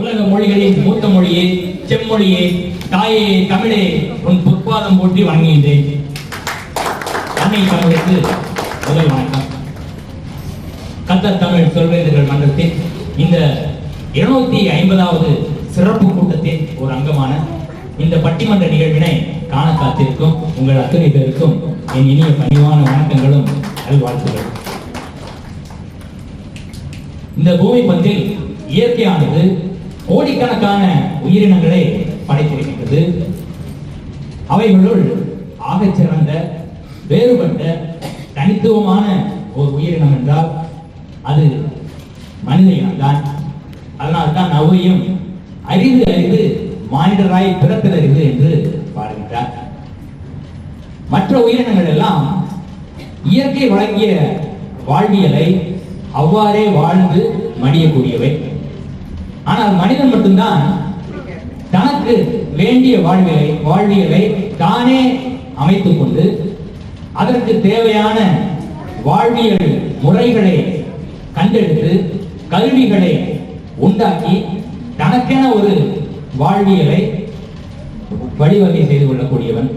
உலக மொழிகளின் மூத்த மொழியே, செம்மொழியே, தாயே தமிழே, உன் பொற்பாதம் போற்றி வணங்குகின்றேன். அன்னை தமிழுக்கு முதல் வணக்கம். கத்தர் தமிழ் சொல்வேந்தர்கள் மன்றத்தின் இந்த 250வது சிறப்பு கூட்டத்தின் ஒரு அங்கமான இந்த பட்டிமன்ற நிகழ்வினை காண காத்திருக்கும் உங்கள் அத்தனை பேருக்கும் என் இனிய பணிவான வணக்கங்களும் நல்வாழ்த்துக்கள். இந்த பூமி பந்தில் இயற்கையானது கோடிக்கணக்கான உயிரினங்களை படைத்திருக்கின்றது. அவைகளுள் ஆகச்சிறந்த வேறுபட்ட தனித்துவமான ஒரு உயிரினம் என்றால் அது மனித இனம்தான். அதனால்தான் அவையும் அரிது அரிது மானிடராய் பிறத்தல் அரிது என்று பாடுகின்றார். மற்ற உயிரினங்கள் எல்லாம் இயற்கை வழங்கிய வாழ்வியலை அவ்வாறே வாழ்ந்து மடியக்கூடியவை. ஆனால் மனிதன் மட்டும்தான் தனக்கு வேண்டிய வாழ்வியலை தானே அமைத்துக் கொண்டு அதற்கு தேவையான வாழ்வியல் முறைகளை கண்டெடுத்து கல்விகளை உண்டாக்கி தனக்கென ஒரு வாழ்வியலை வழிவகை செய்து கொள்ளக்கூடியவன்.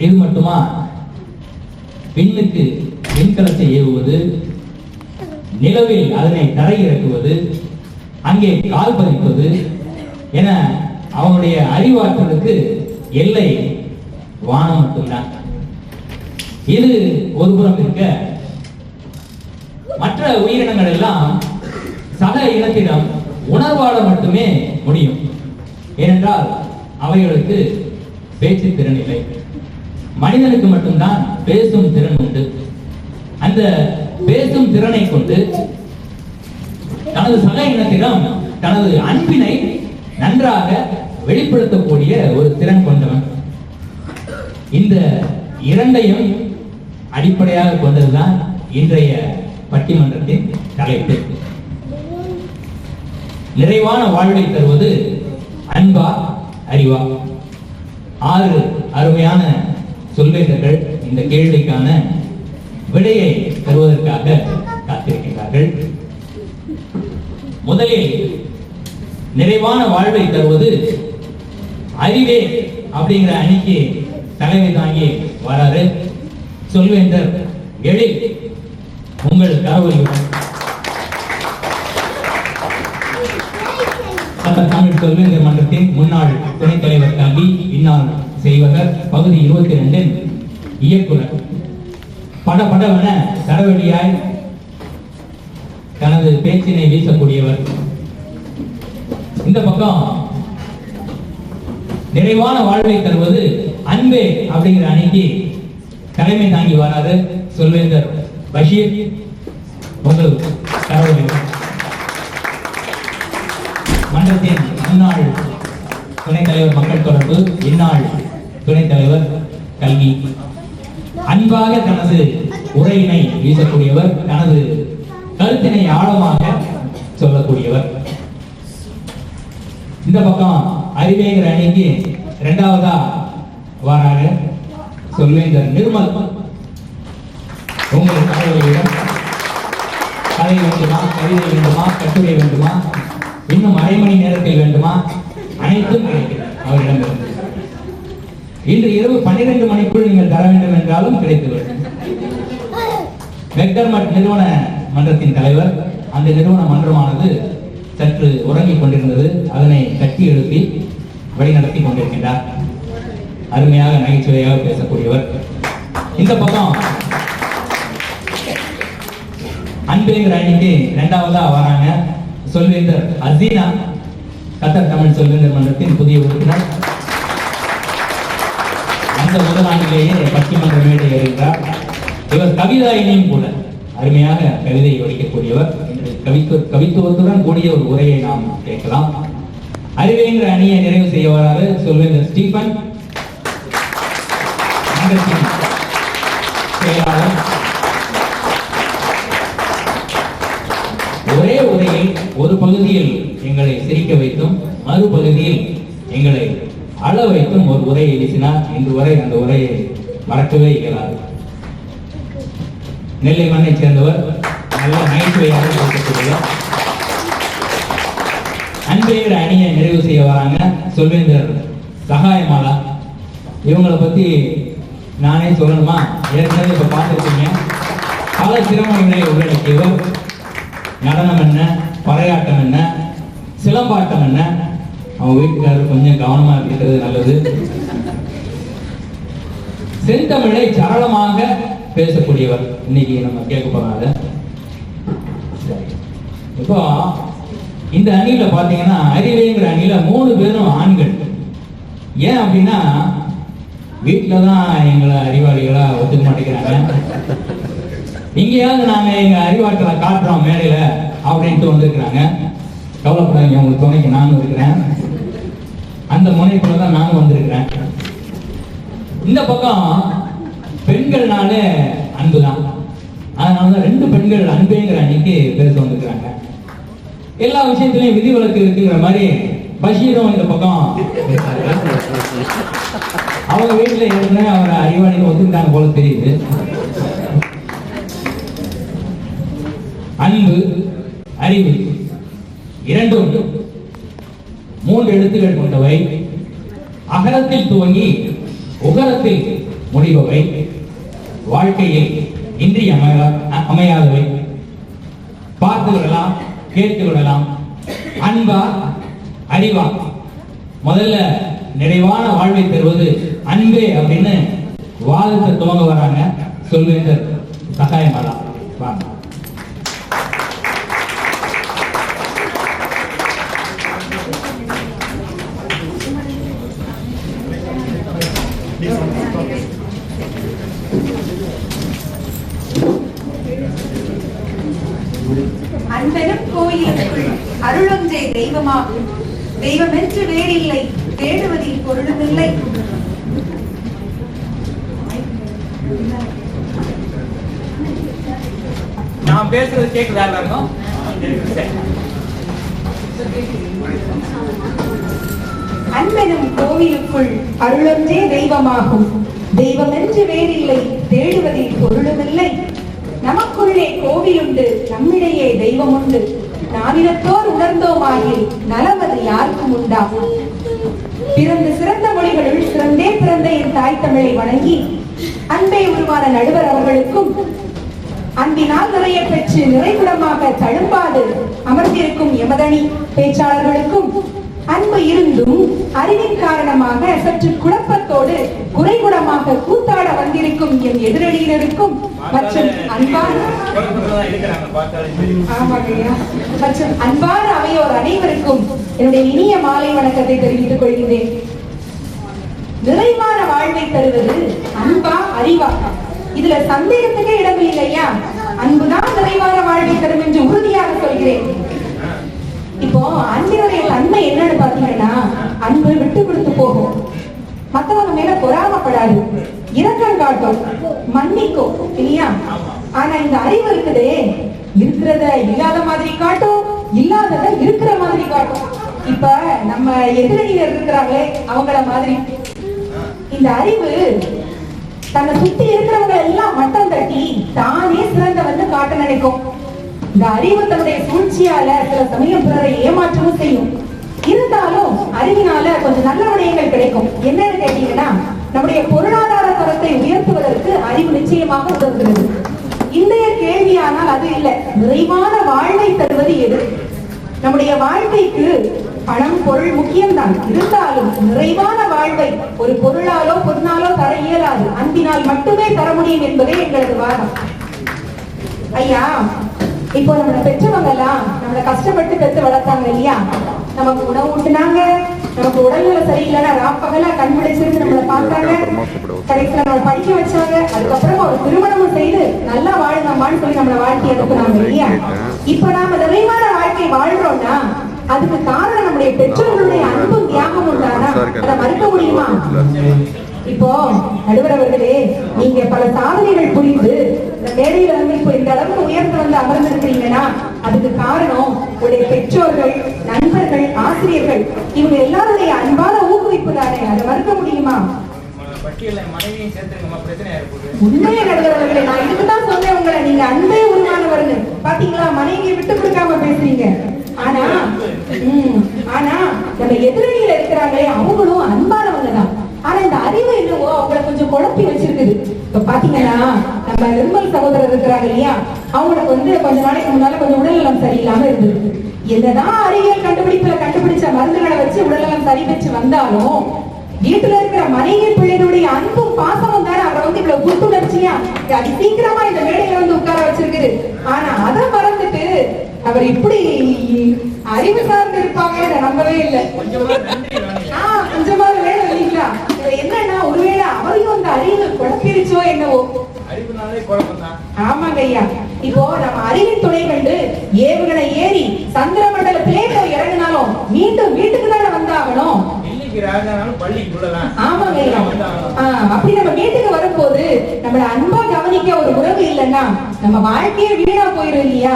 இது மட்டுமா, விண்ணுக்கு விண்கலத்தை ஏவுவது, நிலவில் அதனை தரையிறக்குவது, அங்கே கால் பதிப்பது என அவனுடைய அறிவாற்றலுக்கு எல்லை வானம் மட்டும்தான். இது ஒருபுறம் இருக்க, மற்ற உயிரினங்கள் எல்லாம் சக இனத்திடம் உணர்வாட மட்டுமே முடியும். ஏனென்றால் அவைகளுக்கு பேச்சு திறன் இல்லை. மனிதனுக்கு மட்டும்தான் பேசும் திறன் உண்டு. அந்த பேசும் திறனை கொண்டு தனது சக இனத்திடம் தனது அன்பினை நன்றாக வெளிப்படுத்தக்கூடிய ஒரு திறன் கொண்டவன். இந்த இரண்டையும் அடிப்படையாக கொண்டதுதான் இன்றைய பட்டிமன்றத்தின் தலைப்பு. நிறைவான வாழ்வை தருவது அன்பா அறிவா? 6 அருமையான சொல்வேந்தர்கள் இந்த கேள்விக்கான விடையை தருவதற்காக காத்திருக்கின்றார்கள். முதலில் நிறைவான வாழ்வை தருவது அறிவே அப்படிங்கிற அணிக்கு தலைமை தாங்கி வராரு சொல்வேந்தர் எழில். உங்கள் கரவொலியுடன் தமிழ் சொல்வேந்தர் மன்றத்தின் முன்னாள் துணைத் தலைவர் கல்வி, இந்நாள் செய்வகர், பகுதி 22 இயக்குனர், படபடவென சரவெளியாய் தனது பேச்சினை வீசக்கூடியவர். இந்த பக்கம் நிறைவான வாழ்வை தருவது அன்பே அப்படிங்கிற அணிக்கு தலைமை தாங்கி வராது சொல்வேந்தர் பஷீர். உங்கள் கரவொலி. மன்றத்தின் முன்னாள் துணைத் தலைவர் மக்கள் தொடர்பு, இந்நாள் துணைத் தலைவர் கல்வி, அன்பாக தனது உரையினை வீசக்கூடியவர், தனது கருத்தினை ஆழமாக சொல்லக்கூடியவர். இந்த பக்கம் அறிவேங்கிற அணிக்கு 2வதா வராக சொல்வேந்தர் நிர்மல். உங்கள் கதைகளிடம் கதை வேண்டுமா, கவிதை வேண்டுமா, கட்டுரை வேண்டுமா, இன்னும் அரை மணி நேரத்தில் வேண்டுமா, அனைத்தும் கிடைக்கும் அவரிடம். இன்று இரவு 12 மணிக்குள் நீங்கள் தர வேண்டும் என்றாலும் கிடைத்துவிடும். மெக்டர்மட் நிறுவன மன்றத்தின் தலைவர். அந்த நிறுவன மன்றமானது சற்று உறங்கிக் கொண்டிருந்தது. அதனை கட்டி எழுப்பி வழிநடத்தி கொண்டிருக்கின்றார். அருமையாக நகைச்சுவையாக பேசக்கூடியவர். இந்த பக்கம் அன்புங்கிற அணிக்கு 2வதா வராங்க சொல்வேந்தர் அசீனா, கத்தர் தமிழ் சொல்வேந்தர் மன்றத்தின் புதிய உறுப்பினர். அந்த முதல் ஆண்டிலேயே பட்டிமன்ற மேடை ஏறுகிறார். இவர் கவிதாயினியும் கூட அருமையாக கவிதை வடிக்கக்கூடியவர். கவித்துவத்துடன் கூடிய ஒரு உரையை நாம் கேட்கலாம். அறிவேங்கிற அணியை நிறைவு செய்ய வராது சொல்வேந்தர் ஸ்டீபன், செயலாளர். ஒரே உரையில் ஒரு பகுதியில் எங்களை சிரிக்க வைத்தும் மறுபகுதியில் எங்களை அழ வைத்தும் ஒரு உரையை வீசினார். இன்று வரை அந்த உரையை மறக்கவே இயலாது. நெல்லை மண்ணை சேர்ந்தவர், நல்ல நகைச்சுவையாக இருக்கக்கூடிய அன்பேங்கிற அணியை நிறைவு செய்ய வராங்க சொல்வேந்தர் சகாயமாலா. இவங்களை பத்தி நானே சொல்லணுமா? ஏற்கனவே இப்ப பார்த்துருக்கீங்க. பல சிரமங்களை உள்ளடக்கியவர். நடனம் என்ன, பறையாட்டம் என்ன, சிலம்பாட்டம் என்ன. அவங்க வீட்டுக்காரர் கொஞ்சம் கவனமா இருக்கிறது நல்லது. செந்தமிழை சரளமாக பேசக்கூடியவர். இன்னைக்கு நம்ம கேட்க போறாங்க. இப்போ இந்த அணியில பாத்தீங்கன்னா அறிவேங்கிற அணியில 3 பேரும் ஆண்கள். ஏன் அப்படின்னா வீட்டுலதான் எங்களை அறிவாளிகளா ஒத்துக்க மாட்டேங்கிறாங்க. இங்கேயாவது நாங்க எங்க அறிவாற்றலை காட்டுறோம் மேடையில அப்படின்ட்டு வந்திருக்கிறாங்க. கவலைப்படாதீங்க, உங்களுக்கு துணைக்கு நானும் இருக்கிறேன். அந்த முனைப்புல தான் நானும் வந்திருக்கிறேன். இந்த பக்கம் பெண்கள்னாலே அன்புதான். அதனாலதான் 2 பெண்கள் அன்பேங்கிற அன்னைக்கு பேச வந்திருக்கிறாங்க. எல்லா விஷயத்திலையும் விதிவிலக்கு இருக்குங்கிற மாதிரி பஷீரும் இந்த பக்கம் அவங்க வீட்டுல ஏற்கனவே அவரை அறிவாளிகள் ஒத்துக்கிட்டாங்க போல தெரியுது. அன்பு, அறிவு இரண்டும் 3 எழுத்துக்கள் கொண்டவை. அகரத்தில் துவங்கி உகரத்தில் முடிபவை. வாழ்க்கையில் இன்றி அமையாதவை. பார்த்து விடலாம், கேட்டு விடலாம். அன்பா அறிவா? முதல்ல நிறைவான வாழ்வை தருவது அன்பே அப்படின்னு வாதத்தை துவங்க வராங்க சொல்வேந்தர் சகாயமாலா. அன்பெனும் கோயிலுக்குள் அருளொன்றே தெய்வமாகும். தெய்வமென்று வேறில்லை, தேடுவதில் பொருளுமில்லை. நான் பேசுறது கேக்குதா எல்லாருக்கும்? அன்பெனும் கோவிலுக்குள் அருளொன்றே தெய்வமாகும். தெய்வமென்று வேறில்லை, தேடுவதில் பொருளுமில்லை. நமக்குள்ளே கோவிலுண்டு, நம்மிடையே தெய்வம் உண்டு. நாவினத்தோர் உணர்ந்தோமாகில் நலமது யாருக்கும் உண்டா? பிறந்து சிறந்த மொழிகளுள் சிறந்தே பிறந்த என் தாய் தமிழை வணங்கி அன்பை உருவான நடுவர் அவர்களுக்கும், அன்பினால் நிறைய பெற்று நிறைகுடமாக தழும்பாது அமர்ந்திருக்கும் எமதணி பேச்சாளர்களுக்கும், அன்பு இருந்தும் அறிவின் காரணமாக சற்று குழப்பத்தோடு குறைகுடமாக கூத்தாட வந்திருக்கும் என் எதிரணியினருக்கும் மற்றும் அன்பான அவையோர் அனைவருக்கும் என்னுடைய இனிய மாலை வணக்கத்தை தெரிவித்துக் கொள்கிறேன். நிறைவான வாழ்வை தருவது அன்பா அறிவா? இதுல சந்தேகத்துக்கே இடமில்லையா? அன்புதான் நிறைவான வாழ்வை தரும் என்று உறுதியாக சொல்கிறேன். இப்போ அன்பினுடைய தன்மை என்னன்னு பாத்தீங்கன்னா, அன்பு விட்டு கொடுத்து போகும், மத்தவங்க மேல பொறாமப்படாது, இரக்கம் காட்டும், மன்னிக்கும் இல்லையா? ஆனா இந்த அறிவு இருக்குதே, இருக்கிறத இல்லாத மாதிரி காட்டும், இல்லாதத இருக்கிற மாதிரி காட்டும். இப்ப நம்ம எதிரணியினர் இருக்கிறாங்களே அவங்கள மாதிரி இந்த அறிவு தன்னை சுத்தி இருக்கிறவங்க எல்லாம் மட்டம் தட்டி தானே சிறந்தவன்னு காட்ட நினைக்கும். இந்த அறிவு தன்னுடைய சூழ்ச்சியால சில சமயம் பிறரை ஏமாற்றவும் செய்யும். இருந்தாலும் அறிவினால கொஞ்சம் நல்ல விடயங்கள் கிடைக்கும். என்னன்னு கேட்டீங்கன்னா, நம்முடைய பொருளாதார தரத்தை உயர்த்துவதற்கு அறிவு நிச்சயமாக உதவுகிறது. இன்றைய கேள்வியானால் அது இல்லை, நிறைவான வாழ்வை தருவது எது? நம்முடைய வாழ்க்கைக்கு பணம் பொருள் முக்கியம்தான். இருந்தாலும் நிறைவான வாழ்வை ஒரு பொருளாலோ பொருளாலோ தர இயலாது, அன்பினால் மட்டுமே தர முடியும் என்பதே எங்களது வாதம். ஐயா, இப்போ நம்மளை பெற்றவங்க எல்லாம் நம்மளை கஷ்டப்பட்டு பெற்று வளர்த்தாங்க இல்லையா? நமக்கு உணவு ஊட்டுனாங்க, நமக்கு உடல்நிலை சரியில்லைன்னா ராப்பகலா கண் விளைச்சிருந்து நம்மளை பார்த்தாங்க, கடைசியில நம்மளை படிக்க வச்சாங்க, அதுக்கப்புறமா ஒரு திருமணமும் செய்து நல்லா வாழணுமான்னு சொல்லி நம்மளை வாழ்க்கை அனுப்புனாங்க இல்லையா? இப்ப நாம நிறைவான வாழ்க்கை வாழ்றோம்னா அதுக்கு காரணம் நம்முடைய பெற்றோர்களுடைய அன்பும் தியாகமும் தானா? அதை மறுக்க முடியுமா? இப்போ நடுவர் அவர்களே, நீங்க பல சாதனைகள் புரிந்து இந்த மேடையில வந்து இப்போ இந்த அளவுக்கு உயர்ந்து வந்து அமர்ந்திருக்கிறீங்கன்னா அதுக்கு காரணம் உங்களுடைய பெற்றோர்கள், நண்பர்கள், ஆசிரியர்கள், இவங்க எல்லாருடைய அன்பான ஊக்குவிப்பு தானே. அதை மறுக்க முடியுமா? உண்மையை நடுவர் அவர்களே, நான் இதுக்குதான் சொன்னேன் உங்களை, நீங்க அன்பே உருவானவர் கணவர்னு பாத்தீங்களா, மனைவியை விட்டு கொடுக்காம பேசுறீங்க. ஆனா ஆனா நம்ம எதிரணியில இருக்கிறாங்களே அவங்களும் அன்பானவங்க தான். ஆனா இந்த அறிவு என்னவோ அவங்கள கொஞ்சம் குழப்பி வச்சிருக்குது. இப்ப பாத்தீங்கன்னா நம்ம நிர்மல் சகோதரர் இருக்கிறாங்க இல்லையா, அவங்களுக்கு கொஞ்ச நாளைக்கு முன்னால கொஞ்சம் உடல்நலம் சரியில்லாம இருந்தது. என்னதான் அறிவியல் கண்டுபிடிச்ச மருந்துகளை வச்சு உடல்நலம் சரி பெற்று வந்தாலும் வீட்டுல இருக்கிற மனைவி பிள்ளைகளுடைய அன்பும் பாசமும் தானே அவரை இவ்வளவு புத்துணர்ச்சியா அது சீக்கிரமா இந்த மேடையில உட்கார வச்சிருக்குது. ஆனா அதை மறந்துட்டு அவர் இப்படி அறிவு சார்ந்து இருப்பாங்க நம்பவே இல்லை. கொஞ்சமாவது வேலை இல்லைங்களா? என்னன்னா ஒருவேளை அவரையும் அந்த அறிவு குழப்பிருச்சோ என்னவோ. ஆமாங்க ஐயா, இப்போ நம்ம அறிவின் துணை கண்டு ஏவுகணை ஏறி சந்திர மண்டலத்திலே போய் இறங்கினாலும் மீண்டும் வீட்டுக்கு தானே வந்தாகணும். ஆமாங்க ஐயா, அப்படி நம்ம வீட்டுக்கு வரும்போது நம்மள அன்பா கவனிக்க ஒரு உறவு இல்லைன்னா நம்ம வாழ்க்கையே வீணா போயிடும் இல்லையா?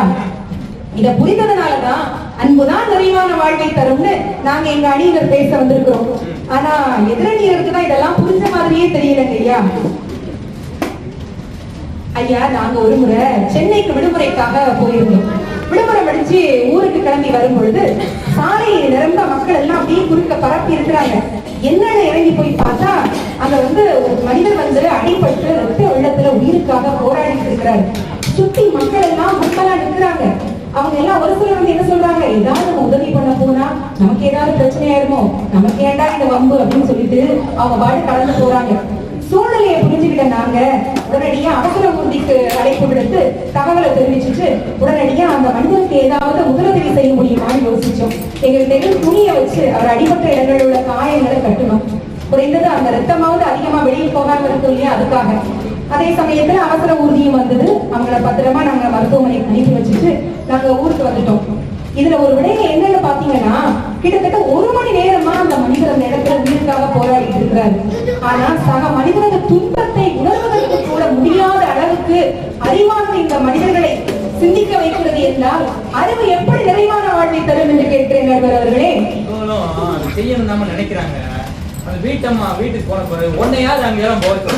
இத புரிந்ததுனாலதான் அன்புதான் நிறைவான வாழ்க்கை தரும்னு நாங்க எங்க அணியினர் பேச வந்திருக்கிறோம். ஆனா எதிரணியருக்கு தான் இதெல்லாம் புரிஞ்ச மாதிரியே தெரியலங்க ஐயா. ஐயா, நாங்க ஒரு முறை சென்னைக்கு விடுமுறைக்காக போயிருந்தோம். விடுமுறை முடிச்சு ஊருக்கு கிளம்பி வரும் பொழுது சாலை நிரம்ப மக்கள் எல்லாம் அப்படியே குறுக்க பரப்பி இருக்கிறாங்க. என்னன்னு இறங்கி போய் பார்த்தா அங்க ஒரு மனிதர் அடிபட்டு ரத்த வெள்ளத்துல உயிருக்காக போராடிட்டு இருக்கிறாரு. சுத்தி மக்கள் எல்லாம் மக்களா நிற்கிறாங்க. அவங்க எல்லாம் ஒரு சிலர் என்ன சொல்றாங்க, ஏதாவது உதவி பண்ண போனா நமக்கு ஏதாவது பிரச்சனை ஆயிருமோ, நமக்கு ஏண்டா இந்த வம்பு அப்படின்னு சொல்லிட்டு அவங்க பாட்டு கடந்து போறாங்க. சூழ்நிலையை புரிஞ்சுக்கிட்ட நாங்க உடனடியா அவசர ஊர்திக்கு அழைப்பு விடுத்து தகவலை தெரிவிச்சுட்டு உடனடியா அந்த மனிதனுக்கு ஏதாவது முதலுதவி செய்ய முடியுமான்னு யோசிச்சோம். எங்களுக்கு துணியை வச்சு அவர் அடிபட்ட இடங்களில் உள்ள காயங்களை கட்டணும். குறைந்தது அந்த ரத்தமாவது அதிகமா வெளியில் போகாம இருக்கும் இல்லையா, அதுக்காக. அதே சமயத்துல அவசர ஊர்தியும் வந்தது. அவங்கள பத்திரமா நாங்க மருத்துவமனைக்கு அனுப்பி வச்சுட்டு நாங்க ஊருக்கு வந்துட்டோம். இதுல ஒரு விடயம் என்னன்னு பாத்தீங்கன்னா, கிட்டத்தட்ட 1 மணி நேரமா அந்த மனிதர் அந்த இடத்துல உயிருக்காக போராடிட்டு இருக்கிறாரு. ஆனா சக மனிதனோட துன்பத்தை உணர்வதற்கு கூட முடியாத அளவுக்கு அறிவார்ந்த இந்த மனிதர்களை சிந்திக்க வைக்கிறது என்றால் அறிவு எப்படி நிறைவான வாழ்வை தரும் என்று கேட்கிறேன் நண்பர் அவர்களே. செய்யணும் நாம நினைக்கிறாங்க. அந்த வீட்டம்மா வீட்டுக்கு போன பிறகு ஒன்னையாவது அங்க எல்லாம் போறது.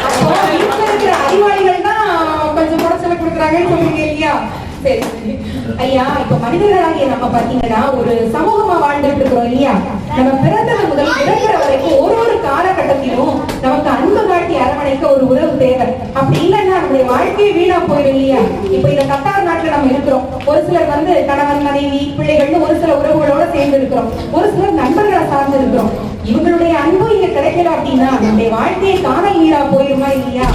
அப்போ வீட்டுல இருக்கிற அறிவாளிகள் தான் கொஞ்சம் குறைச்சல கொடுக்குறாங்கன்னு சொல்றீங்க இல்லையா? சரி ஐயா, இப்ப மனிதர்களாகிய நம்ம பாத்தீங்கன்னா ஒரு சமூகமா வாழ்ந்துட்டு இருக்கிறோம் இல்லையா? நம்ம பிறந்தது முதல் இறக்குற வரைக்கும் ஒரு காலகட்டத்திலும் நமக்கு அன்பு காட்டி அரவணைக்க ஒரு உறவு தேவை. அப்படி இல்லைன்னா நம்முடைய வாழ்க்கையை வீணா போயிடும் இல்லையா? இப்ப இந்த கத்தார் நாட்டுல நம்ம இருக்கிறோம். ஒரு சிலர் கணவன் மனைவி பிள்ளைகள்னு ஒரு சில உறவுகளோட சேர்ந்து இருக்கிறோம். ஒரு சிலர் நண்பர்களை சார்ந்து இருக்கிறோம். இவங்களுடைய அன்பு இங்க கிடைக்கல அப்படின்னா நம்முடைய வாழ்க்கையை காணல் நீரா போயிருமா இல்லையா?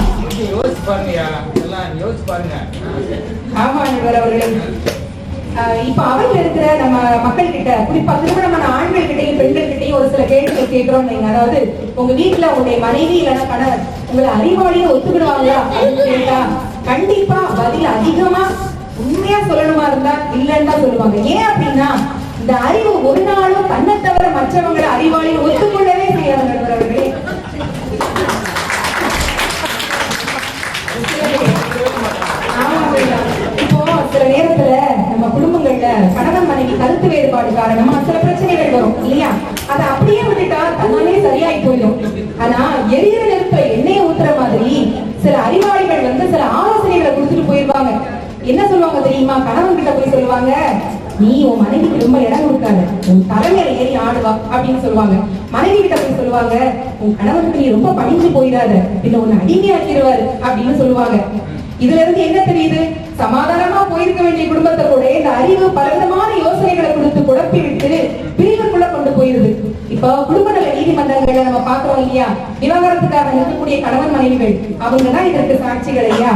யோசிச்சு பாருங்கயா, எல்லாம் யோசிச்சு பாருங்க. ஆமா நண்பர் அவர்களே, இப்ப அவங்க இருக்கிற நம்ம மக்கள் கிட்ட, குறிப்பா திருமணமான ஆண்கள் கிட்டையும் பெண்கள் கிட்டையும் ஒரு சில கேள்விகள் கேட்கிறோம். அதாவது உங்க வீட்டுல உங்களுடைய மனைவி இல்லைன்னா கணவர் உங்களை அறிவாளியை ஒத்துக்கிடுவாங்களா அப்படின்னு கேட்டா கண்டிப்பா பதில் அதிகமா உண்மையா சொல்லணுமா இருந்தா இல்லைன்னு தான் சொல்லுவாங்க. ஏன் அப்படின்னா இந்த அறிவு ஒரு நாளும் தன்னை தவிர மற்றவங்களை அறிவாளியை ஒத்துக்கொள்ளவே செய்யாது நண்பர் அவர்களே. இப்போ சில நேரத்துல நம்ம குடும்பங்கள்ல கணவன் மனைவி கருத்து வேறுபாடு காரணமா சில பிரச்சனைகள் வரும் இல்லையா? அதை அப்படியே விட்டுட்டா தன்னாலே சரியாயி போயிடும். ஆனா எரியிற நெருப்ப எண்ணெயை ஊத்துற மாதிரி சில அறிவாளிகள் சில ஆலோசனைகளை கொடுத்துட்டு போயிருவாங்க. என்ன சொல்லுவாங்க தெரியுமா? கணவன் கிட்ட போய் சொல்லுவாங்க, நீ உன் மனைவிக்கு ரொம்ப இடம் கொடுக்காத, உன் தலைமையில ஏறி ஆடுவா அப்படின்னு சொல்லுவாங்க. மனைவி கிட்ட போய் சொல்லுவாங்க, உன் கணவனுக்கு நீ ரொம்ப பணிஞ்சு போயிடாத, பின்ன உன்னை அடிமையாக்கிடுவாரு அப்படின்னு சொல்லுவாங்க. இதுல இருந்து என்ன தெரியுது? சமாதானமா போயிருக்க வேண்டிய குடும்பத்தை கூட இந்த அறிவு பலவிதமான யோசனைகளை கொடுத்து குழப்பி விட்டு பிரிவுக்குள்ள கொண்டு போயிருது. இப்போ குடும்ப நல நீதிமன்றங்கள்ல நம்ம பாக்குறோம் இல்லையா? விவாகரத்துக்காக இருக்கக்கூடிய கணவன் மனைவிகள் அவங்கதான் இதற்கு சாட்சிகள் ஐயா.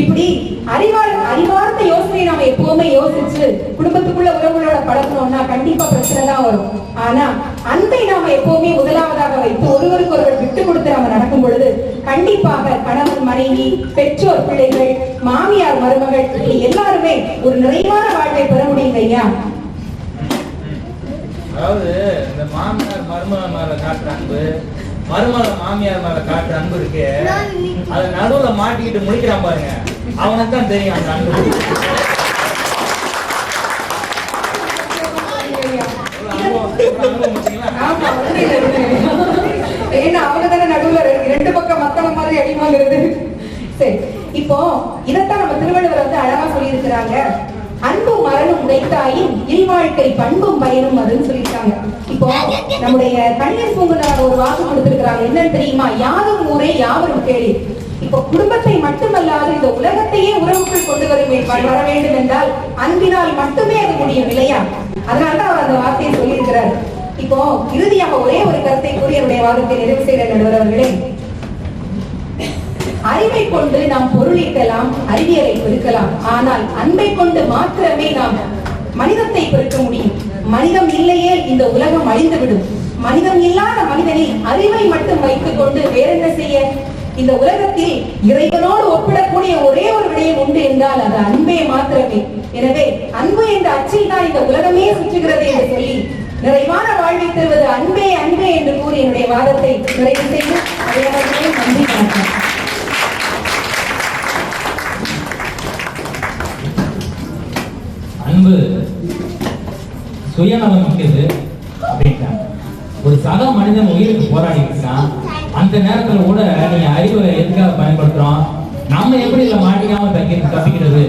இப்படி அறிவார்ந்த யோசனை நாம எப்பவுமே யோசிச்சு குடும்பத்துக்குள்ள உறவுகளோட பழக்கணும்னா கண்டிப்பா பிரச்சனை தான் வரும். ஆனா அன்பை நாம எப்பவுமே முதலாவதாக வைத்து ஒருவருக்கு ஒருவர் விட்டு கொடுத்து நாம நடக்கும் பொழுது கண்டிப்பாக கணவன் மனைவி பெற்றோர் பிள்ளைகள் மாமியார் மருமகள் இப்படி எல்லாருமே ஒரு நிறைவான வாழ்வை பெற முடியுங்க ஐயா. அதாவது இந்த மாமியார் மருமகள் மேல காட்டுற அன்பு, மருமக மாமியார் மேல காட்டுற அன்பு இருக்கு, அது நடுவுல மாட்டிக்கிட்டு முடிக்கிறான் பாருங்க, அவனுக்கு தான் தெரியும் அந்த அன்பு. ஏன்னா அவங்க தானே நடுவுல 2 பக்கம் மத்தவங்க மாதிரி அடிமாங்கிறது. சரி, இப்போ இதைத்தான் நம்ம திருவள்ளுவர் வந்து அழகா சொல்லியிருக்கிறாங்க. அன்பும் மரணும் உடைத்தாயின் இல்வாழ்க்கை பண்பும் பயனும் அதுன்னு சொல்லியிருக்காங்க. இப்போ நம்முடைய கண்ணீர் பூங்குன்றவர் ஒரு வாக்கு கொடுத்திருக்கிறாங்க. என்னன்னு தெரியுமா? யாரும் ஊரே யாவரும் கேளு. இப்போ குடும்பத்தை மட்டுமல்லாது இந்த உலகத்தையே உறவுக்குள் கொண்டு வர வேண்டும் என்றால் அன்பினால் மட்டுமே அது முடியும் இல்லையா? அதனால்தான் அவர் அந்த வார்த்தையை சொல்லியிருக்கிறார். இப்போ இறுதியாக ஒரே ஒரு கருத்தை கூறி என்னுடைய வாதத்தை நிறைவு செய்த நடுவர் அவர்களே, அறிவை கொண்டு நாம் பொருளீட்டலாம், அறிவியலை பெருக்கலாம். ஆனால் அன்பை கொண்டு மாத்திரமே நாம் மனிதத்தை பெருக்க முடியும். மனிதம் இல்லையே இந்த உலகம் அழிந்துவிடும். மனிதம் இல்லாத மனிதனை அறிவை மட்டும் வைத்துக் கொண்டு வேறென்ன செய்ய? இந்த உலகத்தில் இறைவனோடு ஒப்பிடக்கூடிய ஒரே ஒரு விடயம் உண்டு என்றால் அது அன்பே மாத்திரமே. எனவே அன்பு என்ற அச்சில் தான் இந்த உலகமே சுற்றுகிறது என்று சொல்லி நிறைவான வாழ்வை தருவது அன்பே அன்பே என்று கூறி என்னுடைய வாதத்தை நிறைவு செய்து அனைவருமே நன்றி வணக்கம். அன்பு சுயநலம் மிக்கது அப்படின்ட்டாங்க. ஒரு சக மனிதன் உயிருக்கு போராடி இருக்கான். அந்த நேரத்துல கூட நீங்க அறிவை எதுக்காக பயன்படுத்துறோம், நம்ம எப்படி இதை மாட்டிக்காம தப்பிக்கிறது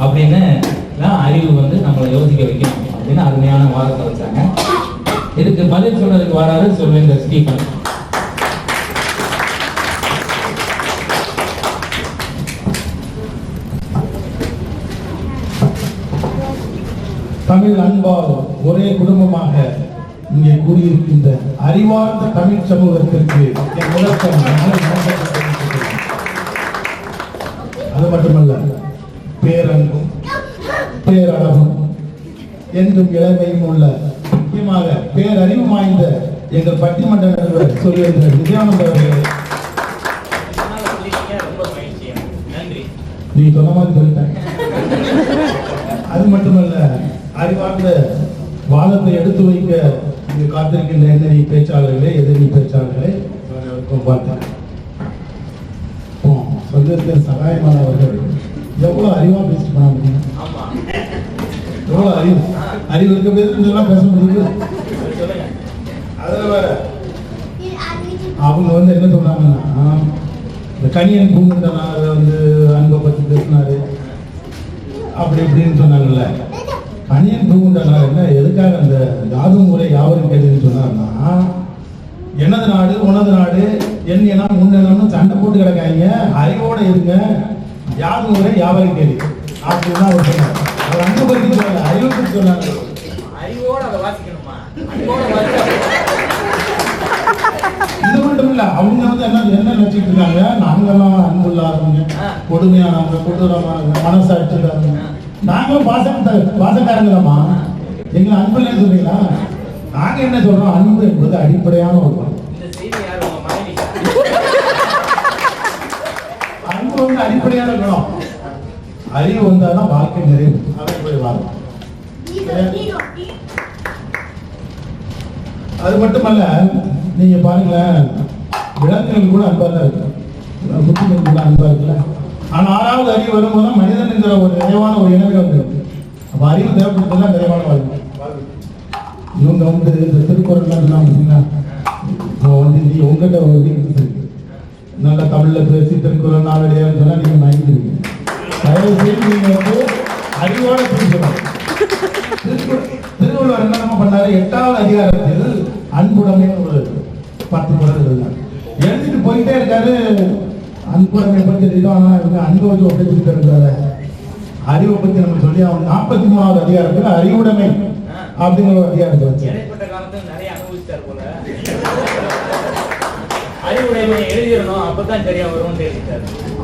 அப்படின்னு அறிவு வந்து நம்மளை யோசிக்க வைக்கணும் அப்படின்னு அருமையான வாதத்தை வச்சாங்க. இதுக்கு பதில் சொல்றதுக்கு வராது சொல்வேன் ஸ்டீபன். தமிழ் அன்பால் ஒரே குடும்பமாக இங்கே கூடியிருக்கின்ற அறிவார்ந்த தமிழ் சமூகத்திற்கு என் முதற்கம். அது மட்டுமல்ல, பேரன்பும் பேரழகும் என்றும் இளமையும் உள்ள, முக்கியமாக பேரறிவு வாய்ந்த எங்கள் பட்டிமன்ற நடுவர் சொல்லுகின்ற நித்யானந்த அவர்களே, நீ சொன்ன மாதிரி சொல்லிட்டேன். அது மட்டுமல்ல, அறிவார்ந்த வாதத்தை எடுத்து வைக்க இங்கு காத்திருக்கின்ற எதிரி பேச்சாளர்களே, எதிரி பேச்சாளர்களே பார்த்தேன். சொல்லியிருக்க சகாயமான அவர்கள் எவ்வளவு அறிவா பேசிட்டு பண்ண முடியும்? எவ்வளவு அறிவு இருக்க பேசுறதுலாம் பேச முடியுது. அதுல வேற அவங்க வந்து என்ன சொல்றாங்கன்னா, இந்த கணியன் பூங்குன்றனார் வந்து அன்பை பத்தி பேசினாரு அப்படி இப்படின்னு சொன்னாங்கல்ல. கணியன் பூங்குன்றனார் என்ன எதுக்காக அந்த யாதும் முறை யாவரும் கேட்டதுன்னு சொன்னார்னா, எனது நாடு உனது நாடு என் இனம் உன் இனம்னு சண்டை போட்டு கிடக்காங்க, அறிவோட இருங்க, யாதும் முறை யாவரும் கேள்வி அப்படின்னு தான் அவர் சொன்னார். அவர் அன்பு பற்றி சொன்னாங்க, அறிவு பற்றி சொன்னாங்க. இது மட்டும் இல்ல, அவங்க வந்து என்ன நினைச்சிட்டு இருக்காங்க, நாங்கெல்லாம் அன்புள்ளாதவங்க, கொடுமையானவங்க, கொடூரமானவங்க, மனசாட்சிக்காரங்க, நாங்களும் பாசக்காரங்களாமா, எங்களை அன்பு இல்லைன்னு சொல்றீங்களா? நாங்க என்ன சொல்றோம், அன்பு என்பது அடிப்படையான ஒரு அன்பு வந்து அடிப்படையான குணம். அறிவு வந்தாதான் வாழ்க்கை நிறைவு. அதை வாழும். அது மட்டுமல்ல, நீங்க பாருங்களேன், விலங்குகள் கூட அன்பா தான் இருக்கு, புத்திகள் கூட அன்பா இருக்குல்ல. ஆனா 6வது அறிவு வரும்போது மனிதன் என்கிற ஒரு நிறைவான ஒரு இனமே வந்து அப்ப அறிவு தேவைப்படுறதுதான் நிறைவான வாழ்க்கை. இவங்க வந்து இந்த திருக்குறள் சொன்னாங்க, வந்து நீ உங்ககிட்ட இருக்கு நல்ல தமிழ்ல பேசி திருக்குறள் நாளடியான்னு சொன்னா நீங்க மயங்கிருக்கீங்க. தயவு செய்து நீங்க வந்து அறிவோட பேசணும். திருவள்ளுவர் என்ன நம்ம பண்ணாரு, 8வது அதிகாரத்தில் அன்புடைமை ஒரு 10 குறள் எழுதினார். எழுதிட்டு போயிட்டே இருக்காரு. அன்புடைமை பற்றி இவங்க அன்பை வச்சு ஒப்பிட்டு இருக்கிறாரு. அறிவை பத்தி நம்ம சொல்லி அவங்க 43வது அதிகாரத்தில் அறிவுடைமை அப்படிங்கிற ஒரு அதிகாரத்தை வச்சு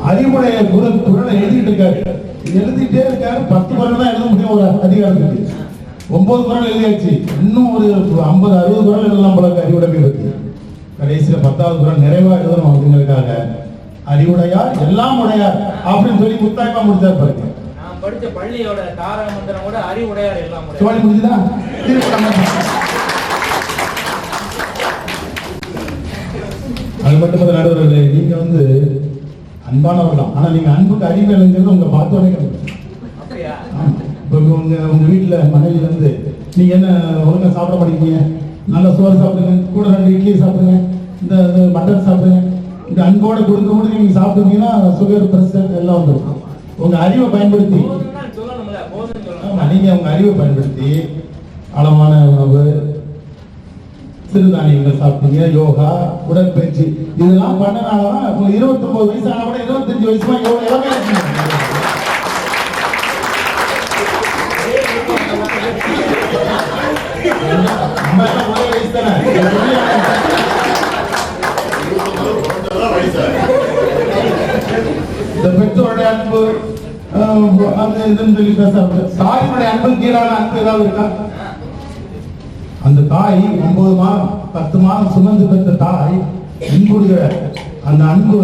அறிவுடைய குரலை எழுதிட்டு இருக்காரு. எழுதிட்டே இருக்காரு. 10 குறள் தான் எழுத முடியும் ஒரு அதிகாரத்துக்கு. 9 குறள் எழுதியாச்சு. இன்னும் ஒரு 50-60 குறள் எழுதலாம் போல அறிவுடைமை பற்றி. கடைசியில 10வது குறள் நிறைவா எழுதணும் அப்படிங்கிறதுக்காக அறிவுடையார் எல்லாம் உடையார் அப்படின்னு சொல்லி முத்தாய்ப்பா முடிச்சார் பாருங்க. நான் படிச்ச பள்ளியோட தாரக மந்திரம் கூட அறிவுடையார் எல்லாம் உடையார். சொல்லி முடிஞ்சுதா? அது மட்டும் நடுவர்களே, நீங்க வந்து அன்பானவர்களாம். ஆனா நீங்க அன்புக்கு அறிவியல்ங்கிறது உங்க பார்த்தோன்னே அப்படியா? இப்போ உங்க வீட்டுல மனைவி வந்து நீங்க என்ன ஒழுங்கா சாப்பிட மாட்டீங்க, நல்ல சோறு சாப்பிடுங்க, கூட 2 இட்லி சாப்பிடுங்க, இந்த மட்டன் சாப்பிடுங்க, இந்த அன்போட கொடுக்கும்போது நீங்க சாப்பிட்டீங்கன்னா சுகர் பிரஷர் எல்லாம் வந்துடும். உங்க அறிவை பயன்படுத்தி சொல்லணும்ல, போதும் சொல்லணும். ஆமா, நீங்க உங்க அறிவை பயன்படுத்தி அளவான உணவு, சிறுதானியங்கள் சாப்பிட்டீங்க, யோகா, உடற்பயிற்சி இதெல்லாம் பண்ணனாலதான் இப்போ 29 வயசு ஆனா கூட 25 வயசுமா எவ்வளவு இளமையா இருக்கீங்க. நம்ம எல்லாம் ஒரே வயசு தானே. இந்த பெற்றோருடைய அன்பு அந்த இதுன்னு சொல்லி பேசுறாங்க. தாயினுடைய அன்பு கீழான அன்பு ஏதாவது இருக்கா? அந்த தாய் 9 மாதம் 10 மாதம் சுமந்து பெற்ற தாய் அன்புடைய அந்த அன்பு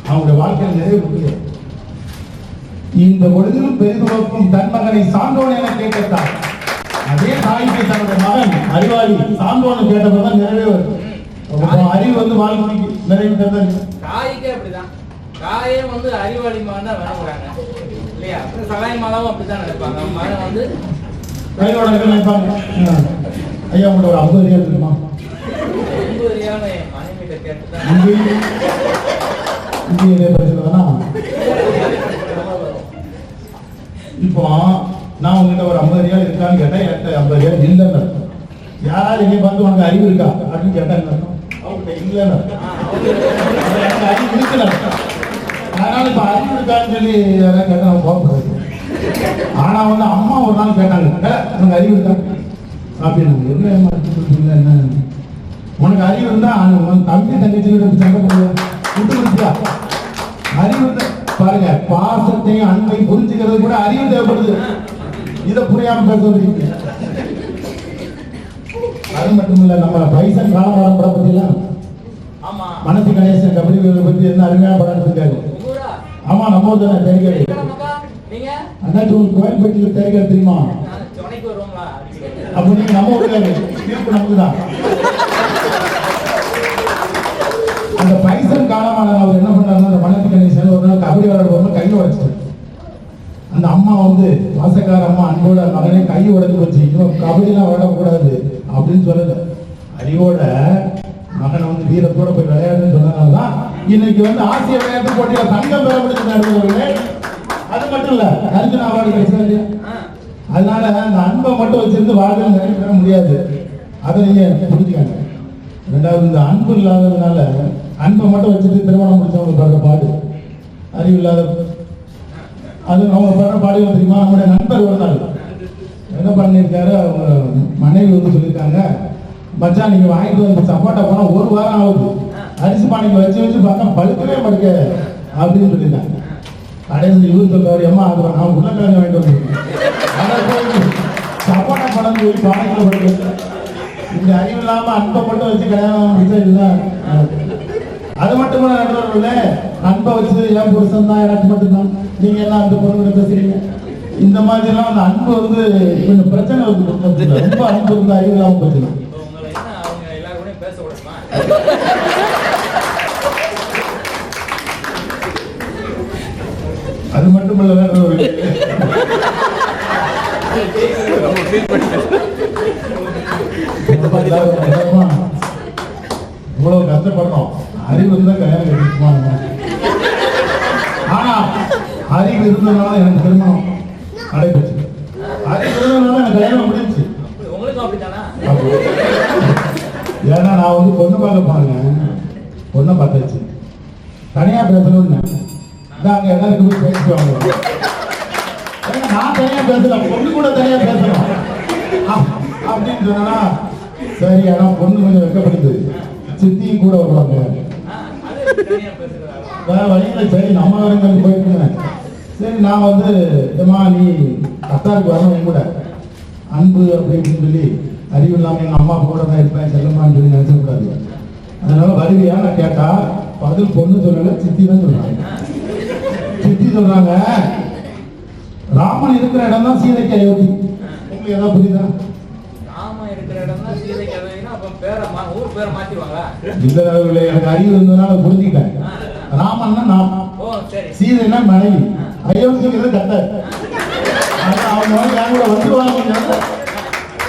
அவங்களுடைய வாழ்க்கையில் நிறைய முடியும். இந்த பொழுதிலும் பெரிதும் தன் மகனை சான்றோன் என கேட்டார். அதே தாய்க்கு தன்னுடைய மகன் அறிவாளி சான்றோன்னு கேட்டப்பதான் நிறைவே வரும். அறிவு வாழ்க்கைக்கு நிறைவு தருது. தாய்க்கே அப்படிதான். தாயே அறிவாளி மகன் தான் வேணுங்கிறாங்க இல்லையா? சகாய் மாதாவும் அப்படித்தான் நினைப்பாங்க. மகன் கையோட நினைப்பாங்க. ஐயா உங்களோட ஒரு 50 ரியால் இருக்குமா? 50 ரியால் மனைவிட்ட கேட்டுதான் இங்கே பிரச்சனை. இப்போ நான் உங்ககிட்ட ஒரு 50 ரியால் இருக்கான்னு கேட்டேன். என்கிட்ட 50 ரியால் இல்லைன்னு. யாராவது என்னை பார்த்து உனக்கு அறிவு இருக்கா அப்படின்னு கேட்டா என்ன? அவங்ககிட்ட இல்லைன்னு. எனக்கு அறிவு இருக்குன்னு. அதனால இப்ப அறிவு இருக்கான்னு சொல்லி யாராவது கேட்டா நான் கோபப்படுறது. ஆனா அம்மா ஒரு நாள் கேட்டாங்க, உனக்கு அறிவு இருக்கா அப்படின்னு. என்ன உனக்கு அறிவு இருந்தா தம்பி தங்கச்சி சண்டை போடுவா, விட்டு கொடுத்தியா? அறிவு பாருங்க, பாசத்தையும் அன்பையும் புரிஞ்சுக்கிறது கூட அறிவு தேவைப்படுது. இதை புரியாம பேசுறீங்க. அது மட்டும் இல்ல, நம்ம பைசன் காலமாரம் படம் பத்திலாம் மனசு கணேசன் கபடி வீரரை பத்தி என்ன அருமையா படம் எடுத்திருக்காரு. ஆமா, நம்ம தானே தெரியாது. அண்ணாச்சி உங்களுக்கு கோயம்பேட்டில் தெரியாது தெரியுமா? அப்ப நீங்க நம்ம ஊர்ல தீர்ப்பு நமக்குதான். அந்த பைசன் காலமான அவர் என்ன பண்ணாருன்னா, அந்த மனசு கணேசன் ஒரு நாள் கபடி விளையாட போறோம், கையை உடைச்சாரு. அந்த அம்மா வாசக்கார அம்மா அன்போட மகனே கை உடைஞ்சு போச்சு, இன்னும் கபடிலாம் விளையாடக்கூடாது அப்படின்னு சொல்லல. அறிவோட மகன் வீரத்தோட போய் விளையாடுன்னு சொன்னதுனாலதான் இன்னைக்கு ஆசிய விளையாட்டு போட்டியில தங்கம் பெற முடிஞ்சு. அது மட்டும் இல்ல, அர்ஜுன் அவார்டு கிடைச்சது. அதனால அந்த அன்பை மட்டும் வச்சிருந்து வாழ்க்கையில் நிறைய பெற முடியாது. அதை நீங்க புரிஞ்சுக்காங்க. ரெண்டாவது, இந்த அன்பு இல்லாததுனால அன்பை மட்டும் வச்சுட்டு திருமணம் முடிச்சவங்க படுற பாடு அறிவு இல்லாத அது அவங்க படுற பாடு தெரியுமா? நம்முடைய நண்பர் ஒரு நாள் என்ன பண்ணியிருக்காரு, அவங்க மனைவி சொல்லியிருக்காங்க, மச்சான் நீங்க வாங்கிட்டு வந்து சப்போட்டா போனா 1 வாரம் ஆகுது, அரிசி பானைக்கு வச்சு பார்த்தா பழுக்கவே படுக்க அப்படின்னு சொல்லியிருக்காங்க. கடைசி இவர் சொல்றாரு, அம்மா அது நான் உருளைக்கிழங்கு வாங்கிட்டு வந்து சப்போட்டா படம் சொல்லி பானைக்குள்ள படுக்க. இந்த அறிவு இல்லாம அன்பை மட்டும் வச்சு கல்யாணம். அது மட்டும் நண்பர்கள அன்பை வச்சு என் புருஷன் தான் எனக்கு மட்டும்தான், நீங்க எல்லாம் அந்த பொண்ணு பேசுறீங்க. இந்த மாதிரி எல்லாம் அந்த அன்பு கொஞ்சம் பிரச்சனை ரொம்ப அன்பு இருந்தா அறிவு இல்லாம போச்சு. அது மட்டுமல்ல, இவ்வளவு கஷ்டப்படுறோம், அறிவு இருந்தா கல்யாணம் கிடைக்குமா? ஆனா அறிவு இருந்ததுனால எனக்கு திருமணம் நடைபெற்று, அறிவு இருந்ததுனால எனக்கு கல்யாணம் முடிஞ்சிச்சு. ஏன்னா நான் பொண்ணு பார்க்க போனேங்க, பொண்ணை பார்த்தாச்சு, தனியா பேசணும்னு அங்க எல்லாருக்கும் போய் பேசுவாங்க. நான் தனியா பேசல, பொண்ணு கூட தனியா பேசணும் அப்படின்னு சொன்னா சரி. ஆனா பொண்ணு கொஞ்சம் வெக்கப்படுது, சித்தியும் கூட வருவாங்க, வேற வழியில சரி நம்ம வரங்களுக்கு போயிருக்கேன். சரி நான் ஏமா நீ கத்தாருக்கு வரணும் கூட அன்பு அப்படின்னு சொல்லி அறிவு இல்லாம எங்க அம்மா கூட தான் இருப்பேன் செல்லம்மான்னு சொல்லி நினைச்சக்கூடாது. அதனால வருவியா நான் கேட்டா பதில் பொண்ணு சொல்லல, சித்தி தான் சொல்றாங்க. சித்தி சொல்றாங்க, ராமன் இருக்கிற இடம் தான் சீதைக்கு அயோத்தி. உங்களுக்கு ஏதாவது புரியுதா? இந்த அளவுல எனக்கு அறிவு இருந்ததுனால புரிஞ்சுக்கிட்டேன். ராமன்னா நான், சீதைனா மனைவி, அயோத்திங்கிறது கட்டார். அவங்க என் கூட வந்துருவாங்க.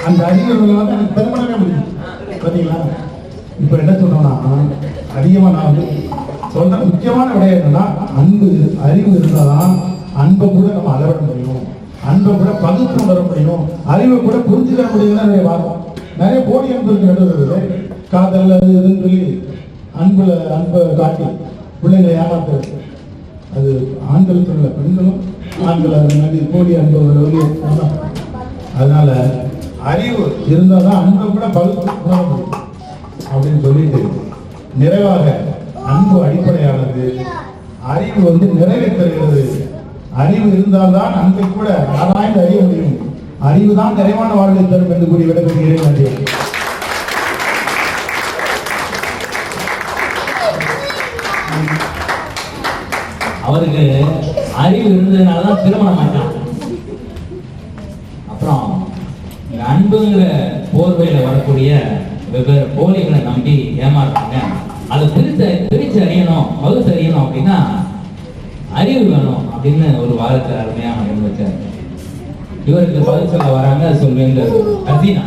அந்த அறிவு இருந்ததுனால எனக்கு திருமணமே முடியும். பார்த்தீங்களா? இப்ப என்ன சொல்றோம்னா அதிகமா நான் வந்து சொல்ற முக்கியமான விடயம் என்னன்னா அன்பு அறிவு இருந்தாதான் அன்பை கூட நம்ம அளவிட முடியும், அன்பை கூட பகுத்து உணர முடியும், அறிவை கூட புரிஞ்சுக்க முடியும். நிறைய வாரம் நிறைய போலி அன்புக்கு நடுவது காதல் அது இதுன்னு சொல்லி அன்பை காட்டி பிள்ளைங்களை ஏமாத்துறது. அது ஆண்கள் சொல்லல, பெண்களும் ஆண்கள் முன்னாடி போலி அன்பு. அதனால அறிவு இருந்தால் தான் அன்பை கூட பகுத்து உணர முடியும் அப்படின்னு சொல்லிட்டு நிறைவாக அன்பு அடிப்படையானது, அறிவு வந்து நிறைவை தருகிறது. அறிவு இருந்தால்தான் அன்பை கூட ஆராய்ந்து அறிய முடியும். அறிவு தான் நிறைவான வாழ்வை தரும் என்று கூறி விடைபெறுகிறேன். நன்றி. அவருக்கு அறிவு இருந்ததுனாலதான் திருமணம் ஆயிட்டான். அப்புறம் இந்த அன்புங்கிற போர்வையில வரக்கூடிய வெவ்வேறு போலிகளை நம்பி ஏமாறுறாங்க. அதை பிரிச்சு அறியணும், பகுத்து அறியணும் அப்படின்னா அறிவு வேணும் அப்படின்னு ஒரு வாரத்தை அருமையா எழுந்து வச்சாரு. இவருக்கு பதில் சொல்ல வராங்க, சொல்வேங்க ஹசீனா.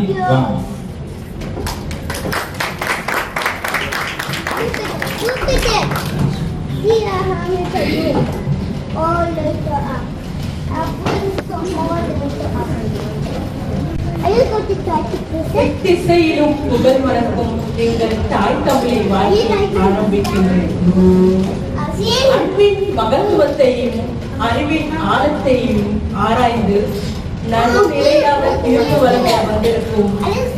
திசையிலும் புகழ் வணக்கம் எங்கள் தாய் தமிழை வாழ்க்கை ஆரம்பிக்கின்றேன். அன்பின் மகத்துவத்தையும் அறிவின் ஆழத்தையும் ஆராய்ந்து நடுநிலையாக இருந்து வந்திருக்கும்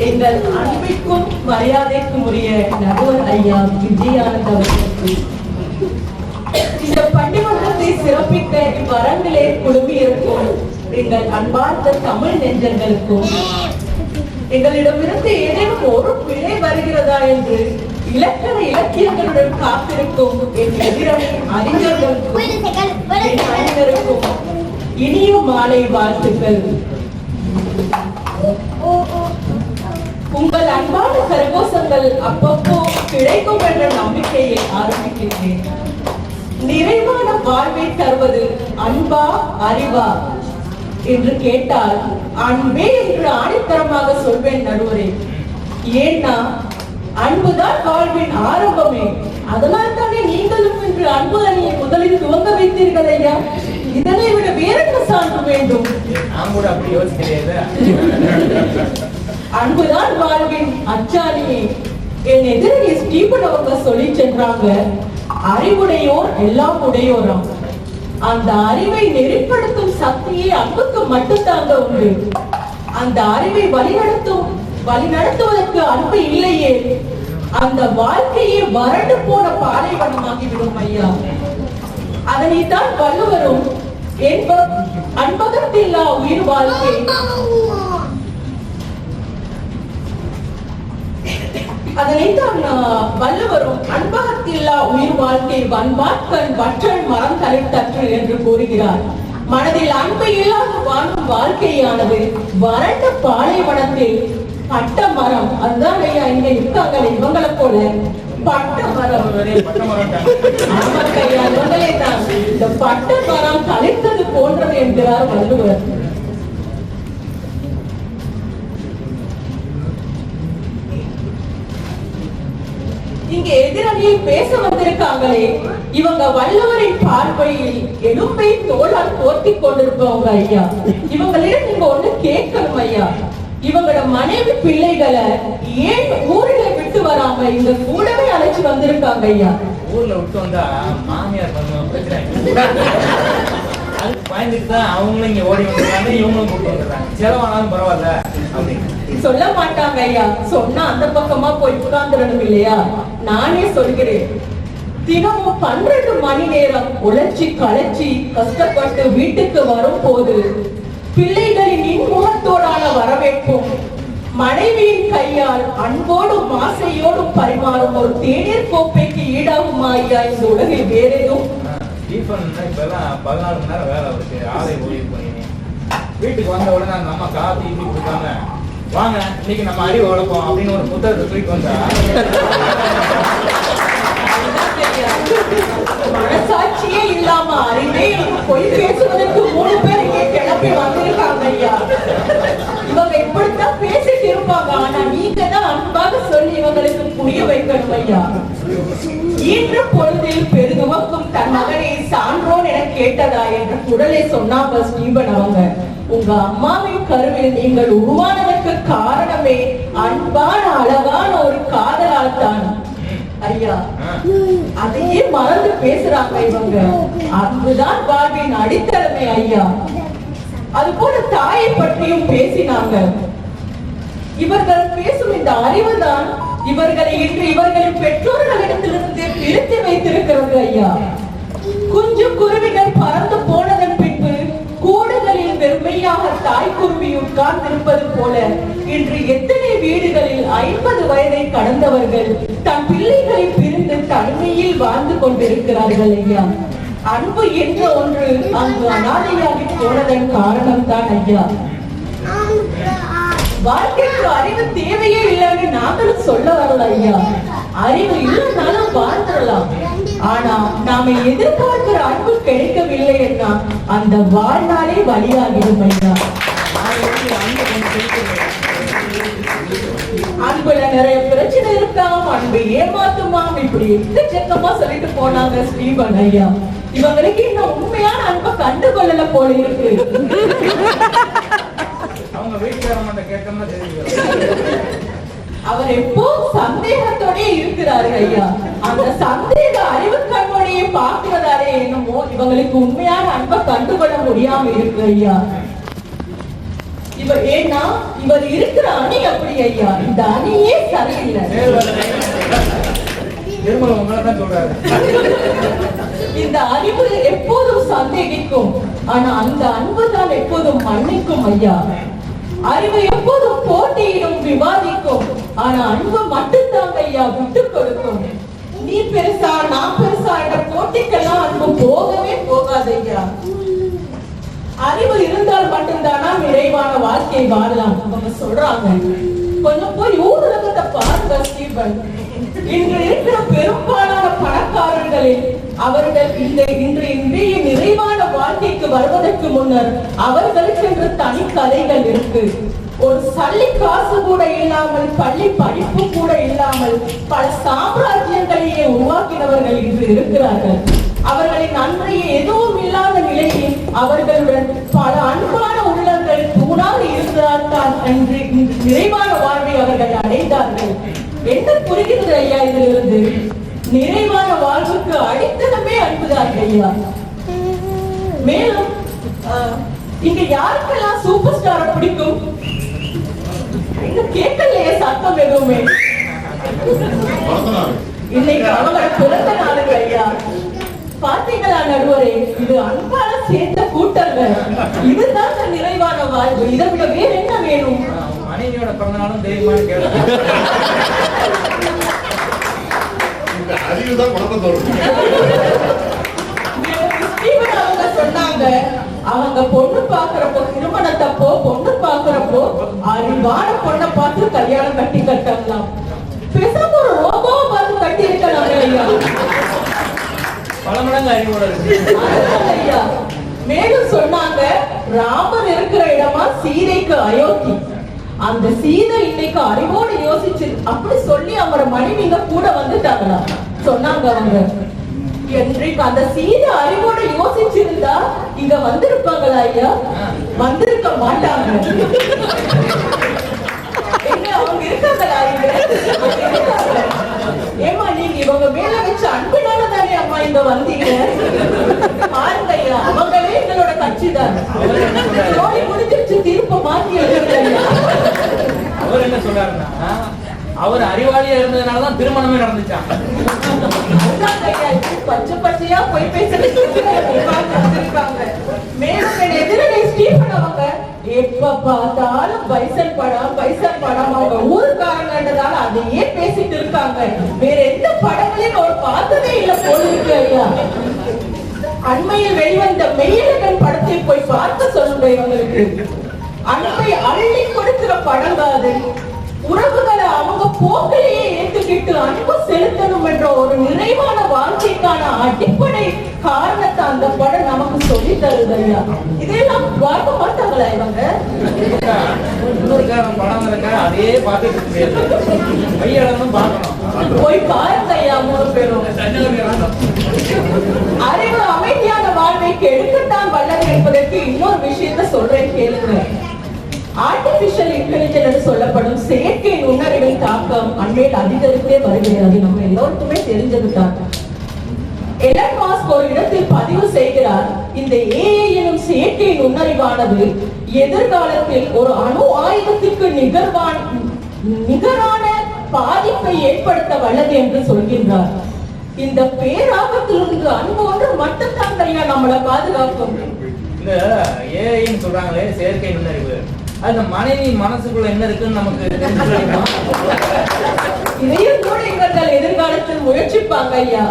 எங்கள் அன்பிற்கும் மரியாதைக்கும் உரிய நடுவர் ஐயா விஜயானந்த் அவர்களுக்கு, இந்த பட்டிமன்றத்தை சிறப்பிக்க இவ்வரங்கிலே குழுமியிருக்கும் எங்கள் அன்பார்ந்த தமிழ் நெஞ்சங்களுக்கும், எங்களிடமிருந்து ஏதேனும் ஒரு பிழை வருகிறதா என்று இலக்கண இலக்கியங்களுடன் காத்திருக்கும் என் எதிரணி அறிஞர்களுக்கும் என் அறிஞருக்கும் இனிய மாலை வாழ்த்துக்கள். உங்கள் அன்பான கரகோஷங்கள் அப்பப்போ கிடைக்கும் என்ற நம்பிக்கையை ஆரம்பிக்கின்றேன். நிறைவான வாழ்வை தருவது அன்பா அறிவா என்று கேட்டால் அன்பே என்று ஆணித்தரமாக சொல்வேன் நடுவரே. ஏன்னா அன்புதான் வாழ்வின் ஆரம்பமே. அதனால் தானே நீங்களும் இன்று அன்பு அணியை முதலில் துவங்க வைத்தீர்கள் ஐயா. இதனை விட வேறென்ன சான்று வேண்டும்? அன்புதான் வாழ்வின் அச்சாணியே. என் எதிரி ஸ்டீபன் அவங்க சொல்லி சென்றாங்க, அறிவுடையோர் எல்லாம் உடையோராம். அந்த அறிவை நெறிப்படுத்தும் சக்தியே அன்புக்கு மட்டும்தாங்க உண்டு. அந்த அறிவை வழிநடத்துவதற்கு அன்பு இல்லையே, அந்த வாழ்க்கையே வறண்டு போன பாலைவனமாகிவிடும் ஐயா. அதனைத்தான் வள்ளுவரும் அன்பகத்தில்லா உயிர் வாழ்க்கை, அதனைத்தான் வள்ளுவரும் அன்பகத்தில்லா உயிர் வாழ்க்கை வன்பாட்கண் வற்றல் மரம் தலைத்தற்று என்று கூறுகிறார். மனதில் அன்பு இல்லாத வாழும் வாழ்க்கையானது வறண்ட பாலைவனத்தில் பட்ட மரம். அதுதான் ஐயா இங்க இருக்காங்க இவங்களை போல பட்ட மரம். இவங்களே தான் இந்த பட்ட மரம் தளிர்த்தது போன்றது என்கிறார் வள்ளுவர். இங்க எதிரணியில் பேச வந்திருக்காங்களே, இவங்க வள்ளுவரின் பார்வையில் எலும்பை தோளால் போர்த்தி கொண்டிருப்பவங்க ஐயா. இவங்களிடம் நீங்க ஒண்ணு கேட்கணும் ஐயா. இவங்களோட மனைவி பிள்ளைகளை ஏன் ஊர்ல விட்டு வராம இங்க கூடவே அழைச்சு வந்திருக்காங்க ஐயா. ஊர்ல விட்டு வந்தா மாமியார் பயந்துட்டுதான் அவங்களும் இங்க ஓடி வந்துருக்காங்க, இவங்களும் கூட்டு வந்துடுறாங்க. செலவானாலும் பரவாயில்ல அப்படின்னு சொல்ல மாட்டாங்க ஐயா. சொன்னா அந்த பக்கமா போய் உட்கார்ந்துடணும் இல்லையா? நானே சொல்கிறேன், தினமும் 12 மணி நேரம் உழைச்சி களைச்சி கஷ்டப்பட்டு வீட்டுக்கு வரும் போது பிள்ளைகளின் இன்முகத்தோடான வரவேற்பும் மனைவியின் கையால் அன்போடும் ஆசையோடும் பரிமாறும் ஒரு தேநீர் கோப்பைக்கு ஈடாகுமா ஐயா இந்த உலகில் வேற எதுவும்? இப்பெல்லாம் 14 மணி நேரம் வேலை அவருக்கு, ஆலை ஊழியர் பண்ணினேன். வீட்டுக்கு வந்த உடனே அந்த அம்மா காப்பி இப்படி கொடுத்தாங்க, வாங்க இன்னைக்கு நம்ம அறிவு வளர்ப்போம் அப்படின்னு ஒரு புத்தகத்தை தூக்கி வந்தா மனசாட்சியே இல்லாம அறிவே பொய் பேசுவதற்கு 3 பேர் இங்கே கிளம்பி வந்திருக்காங்க ஐயா. இவங்க இப்படித்தான் பேசிட்டு இருப்பாங்க. ஆனா நீங்க தான் அன்பாக சொல்லி இவங்களுக்கு புரிய வைக்க தன் மகனை சான்றோன் என கேட்டதா என்ற குரலை சொன்னாங்க ஸ்டீபன் அவங்க. உங்க அம்மாவின் கருவில் நீங்கள் உருவானதற்கு காரணமே அன்பான அழகான ஒரு காதலால் தான் ஐயா. அதையே மறந்து பேசுறாங்க இவங்க. அன்புதான் வாழ்வின் அடித்தளமே ஐயா. அது போல தாயை பற்றியும் பேசினாங்க. இவர்கள் பேசும் இந்த அறிவுதான் இவர்களை இன்று இவர்களின் பெற்றோர்களிடத்திலிருந்து பிரித்து வைத்திருக்கிறது ஐயா. குஞ்சு குருவிகள் பறந்து போனதன் பின்பு கூடுகளில் வெறுமையாக தாய் குருவி உட்கார்ந்திருப்பது போல இன்று எத்தனை வீடுகளில் 50 வயதை கடந்தவர்கள் தன் பிள்ளைகளை பிரிந்து தனிமையில் வாழ்ந்து கொண்டிருக்கிறார்கள் ஐயா. அன்பு என்ற ஒன்று அங்கு அனாதையாகி போனதன் காரணம் தான் ஐயா. வாழ்க்கைக்கு அறிவு தேவையே இல்லைன்னு நாங்களும் சொல்ல வரல ஐயா. அறிவு இல்லைனாலும் வாழ்ந்துடலாம். ஆனா நாம எதிர்பார்க்கிற அன்பு கிடைக்கவில்லை என்றா அந்த வாழ்நாளே வழியாகிடும் ஐயா. அன்புல நிறைய பிரச்சனை இருக்காம், அன்பு ஏமாத்துமாம், இப்படி எக்கச்சக்கமா சொல்லிட்டு போனாங்க ஸ்டீபன் ஐயா. இவங்களுக்கு இன்னும் உண்மையான அன்பை கண்டுகொள்ளல போல இருக்கு. அவர் எப்போ சந்தேகத்தோட இருக்கிறாரு ஐயா. அந்த சந்தேக அறிவு கண்ணோடையே பார்க்கிறதாலே என்னமோ இவங்களுக்கு உண்மையான அன்பை கண்டுகொள்ள முடியாம இருக்கு ஐயா. இவர் ஏன்னா இவர் இருக்கிற அணி அப்படி ஐயா. இந்த அணியே சரியில்லை. இந்த அறிவு எப்போதும் சந்தேகிக்கும், ஆனா அந்த அன்பு தான் எப்போதும் மன்னிக்கும் ஐயா. அறிவு எப்போதும் போட்டியிடும், விவாதிக்கும், ஆனா அன்பு மட்டும்தான் ஐயா விட்டு கொடுக்கும். நீ பெருசா நான் பெருசா என்ற போட்டிக்கெல்லாம் அன்பு போகவே போகாது ஐயா. அறிவு இருந்தால் மட்டும்தானா நிறைவான வாழ்க்கை வாழலாம் அவங்க சொல்றாங்க. கொஞ்சம் போய் ஊரகத்தை பாருங்க ஸ்டீபன். இன்று இருக்கிற பெரும்பாலான பணக்காரர்களில் அவர்கள் இன்றைய நிறைவான வாழ்க்கைக்கு வருவதற்கு முன்னர் அவர்களுக்கு என்று தனி கதைகள் இருக்கு. ஒரு சல்லி காசு கூட இல்லாமல், பள்ளி படிப்பு கூட இல்லாமல் பல சாம்ராஜ்யங்களையே உருவாக்கினவர்கள் இன்று இருக்கிறார்கள். அவர்களின் அன்றைய எதுவும் இல்லாத நிலையில் அவர்களுடன் பல அன்பான உள்ளங்கள் தூணாக இருக்கிறார்கள் என்று நிறைவான வாழ்வை அவர்கள் அடைந்தார்கள். என்ன புரிகிறது ஐயா இதிலிருந்து? நிறைவான வாழ்வுக்கு அடித்தளமே அன்புதான் ஐயா. மேலும் இங்க யாருக்கெல்லாம் சூப்பர் ஸ்டார் பிடிக்கும்? கேட்கலையே சத்தம் எதுவுமே. இன்னைக்கு அவங்களோட பிறந்த நாளுங்க ஐயா. பாத்தீங்களா நடுவரே, இது அன்பால சேர்ந்த கூட்டங்க. இதுதான் நிறைவான வாழ்வு. இதை விட வேற என்ன வேணும்? மனைவியோட பிறந்தநாளும் தெய்வமானு கேட்க அறிவுதான் குழப்பம் தோணும். அவங்க சொன்னாங்க, அவங்க பொண்ணு பாக்குறப்போ, திருமணத்தப்போ பொண்ணு பாக்குறப்போ அறிவான பொண்ணை பார்த்து கல்யாணம் கட்டி கட்டலாம். பேசாம ஒரு ரோபோவை பார்த்து கட்டி இருக்கலாம் ஐயா. பல மடங்கு அறிவோட ஐயா. மேலும் சொன்னாங்க, ராமர் இருக்கிற இடமா சீதைக்கு அயோத்தி. அந்த சீதை இன்னைக்கு அறிவோடு யோசிச்சு அப்படி சொல்லி அவரோட மனைவிங்க கூட வந்துட்டாங்களா சொன்னாங்க அவங்க. இன்றைக்கு அந்த சீதை அறிவோடு யோசிச்சிருந்தா இங்க வந்திருப்பாங்களா ஐயா? வந்திருக்க மாட்டாங்க. அவங்க இருக்காங்களா? ஏமா நீங்க இவங்க மேல வச்ச அன்பினால தானே அம்மா இங்க வந்தீங்க. பாருங்க ஐயா, அவங்களே எங்களோட கட்சி தான். முடிஞ்சிருச்சு, தீர்ப்ப மாத்தி எழுதுங்க. அவர் என்ன சொல்றாருன்னா, அவர் அறிவாளியா இருந்ததுனாலதான் திருமணமே நடந்துச்சாங்க. பச்சை பச்சையா போய் பேசிட்டு மேலும் என் எதிரே ஸ்டீபன் அவங்க எப்ப பார்த்தாலும் பைசன் படம் அவங்க ஊருக்காரங்கன்றதால அதையே பேசிட்டு இருக்காங்க. வேற எந்த படங்களையும் அவர் பார்த்ததே இல்ல போல இருக்கு ஐயா. அண்மையில் வெளிவந்த மெய்யழகன் படத்தை போய் பார்க்க சொல்லுங்க இவங்களுக்கு. அன்பை அள்ளி கொடுக்கிற படம் அது. உறவுகளை அவங்க போக்கிலேயே ஏற்றுக்கிட்டு அன்பு செலுத்தணும் என்ற ஒரு நிறைவான வாழ்க்கைக்கான அடிப்படை காரணத்தை அந்த படம் நமக்கு சொல்லி தருது ஐயா. இதெல்லாம் பார்க்க மாட்டாங்களா இவங்க? படம் இருக்க அதே பார்த்துட்டு மையளவும் பார்க்கணும். போய் பாருங்க ஐயா 3 பேரும். அறிவு அமைதியான வாழ்வை கெடுக்கத்தான் வல்லது என்பதற்கு இன்னொரு விஷயத்தை சொல்றேன் கேளுங்க. ஆர்டிபிஷியல் இன்டெலிஜென்ஸ் சொல்லப்படும் செயற்கை நுண்ணறிவின் தாக்கம் அண்மையில் அதிகரித்தே வருகிறது. நம்ம எல்லோருக்குமே தெரிஞ்சதுதான். எலன் மாஸ்க் ஒரு இடத்தில் பதிவு செய்கிறார், இந்த ஏஐ எனும் செயற்கை நுண்ணறிவானது எதிர்காலத்தில் ஒரு அணு ஆயுதத்திற்கு நிகரான பாதிப்பை ஏற்படுத்த வல்லது என்று சொல்கின்றார். இந்த பேராபத்திலிருந்து அன்பு ஒன்று மட்டும்தான் ஐயா நம்மளை பாதுகாக்கும். இந்த ஏஐன்னு சொல்றாங்களே செயற்கை நுண்ணறிவு, அந்த மனைவி மனசுக்குள்ள என்ன இருக்குன்னு நமக்கு இதையும் கூட இவர்கள் எதிர்காலத்தில் முயற்சிப்பாங்க ஐயா.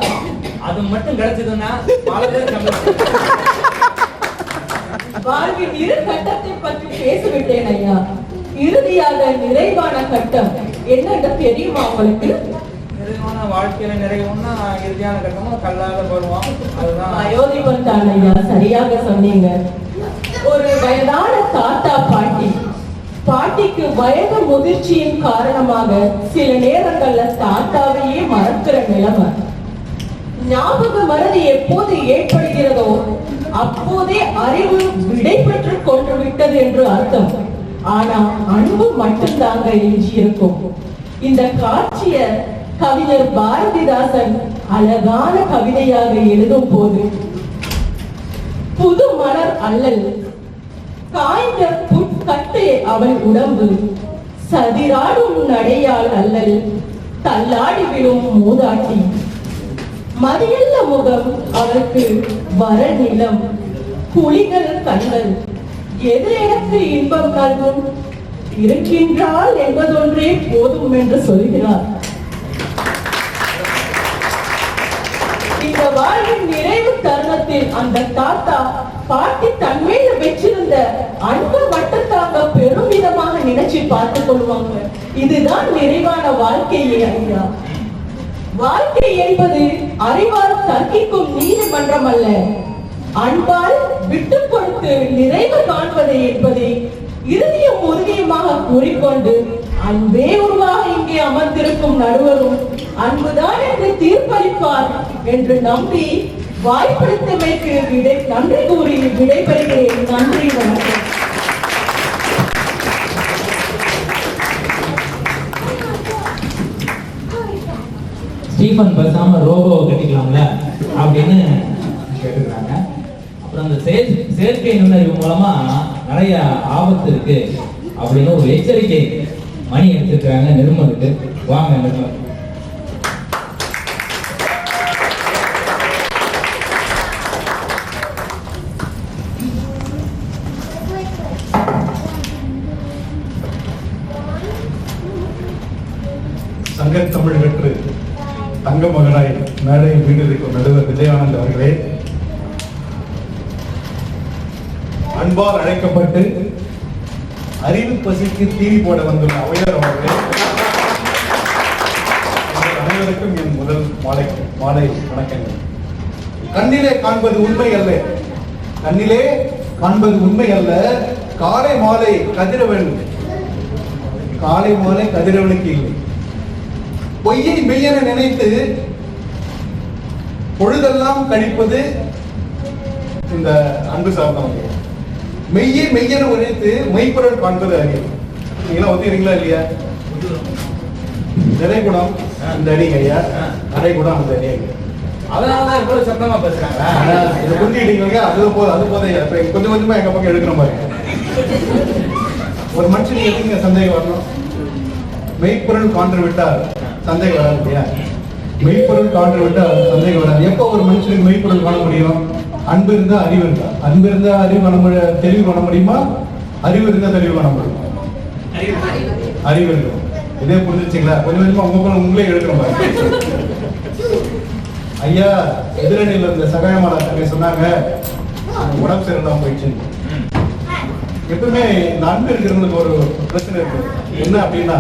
அது மட்டும் கிடைச்சதுன்னா பல பேர் வாழ்வின் இரு கட்டத்தை பற்றி பேசிவிட்டேன் ஐயா. இறுதியாக நிறைவான கட்டம் என்ன தெரியுமா உங்களுக்கு? நிறைவான வாழ்க்கையில நிறைவுன்னா இறுதியான கட்டமும் கல்லாத பருவம். அதுதான் அயோத்திபன் தான் ஐயா, சரியாக சொன்னீங்க. ஒரு வயதான தாத்தா பாட்டிக்கு வயது முதிர்ச்சியின் காரணமாக சில நேரங்கள்ல தாத்தாவையே மறக்கிற நிலைமை. ஞாபக மறதி எப்போது ஏற்படுகிறதோ அப்போதே அறிவு விடை பெற்றுக் கொண்டு விட்டது என்று அர்த்தம். ஆனா அன்பு மட்டும்தாங்க எஞ்சி இருக்கும். இந்த காட்சிய கவிஞர் பாரதிதாசன் அழகான கவிதையாக எழுதும் போது, புது மலர் அல்லல் காய்ந்த புட்கட்டே அவன் உடம்பு, சதிராடும் நடையால் அல்லல் தள்ளாடி விழும் மூதாட்டி, மதியல்ல முகம் அவருக்கு வர நிலம், புலிகள் கண்கள், எது எனக்கு இன்பம் நல்கும், இருக்கின்றால் என்பதொன்றே போதும் என்று சொல்கிறார். இந்த வாழ்வின் நிறைவு தருணத்தில் அந்த தாத்தா பாட்டி தன்மையில வச்சிருந்த அன்பு மட்டும்தாங்க பெருமிதமாக நினைச்சு பார்த்துக் கொள்வாங்க. இதுதான் நிறைவான வாழ்க்கையே ஐயா. வாழ்க்கை என்பது அறிவால் தர்க்கிக்கும் நீதிமன்றம் அல்ல, அன்பால் விட்டு கொடுத்து நிறைவு காண்பது என்பதை இறுதியும் உறுதியுமாக கூறிக்கொண்டு, அன்பே உருவாக இங்கே அமர்ந்திருக்கும் நடுவரும் அன்புதான் என்று தீர்ப்பளிப்பார் என்று நம்பி வாய்ப்பளித்தமைக்கு நன்றி கூறி விடைபெறுகிறேன். நன்றி, வணக்கம். ஸ்டீஃபன் பேசாம ரோபோவை கட்டிக்கலாம்ல அப்படின்னு கேட்டுக்கிறாங்க. அப்புறம் அந்த செயற்கை நுண்ணறிவு மூலமா நிறைய ஆபத்து இருக்கு அப்படின்னு ஒரு எச்சரிக்கை மணி எடுத்துக்கிறாங்க நிர்மலுக்கு. வாங்க நிர்மல். சங்கத்தமிழ் வெற்று தங்க மகனாய் மேடையில் வீட்டிற்கும் நடுவர் விஜயானந்த் அவர்களே, அன்பால் அழைக்கப்பட்டு அறிவு பசிக்கு தீனி போட வந்துள்ள அவையார் அவர்களே, அனைவருக்கும் என் முதல் மாலை வணக்கங்கள். கண்ணிலே காண்பது உண்மை அல்ல, கண்ணிலே காண்பது உண்மை அல்ல, காலை மாலை கதிரவன், காலை மாலை கதிரவனுக்கு இல்லை. பொய்யை மெய்யென நினைத்து பொழுதெல்லாம் கழிப்பது இந்த அன்பு சார்ந்தவங்க. மெய்யை மெய்யென நினைத்து மெய்ப்பொருள் காண்பது அறிவு. நீங்களா ஒத்துக்கிறீங்களா இல்லையா? நிறைகுணம் அந்த அடிங்க ஐயா, நிறைகுணம் அந்த அடிங்க. அதனாலதான் இவ்வளவு சத்தமா பேசுறாங்க. இதை புரிஞ்சுக்கிட்டீங்க. அது போதும் கொஞ்சம் கொஞ்சமா எங்க பக்கம் எடுக்கிற மாதிரி. ஒரு மனுஷனுக்கு எதுங்க சந்தேகம் வரணும்? மெய்ப்பொருள் கான்று விட்டால் சந்தேகம் வராது இல்லையா? மெய்ப்பொருள் கான்று விட்டால் சந்தேகம் வராது. எப்போ ஒரு மனுஷனுக்கு மெய்ப்பொருள் காண முடியும்? அன்பு இருந்தா அறிவு இருந்தா. அன்பு இருந்தா அறிவு தெளிவு காண முடியுமா? அறிவு இருந்தா தெளிவு காண முடியுமா? அறிவு இருக்கும். இதே புரிஞ்சுச்சிங்களா? கொஞ்சம் கொஞ்சமா உங்களே எடுக்கிற மாதிரி. ஐயா எதிரணியில் இருந்த சகாயமாளர் சொன்னாங்க உடம்பு சரியில்லாம போயிடுச்சு. எப்பவுமே இந்த அன்பு இருக்கிறவங்களுக்கு ஒரு பிரச்சனை இருக்கு. என்ன அப்படின்னா,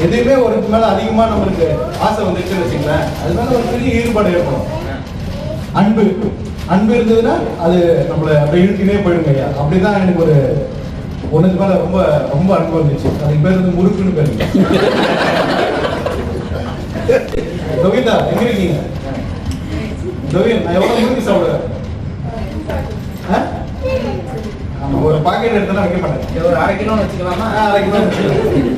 எதுவுமே ஒரு மேல அதிகமா நம்மளுக்கு ஆசை வந்துச்சுன்னு வச்சுங்களேன், அது மேல ஒரு பெரிய ஈடுபாடு ஏற்படும். அன்பு இருந்ததுன்னா அது நம்மள அப்படியே இழுக்கினே போயிடுங்க ஐயா. அப்படிதான் எனக்கு ஒரு ஒண்ணுக்கு மேல ரொம்ப ரொம்ப அன்பு வந்துச்சு. அதுக்கு பேர் வந்து முறுக்குன்னு பேரு. லோகிதா எங்க இருக்கீங்க? ரவி, நான் எவ்வளவு முறுக்கு சாப்பிடுவேன்? ஆமா, ஒரு பாக்கெட் எடுத்தா வைக்க மாட்டேன். ஒரு 1/2 கிலோன்னு வச்சுக்கலாமா? 1/2 கிலோ வச்சுக்கலாம்.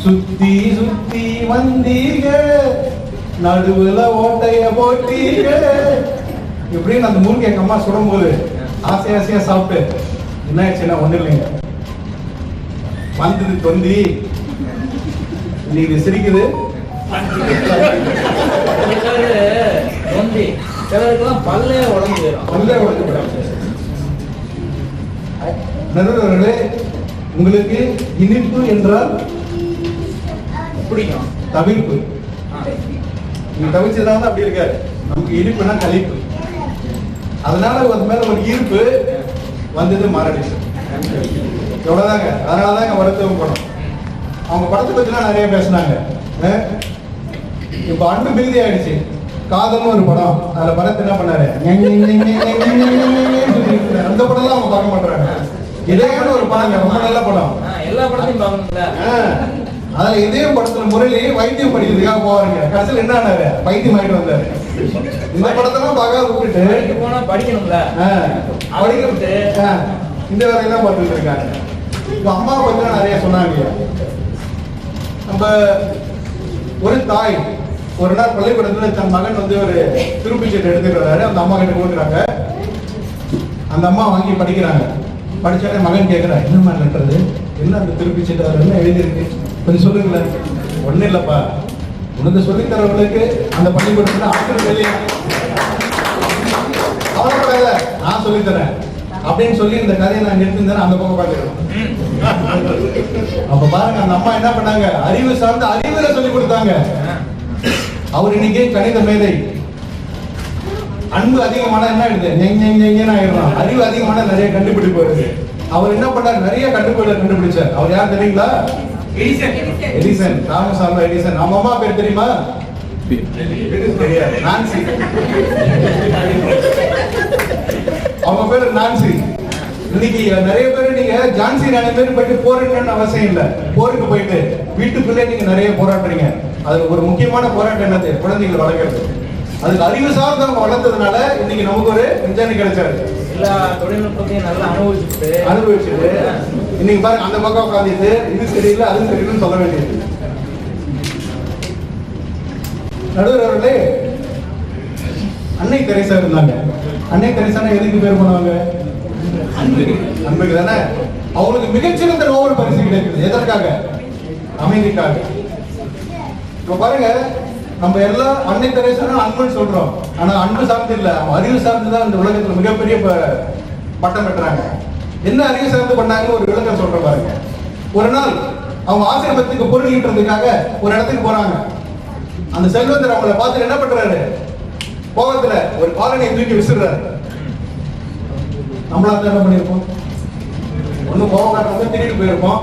சுத்தி சுத்தி வந்தீங்க, நடுவுல ஓட்டைய போட்டீங்க இப்படின்னு அந்த முறுக்கு எங்க அம்மா சுடும்போது ஆசை ஆசையா சாப்பிட்டு என்ன ஆயிடுச்சுன்னா ஒண்ணு இல்லைங்க, வந்தது தொந்தி, இன்னைக்கு சிரிக்குது. சிலருக்குலாம் பல்லே உடம்பு போயிடும். பல்லே உடஞ்சு போயிடும். நடுவர்களே, உங்களுக்கு இனிப்பு என்றால் பிடிக்கும். தவிர்ப்பு. நீங்க தவிர்ச்சதுனால அப்படி இருக்காரு. நமக்கு இனிப்புனா கழிப்பு. அதனால அது மேல ஒரு ஈர்ப்பு வந்தது மாரடிச்சு. எவ்வளவுதாங்க. அதனாலதாங்க வருத்தம் படம். அவங்க படத்தை பத்திலாம் நிறைய பேசினாங்க. இப்ப அன்பு மிகுதி ஆயிடுச்சு. காதல்னு ஒரு படம், அதுல படத்தை என்ன பண்ணாரு, அந்த படம் எல்லாம் அவங்க பார்க்க மாட்டாங்க. இதேன்னு ஒரு படம், ரொம்ப நல்ல படம், எல்லா படத்தையும் பார்க்கணும்ல. அதுல இதே படத்துல முரளி வைத்தியம் படிக்கிறதுக்காக போவாருங்க. கடைசியில் என்ன ஆனாரு, வைத்தியம் ஆயிட்டு வந்தாரு. இந்த படத்தெல்லாம் பார்க்க விட்டுட்டு போனா படிக்கணும்ல, படிக்கிட்டு இந்த வேலையெல்லாம் பார்த்துட்டு இருக்காங்க. இப்ப அம்மாவை பத்தி நிறைய சொன்னாங்க. நம்ம ஒரு தாய் ஒரு நாள் பள்ளிக்கூடத்துல தன் மகன் வந்து ஒரு திருப்பி சீட்டு எடுத்துட்டு வர்றாரு. அந்த அம்மா கிட்ட கொடுக்குறாங்க. அந்த அம்மா வாங்கி படிக்கிறாங்க. படிச்சாலே மகன் கேட்கிறான், என்னம்மா லெட்டர், என்ன அந்த திருப்பி சீட்டு அதில் என்ன எழுதியிருக்கு, கொஞ்சம் சொல்லுங்களேன். ஒன்றும் இல்லைப்பா, உனக்கு சொல்லித்தரவங்களுக்கு அந்த பள்ளிக்கூடத்துல ஆட்கள் வெளியே அவளப்படாத, நான் சொல்லித்தரேன் அப்படின்னு சொல்லி இந்த கதையை நான் நிறுத்திருந்தேன். அந்த பக்கம் பார்க்கிறோம். அப்ப பாருங்க, அந்த அம்மா என்ன பண்ணாங்க, அறிவு சார்ந்த அறிவுரை சொல்லி கொடுத்தாங்க. அவர் இன்னைக்கு கணித மேதை. அன்பு அதிகமான என்ன ஆயிடுது, ஆயிடுறான். அறிவு அதிகமான நிறைய கண்டுபிடிப்பு வருது. அவர் என்ன பண்ணார், நிறைய கண்டுபிடிப்புகளை கண்டுபிடிச்சார். அவர் யார் தெரியுங்களா, எடிசன், தாமஸ் ஆல்வா எடிசன். நம்ம அம்மா பேர் தெரியுமா, தெரியாது, நான்சி. அவங்க பேரு நான்சி. இன்னைக்கு நிறைய பேர் நீங்க ஜான்சி ராணி பேர் போயிட்டு போறீங்கன்னு அவசியம் இல்லை. போருக்கு போயிட்டு வீட்டுக்குள்ளே நீங்க நிறைய போராடுறீங்க. அது ஒரு முக்கியமான போராட்டம் என்னது, குழந்தைகளை வளர்க்கறது. அதுக்கு அறிவு சார்ந்தவங்க வளர்த்ததுனால இன்னைக்கு நமக்கு ஒரு விஞ்ஞானி கிடைச்சாரு. எல்லா தொழில்நுட்பத்தையும் நல்லா அனுபவிச்சுட்டு இன்னைக்கு பாருங்க, அந்த பக்கம் உட்காந்துட்டு இது சரியில்லை அது சரியில்லைன்னு சொல்ல வேண்டியது. நடுவர் அவர்களே, அன்னை தெரேசா இருந்தாங்க. அன்னை தெரேசானா எதுக்கு பேர் பண்ணுவாங்க, அன்புக்கு தானே. அவங்களுக்கு மிகச்சிறந்த நோபல் பரிசு கிடைக்குது. எதற்காக, அமைதிக்காக. இப்ப பாருங்க, நம்ம எல்லாம் அன்னை தெரேசா அன்புன்னு சொல்றோம். ஆனா அன்பு சார்ந்து இல்ல, அறிவு சார்ந்துதான் இந்த உலகத்துல மிகப்பெரிய பட்டம் பெற்றாங்க. என்ன அறிவு சார்ந்து பண்ணாங்கன்னு ஒரு விளக்கம் சொல்ற பாருங்க. ஒரு நாள் அவங்க ஆசிரமத்துக்கு பொருள் ஈட்டுறதுக்காக ஒரு இடத்துக்கு போறாங்க. அந்த செல்வந்தர் அவங்கள பார்த்து என்ன பண்றாரு, கோபத்துல ஒரு காலனியை தூக்கி விசிறாரு. நம்மளா என்ன பண்ணிருப்போம், ஒண்ணு கோபக்காரங்க திருட்டு போயிருப்போம்.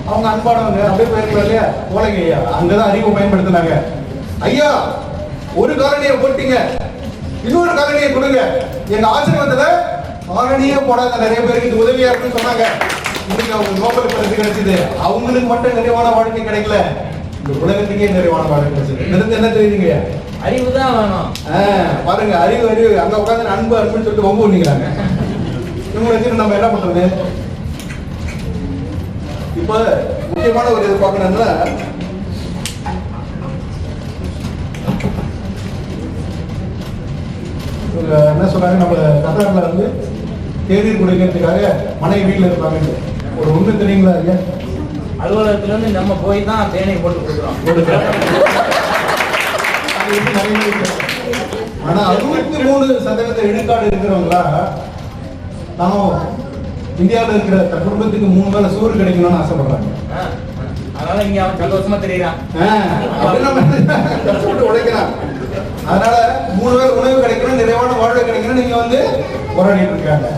அவங்க அன்பானவங்க அப்படியே போயிருக்கலாம் இல்லையா, போலங்க ஐயா. அங்கதான் அறிவு பயன்படுத்தினாங்க. ஐயா, ஒரு காலனியை போட்டீங்க, இன்னொரு காலனியை கொடுங்க. எங்க ஆசிரமத்துல காலனியே போடாத நிறைய பேருக்கு இது உதவியா இருக்குன்னு சொன்னாங்க. இன்னைக்கு அவங்க நோபல் பரிசு கிடைச்சது. அவங்களுக்கு மட்டும் நிறைவான வாழ்க்கை கிடைக்கல, இந்த உலகத்துக்கே நிறைவான வாழ்க்கை கிடைச்சது. இருந்து என்ன தெரியுதுங்க, அறிவுதான் வேணும். பாருங்க, அறிவு அறிவு. அங்க உட்காந்து அன்பு அன்புன்னு சொல்லிட்டு வம்பு பண்ணிக்கிறாங்க. இவங்களை வச்சுட்டு நம்ம என்ன பண்றது? இப்ப முக்கியமான ஒரு இது பார்க்கணும்னா, என்ன சொல்றாங்க, நம்ம கத்தார்ல வந்து தேநீர் குடிக்கிறதுக்காக மனைவி வீட்டுல இருப்பாங்க. ஒரு உண்மை தெரியுங்களா ஐயா, அலுவலகத்துல இருந்து நம்ம போய் தான் தேநீர் போட்டு கொடுக்குறோம். ஆனா 63% இடுகாடு இருக்கிறவங்களா நான் இந்தியாவில் இருக்கிற குடும்பத்துக்கு 3 வேளை சோறு கிடைக்கணும்னு ஆசைப்படுறாங்க. அதனால இங்க அவன் சந்தோஷமா தெரியுறான், கஷ்டப்பட்டு உழைக்கிறான். அதனால 3 வேளை உணவு கிடைக்கணும், நிறைவான வாழ்வு கிடைக்கணும், நீங்க வந்து போராடிட்டு இருக்காங்க.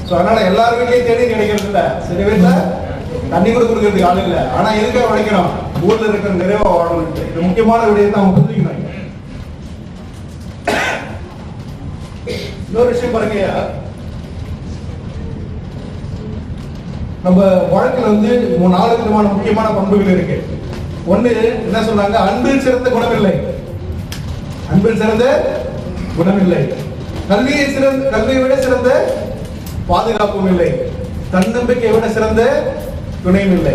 சோ அதனால எல்லார் வீட்லயும் தேடி கிடைக்கிறது இல்ல, சில வீட்டுல தண்ணி கூட கொடுக்கறதுக்கு ஆள் இல்ல. ஆனா எதுக்காக உழைக்கணும், ஊர்ல இருக்கிற நிறைவா வாழணும். இது முக்கியமான விடயத்தை அவங்க புரிஞ்சுக்கணும். இன்னொரு விஷயம் பாருங்க, நம்ம வாழ்க்கையில வந்து 4 விதமான முக்கியமான பண்புகள் இருக்கு. ஒண்ணு என்ன சொல்றாங்க, அன்பில் சிறந்த குணமில்லை. அன்பில் சிறந்த குணமில்லை. கல்வியை விட சிறந்த பாதுகாப்பும் இல்லை, தன்னம்பிக்கையை விட சிறந்த துணையும் இல்லை,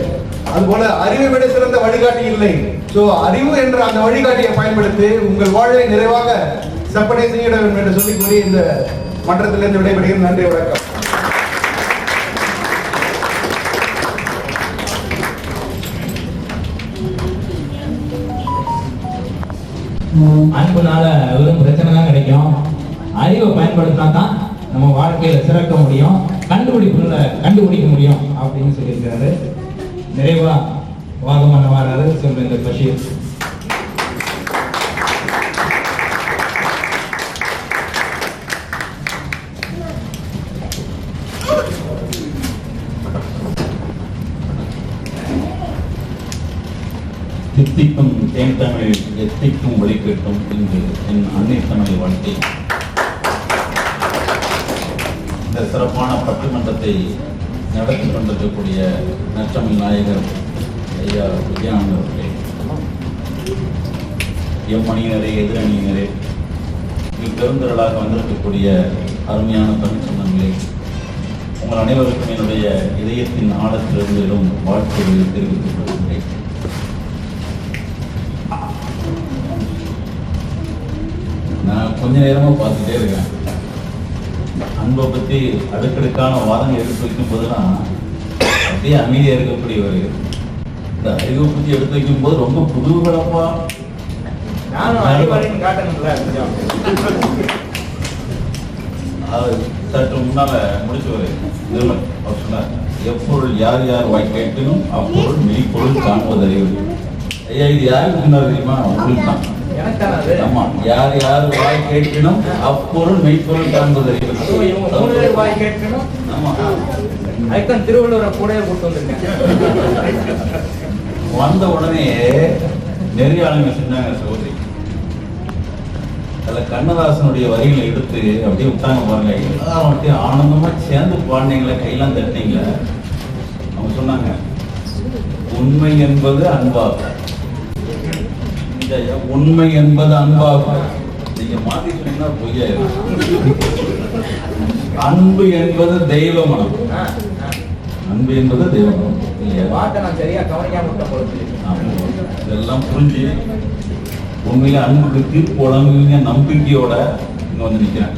அதுபோல அறிவை விட சிறந்த வழிகாட்டி இல்லை. சோ அறிவு என்ற அந்த வழிகாட்டியை பயன்படுத்தி உங்கள் வாழ்வை நிறைவாக செப்பனை செய்ய வேண்டும் என்று சொல்லிக் கூறி இந்த மன்றத்திலிருந்து விடைபெறுகிறேன். நன்றி, வணக்கம். அன்புனால வெறும் பிரச்சனை தான் கிடைக்கும். அறிவை பயன்படுத்தினா தான் நம்ம வாழ்க்கையில சிறக்க முடியும், கண்டுபிடிக்க முடியும் அப்படின்னு சொல்லியிருக்கிறாரு. நிறைவா வாதம் பண்ண வராரு சொல்ற பஷீர். தித்திக்கும் தேன் தமிழில் எத்திக்கும் ஒளிக்கட்டும் என்று என் அன்னை தமிழ் வாழ்க்கை. இந்த சிறப்பான பட்டிமன்றத்தை நடத்தி கொண்டிருக்கக்கூடிய நற்றமிழ் நாயகர் ஐயா விஜயானந்த் அவர்களே, எம்மணியினரே, எதிரணியினரே, பெருந்திரளாக வந்திருக்கக்கூடிய அருமையான தமிழ் சொந்தங்களே, உங்கள் அனைவருக்கும் என்னுடைய இதயத்தின் ஆழத்திலிருந்தும் வாழ்த்துக்களை தெரிவித்துக் கொள்கின்றேன். நான் கொஞ்ச நேரமா பார்த்துட்டே இருக்கேன். அன்பை பத்தி அடுக்கடுக்கான வாதங்கள் எடுத்து வைக்கும் போதெல்லாம் அப்படியே அமைதியா இருக்கக்கூடியவர். இந்த அறிவை பத்தி எடுத்து வைக்கும் போது ரொம்ப புதுகலப்பா. அது சற்று முன்னால முடிச்சவர் நிர்மல் அவர் சொன்னார், எப்பொருள் யார் யார் வாய் கேட்கணும் அப்பொருள் மெய்ப்பொருள் காண்பதறிவு. ஐயா, இது யாருக்கு சொன்னார் தெரியுமா? உங்களுக்கு தான். ஆமா, யார் யார் வாய் கேட்கணும் அப்பொருள் மெய்ப்பொருள் காண்பதறிவு. வாய் கேட்கணும். ஆமா, அதுதான் திருவள்ளுவரை கூட கூட்டு வந்திருக்கேன். வந்த உடனே நிறைய ஆளுங்க சொன்னாங்க சகோதரி, அதுல கண்ணதாசனுடைய வரிகளை எடுத்து அப்படியே விட்டாங்க பாருங்க. எல்லாரும் அப்படியே ஆனந்தமா சேர்ந்து பாடினீங்களே, கையெல்லாம் தட்டினீங்களே. அவங்க சொன்னாங்க, உண்மை என்பது அன்பாகும், உண்மை என்பது அன்பாகும். நீங்க மாத்தி சொன்னீங்கன்னா பொய்யாயிரும். அன்பு என்பது தெய்வமனம், அன்பு என்பது தெய்வமனம் இல்லையா? வார்த்தை நான் சரியா கவனிக்காம இதெல்லாம் புரிஞ்சு உண்மையில அன்புக்கு தீர்ப்பு வழங்குவீங்க நம்பிக்கையோட இங்க வந்து நிக்கிறேன்.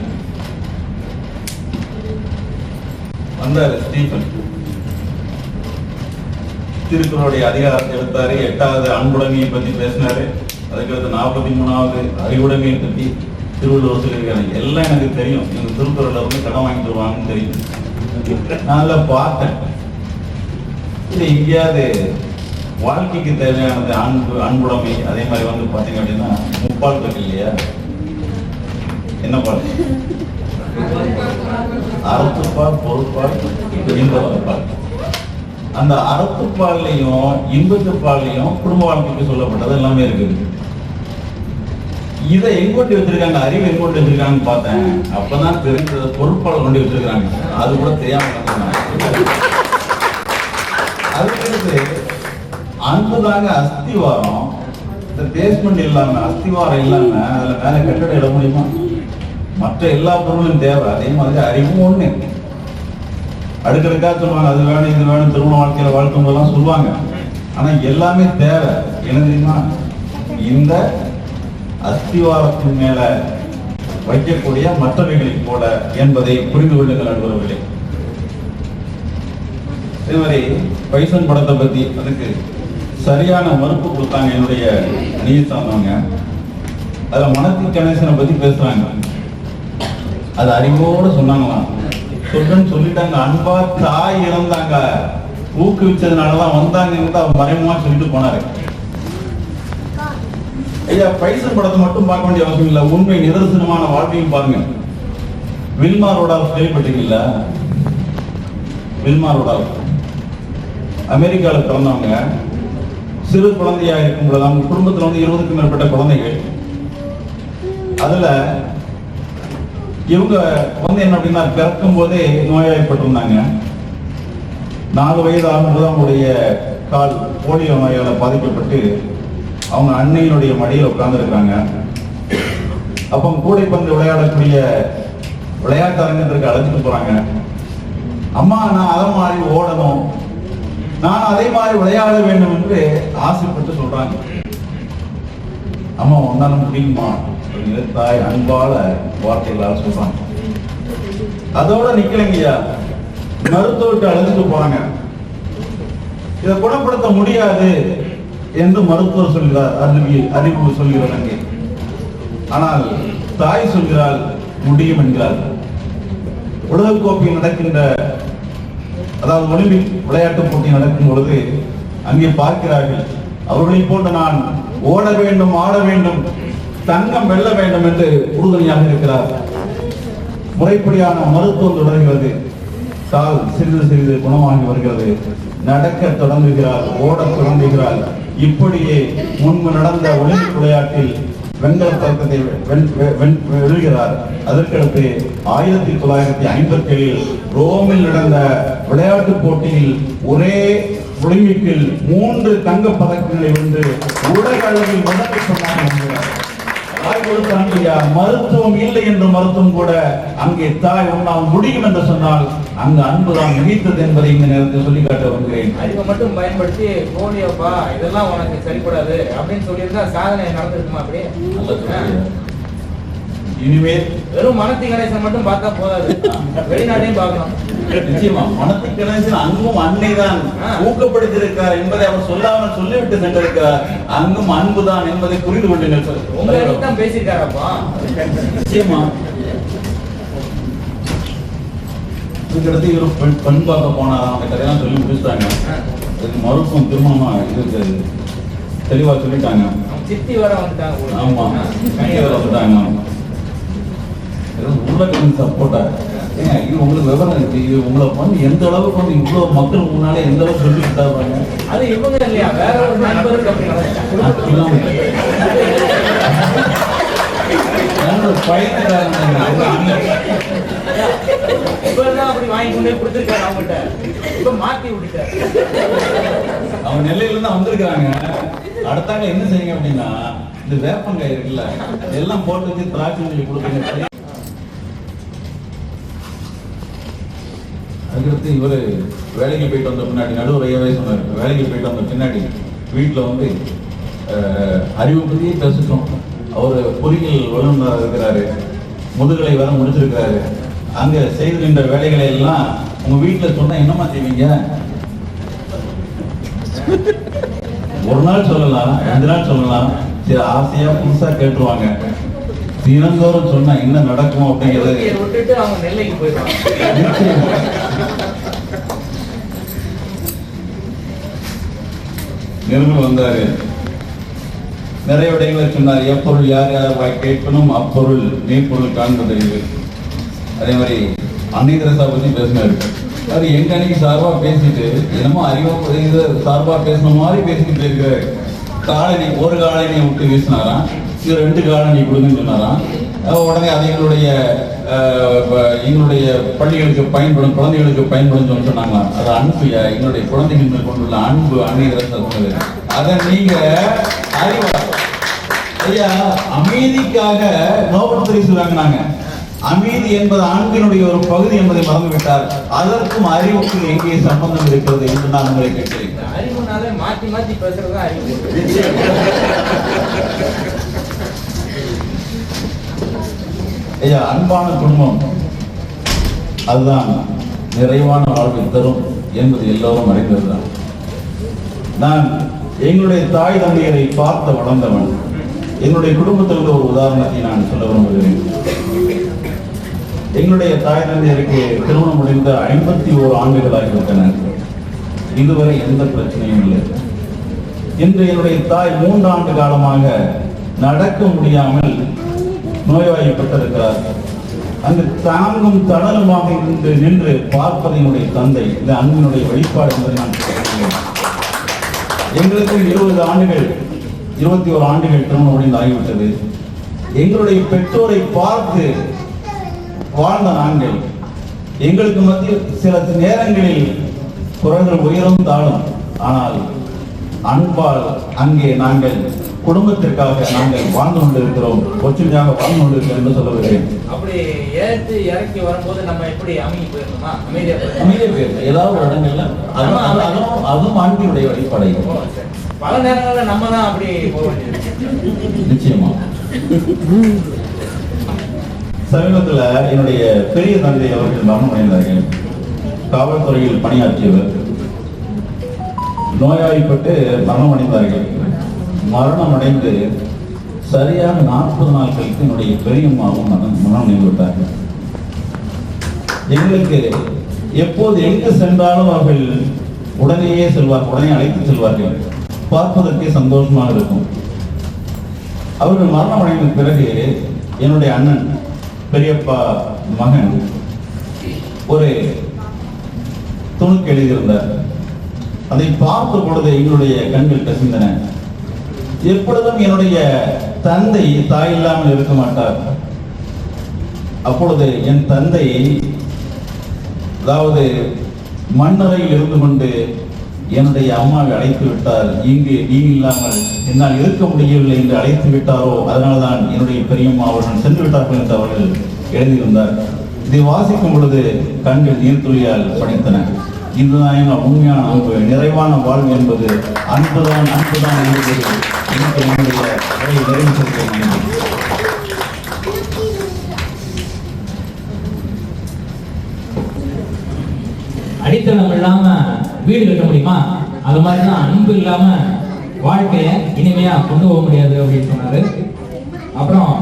வந்தாரு ஸ்டீபன், திருக்குறளுடைய அதிகாரத்தை எடுத்தாரு. 8வது அன்புடைமையை பத்தி பேசினாரு. அதுக்கடுத்து 43வது அறிவுடைமையை பத்தி திருவள்ளுவர் சொல்லியிருக்காங்க. எல்லாம் எனக்கு தெரியும். எங்க திருக்குறள்ல வந்து கடன் வாங்கிட்டு வருவாங்கன்னு தெரியும். நான் பார்த்தேன், இது எங்கேயாவது வாழ்க்கைக்கு தேவையானது அன்புடைமை. அதே மாதிரி வந்து பாத்தீங்க அப்படின்னா முப்பால் இருக்கு இல்லையா? என்ன பால்? அறத்துப்பால், பொருட்பால், இன்பத்துப்பால். அந்த அறத்துப்பால்லையும் இன்பத்துப்பால்லையும் குடும்ப வாழ்க்கைக்கு சொல்லப்பட்டது எல்லாமே இருக்குது. இதை எங்கோட்டி வச்சிருக்காங்க, அறிவு எங்கோட்டி வச்சிருக்காங்கன்னு பார்த்தேன். அப்பதான் தெரிஞ்சது பொருட்பால் கொண்டு வச்சிருக்காங்க. அது கூட தெரியாம அதுக்கு அன்புதாங்க அஸ்திவாரம். இந்த பேஸ்மெண்ட் இல்லாம, அஸ்திவாரம் இல்லாம அதுல மேல கட்டடம் இட முடியுமா? மற்ற எல்லா பொருளும் தேவை. அதே மாதிரி அறிவும் ஒண்ணு. அடுக்கடுக்கா சொல்லுவாங்க, அது வேணும் இது வேணும், திருமண வாழ்க்கையில வாழ்க்கும் போதெல்லாம் சொல்லுவாங்க. ஆனா எல்லாமே தேவை. என்ன தெரியுமா? இந்த அஸ்திவாரத்தின் மேல வைக்கக்கூடிய மற்றவைகளை போல என்பதை புரிந்து கொள்ளுங்கள் நண்பர்களே. இதே மாதிரி பைசன் படத்தை பத்தி அதுக்கு சரியான மறுப்பு கொடுத்தாங்க என்னுடைய அணியை சார்ந்தவங்க. அதுல மனத்தி கணேசனை பத்தி பேசுறாங்க. அது அறிவோட சொன்னாங்களாம். சொல்றேன்னு சொல்லிட்டாங்க. அன்பா தாய் இறந்தாங்க, ஊக்குவிச்சதுனாலதான் வந்தாங்க மறைமுகமா சொல்லிட்டு போனாரு. ஐயா, பைசன் படத்தை மட்டும் பார்க்க வேண்டிய அவசியம் இல்லை, உண்மை நிதர்சனமான வாழ்க்கையும் பாருங்க. வில்மா ரோடால்ஃப் கேள்விப்பட்டீங்கல்ல? வில்மா ரோடால்ஃப் அமெரிக்காவில் பிறந்தவங்க. சிறு குழந்தையா இருக்கும் பொழுது அவங்க குடும்பத்தில் வந்து 20க்கும் மேற்பட்ட குழந்தைகள். அதுல இவங்க வந்து என்ன அப்படின்னா பிறக்கும் போதே நோய்வாய்ப்பட்டிருந்தாங்க. 4 வயது ஆகும்போது அவங்களுடைய கால் போலியோ நோயால பாதிக்கப்பட்டு அவங்க அன்னையினுடைய மடியில் உட்கார்ந்து இருக்காங்க. அப்போ கூடைப்பந்து விளையாடக்கூடிய விளையாட்டு அரங்கத்திற்கு அழைச்சிட்டு போறாங்க. அம்மா நான் அதை மாதிரி ஓடணும், நான் அதே மாதிரி விளையாட வேண்டும் என்று ஆசைப்பட்டு சொல்றாங்க. அம்மா ஒன்னால முடியுமா அப்படின்னு தாய் அன்பால வார்த்தைகளால் சொல்றாங்க. அதோட நிக்கலைங்கய்யா, மருத்துவத்தை அழைச்சிட்டு போறாங்க. இதை குணப்படுத்த முடியாது என்று மருத்துவர் சொல்கிறார், அறிவு சொல்கிறார் அங்கே. ஆனால் தாய் சொல்கிறாள் முடியும் என்கிறார். உலகக்கோப்பையில் நடக்கின்ற, அதாவது ஒலிம்பிக் விளையாட்டு போட்டி நடக்கும் பொழுது அங்கே பார்க்கிறார்கள், அவர்களை போன்று நான் ஓட வேண்டும், ஆட வேண்டும், தங்கம் வெல்ல வேண்டும் என்று உறுதுணையாக இருக்கிறார். முறைப்படியான மருத்துவம் தொடர்கிறது. கால் சிறிது சிறிது குணமாகி வருகிறது. நடக்க தொடங்குகிறார், ஓட தொடங்குகிறார். இப்படியே முன்பு நடந்த ஒலிம்பிக் விளையாட்டில் வெண்கல பதக்கத்தை வெல்கிறார். அதற்கடுத்து 1957 ரோமில் நடந்த விளையாட்டு போட்டியில் ஒரே ஒலிம்பிக்கில் 3 தங்க பதக்கங்களை வென்று உலக அளவில் முதலில் சொன்னார். தாய் கொடுத்தாங்க, மருத்துவம் இல்லை என்ற மருத்துவம் கூட அங்கே தாய் உன்னால் முடியும் என்று சொன்னால் அங்கு அன்புதான் மிகைத்தது என்பதை இந்த நேரத்தில் சொல்லி காட்ட வருகிறேன். அறிவை மட்டும் பயன்படுத்தி போலியோப்பா இதெல்லாம் உனக்கு சரிப்படாது அப்படின்னு சொல்லியிருந்தா சாதனை நடந்திருக்குமா? அப்படியே இனிமேல் வெறும் மனத்தி கணேசன் மட்டும் பார்த்தா போதாது, வெளிநாட்டையும் பார்க்கணும். நிச்சயமா மனத்தி கணேசன் அங்கும் அன்னை தான் ஊக்கப்படுத்தியிருக்கிறார் என்பதை அவர் சொல்லாமல் சொல்லிவிட்டு சென்றிருக்கிறார். அங்கும் அன்புதான் என்பதை புரிந்து கொள்ளுங்கள். உங்களை தான் பேசியிருக்காரப்பா. நிச்சயமா இதுக்கடுத்து இவர் பெண் பார்க்க போனாராம். அந்த கதையெல்லாம் சொல்லி முடிச்சுட்டாங்க. மருத்துவம் திருமணமா இது தெளிவா சொல்லிட்டாங்க. சித்தி வர வந்துட்டாங்க. ஆமா, வர வந்துட்டாங்க. உள்ள சப்போர்ட்டா இது உங்களுக்கு விவரம் இருக்கு. இது உங்களை வந்து எந்த அளவுக்கு வந்து இவ்வளவு மக்கள் முன்னாலே எந்த அளவுக்கு சொல்லி விட்டாங்க. அது இவங்க இல்லையா, வேற ஒரு நண்பருக்கு அப்படி அப்படி வாங்கி கொண்டே கொடுத்துருக்காரு. அவங்ககிட்ட இப்ப மாத்தி விட்டுட்டாரு. அவங்க நெல்லையில இருந்து வந்திருக்காங்க. அடுத்தாங்க என்ன செய்யுங்க அப்படின்னா, இந்த வேப்பங்காய் இருக்குல்ல எல்லாம் போட்டு வச்சு திராட்சை சொல்லி கொடுக்குங்க. அதுக்கடுத்து இவரு வேலைக்கு போயிட்டு வந்த பின்னாடி, நடுவர் ஐயாவே சொன்னார், வேலைக்கு போயிட்டு வந்த பின்னாடி வீட்டில் வந்து அறிவு பற்றியே பேசிட்டோம். அவர் பொறியியல் வல்லுநராக இருக்கிறாரு, முதுகலை வர முடிச்சிருக்கிறாரு. அங்க செய்கின்ற வேலைகளை எல்லாம் உங்க வீட்டில் சொன்னா என்னமா செய்வீங்க? ஒரு நாள் சொல்லலாம், 2 நாள் சொல்லலாம், சரி ஆசையா புதுசா கேட்டுருவாங்க. தினந்தோறும் சொன்னா என்ன நடக்கும் அப்படிங்கிறது விட்டுட்டு அவங்க நெல்லைக்கு போயிடுவாங்க. நிர்மல் வந்தாரு, நிறைய விடயங்களை சொன்னார். எப்பொருள் யார் யார் கேட்கணும் அப்பொருள் மெய்ப்பொருள் காண்பதறிவு. அதே மாதிரி அன்னை தெரசா பத்தி பேசினாரு. அது எங்க அன்னைக்கு சார்பா பேசிட்டு என்னமோ அறிவா சார்பா பேசின மாதிரி பேசிட்டு போயிருக்காரு. காலனி ஒரு காலனியை விட்டு வீசினாராம், இது 2 காலனி கொடுங்கன்னு சொன்னாராம். உடனே அது எங்களுடைய பள்ளிகளுக்கு பயன்படும், குழந்தைகளுக்கு பயன்படும் சொன்னாங்களா. அது அன்புயா, எங்களுடைய குழந்தைகள் மேல் கொண்டுள்ள அன்பு அன்னை தெரசா சொன்னது. அதை நீங்க அறிவா ஐயா அமைதிக்காக நோபல் பரிசு வாங்கினாங்க. அமைதி என்பது அன்பினுடைய ஒரு பகுதி என்பதை மறந்துவிட்டார். அதற்கும் அறிவுக்கும் எங்கே சம்பந்தம் இருக்கிறது என்று நான் உங்களை கேட்கிறேன். அறிவுனாலே மாற்றி மாற்றி பேசுறது அறிவு. ஐயா அன்பான குடும்பம் அதுதான் நிறைவான வாழ்வை தரும் என்பது எல்லோரும் அறிந்ததுதான். நான் எங்களுடைய தாய் தந்தையரை பார்த்து வளர்ந்தவன். என்னுடைய குடும்பத்திற்கு ஒரு உதாரணத்தை நான் சொல்ல விரும்புகிறேன். எங்களுடைய தாய் தந்தையருக்கு திருமணம் முடிந்த 51 ஆண்டுகள் ஆகிவிட்டன. இதுவரை எந்த பிரச்சனையும் இல்லை. இன்று என்னுடைய தாய் 3 ஆண்டு காலமாக நடக்க முடியாமல் நோய்வாய்ப்பட்டிருக்கிறார். அங்கு தாங்கும் தடலுமாக நின்று பார்ப்பது என்னுடைய தந்தை. இந்த அன்பினுடைய வெளிப்பாடு என்பதை நான் சொல்கிறேன். எங்களுக்கு 20 ஆண்டுகள் 21 ஆண்டுகள் திருமணம் முடிந்து ஆகிவிட்டது. எங்களுடைய பெற்றோரை பார்த்து வாழ்ந்த நாங்கள் எங்களுக்கு மத்தியில் சில நேரங்களில் குரல்கள் உயரும் தாழும். ஆனால் அன்பால் அங்கே நாங்கள் குடும்பத்திற்காக நாங்கள் வாழ்ந்து கொண்டிருக்கிறோம், ஒற்றுமையாக வாழ்ந்து கொண்டிருக்கிறோம் என்று சொல்ல வருகிறேன். அப்படி ஏத்து இறக்கி வரும்போது நம்ம எப்படி அமைதி போயிடணுமா? அமைதியா போயிருக்கு ஏதாவது ஒரு இடங்கள்ல அதுவும் ஆண்களுடைய வழிபாடை. பல நேரங்கள்ல நம்ம தான் அப்படி போக வேண்டியது. நிச்சயமா. சமீபத்தில் என்னுடைய பெரிய தந்தை அவர்கள் மரணம் அடைந்தார்கள். காவல்துறையில் பணியாற்றியவர் நோயாளிப்பட்டு மரணம் அடைந்தார்கள். மரணம் அடைந்து சரியாக 40 நாள் கழித்து என்னுடைய பெரியம்மாவும் மரணம் அடைந்து விட்டார்கள். எங்களுக்கு எப்போது எங்கு சென்றாலும் அவர்கள் உடனேயே செல்வார்கள், உடனே அழைத்து செல்வார்கள். பார்ப்பதற்கே சந்தோஷமாக இருக்கும். அவர்கள் மரணம் அடைந்த பிறகு என்னுடைய அண்ணன் பெரியப்பா மகன் ஒரு துணுக்கு எழுதியிருந்தார். அதை பார்த்த பொழுது எங்களுடைய கண்கள் கசிந்தன. எப்பொழுதும் என்னுடைய தந்தை தாய் இல்லாமல் இருக்க மாட்டார். அப்பொழுது என் தந்தை அதாவது மண்ணறையில் இருந்து கொண்டு என்னுடைய அம்மாவை அழைத்து விட்டார். இங்கு நீ இல்லாமல் என்னால் இருக்க முடியவில்லை என்று அழைத்து விட்டாரோ, அதனால்தான் என்னுடைய பெரியம்மா அவர்கள் சென்று விட்டார்கள் என்று அவர்கள் எழுதியிருந்தார். இதை வாசிக்கும் பொழுது கண்கள் நீர்த்துளியால் படைத்தன. இதுதான் எங்கள் உண்மையான அன்பு, நிறைவான வாழ்வு என்பது அன்புதான் என்பது எனக்கு என்னுடைய நிறைவு செய்கிறேன். அடித்தளம் இல்லாம வீடு கட்ட முடியுமா? அது மாதிரிதான் அன்பு இல்லாம வாழ்க்கைய இனிமையா கொண்டு போக முடியாது அப்படின்னு சொன்னாரு. அப்புறம்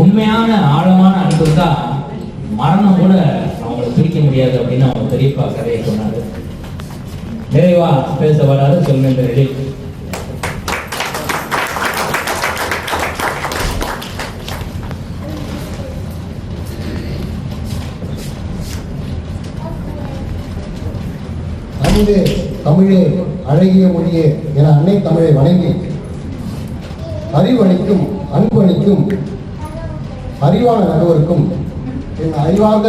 உண்மையான ஆழமான அன்பு தான் மரணம் கூட அவங்களை பிரிக்க முடியாது அப்படின்னு அவங்க பெரியப்பா கதையை சொன்னாரு. நிறைவா பேச வராது சொல்கின்ற ரெடி. அன்பே தமிழே அழகிய மொழியே என அன்னை தமிழை வணங்கி அறிவளிக்கும் அன்பளிக்கும் அறிவான நடுவருக்கும் என் அறிவார்ந்த